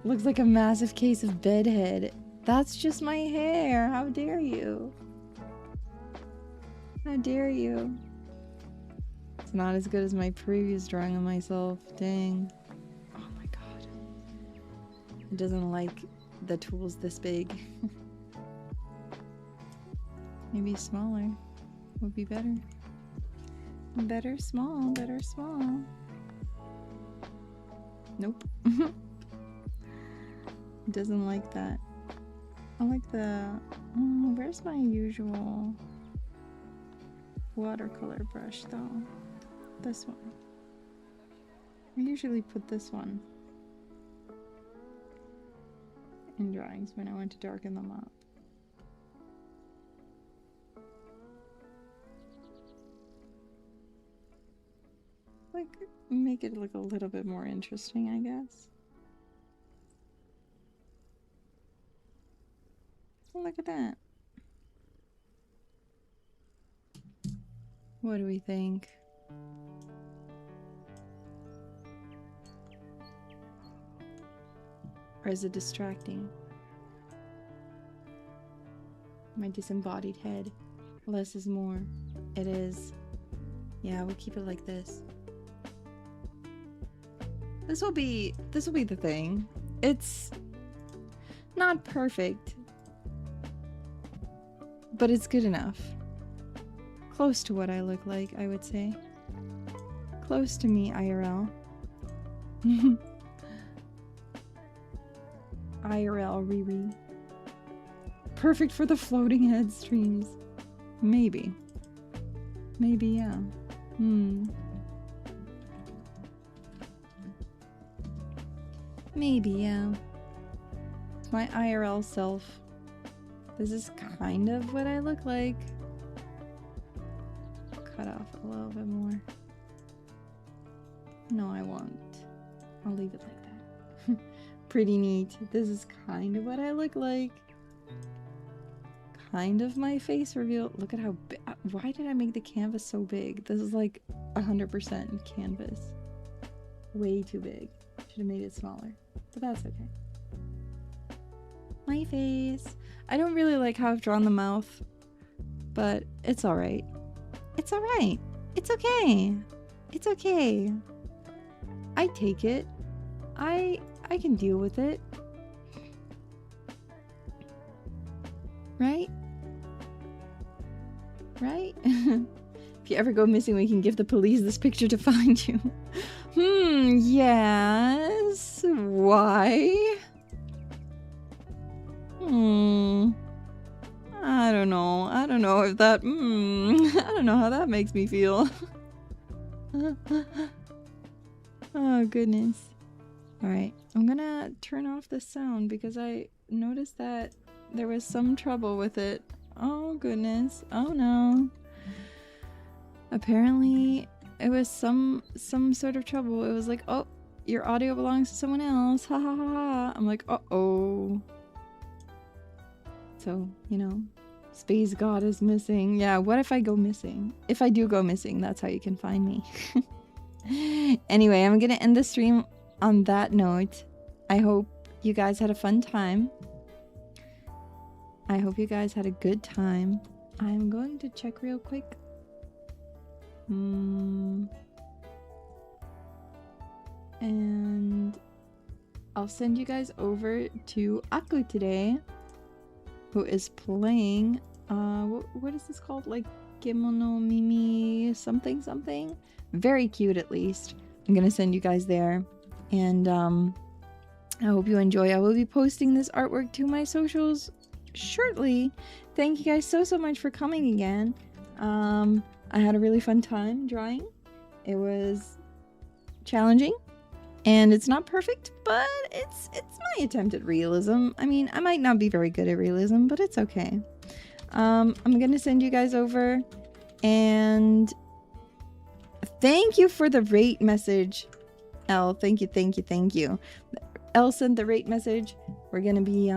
Looks like a massive case of bedhead. That's just my hair. How dare you? How dare you? It's not as good as my previous drawing of myself. Dang. Oh my god. It doesn't like the tools this big. Maybe smaller would be better. Better small, better small. Nope. It doesn't like that. I like the... where's my usual watercolor brush, though? This one. I usually put this one in drawings when I want to darken them up. Like, make it look a little bit more interesting, I guess. Look at that. What do we think? Or is it distracting? My disembodied head. Less is more. It is. Yeah, we'll keep it like this. This will be the thing. It's not perfect, but it's good enough. Close to what I look like, I would say. Close to me, IRL. IRL Riri. Perfect for the floating head streams. Maybe. Maybe, yeah. Maybe, yeah. My IRL self. This is kind of what I look like. Cut off a little bit more. No, I won't. I'll leave it like that. Pretty neat. This is kind of what I look like. Kind of my face reveal. Look at how big. Why did I make the canvas so big? This is like 100% canvas. Way too big. Should have made it smaller. But that's okay. My face. I don't really like how I've drawn the mouth, but it's alright. It's alright. It's okay. It's okay. I take it. I can deal with it. Right? Right? If you ever go missing, we can give the police this picture to find you. Yes. Why? I don't know. I don't know if that, I don't know how that makes me feel. Oh, goodness. Alright, I'm gonna turn off the sound because I noticed that there was some trouble with it. Oh, goodness. Oh, no. Apparently, it was some sort of trouble. It was like, oh, your audio belongs to someone else. Ha ha ha ha. I'm like, uh-oh. So, you know, Space God is missing. Yeah, what if I go missing? If I do go missing, that's how you can find me. Anyway, I'm gonna end the stream on that note. I hope you guys had a fun time. I hope you guys had a good time. I'm going to check real quick. And I'll send you guys over to Aku today, who is playing, what is this called? Like, Kimono Mimi something something? Very cute, at least. I'm gonna send you guys there. And, I hope you enjoy. I will be posting this artwork to my socials shortly. Thank you guys so much for coming again. I had a really fun time drawing. It was challenging. And it's not perfect, but it's my attempt at realism. I mean, I might not be very good at realism, but it's okay. I'm gonna send you guys over, and thank you for the rate message, Elle. Thank you. Elle sent the rate message. We're gonna be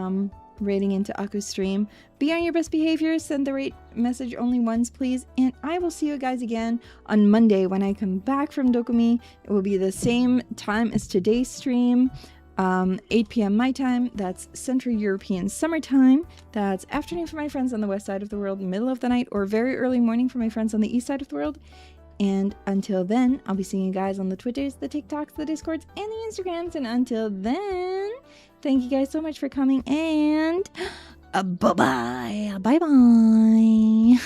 rating into Aku's stream. Be on your best behavior. Send the rate message only once, please. And I will see you guys again on Monday when I come back from Dokumi. It will be the same time as today's stream, 8 p.m. my time. That's Central European summertime. That's afternoon for my friends on the west side of the world, middle of the night, or very early morning for my friends on the east side of the world. And until then, I'll be seeing you guys on the Twitters, the TikToks, the Discords, and the Instagrams. And until then, thank you guys so much for coming, and bye-bye. Bye-bye.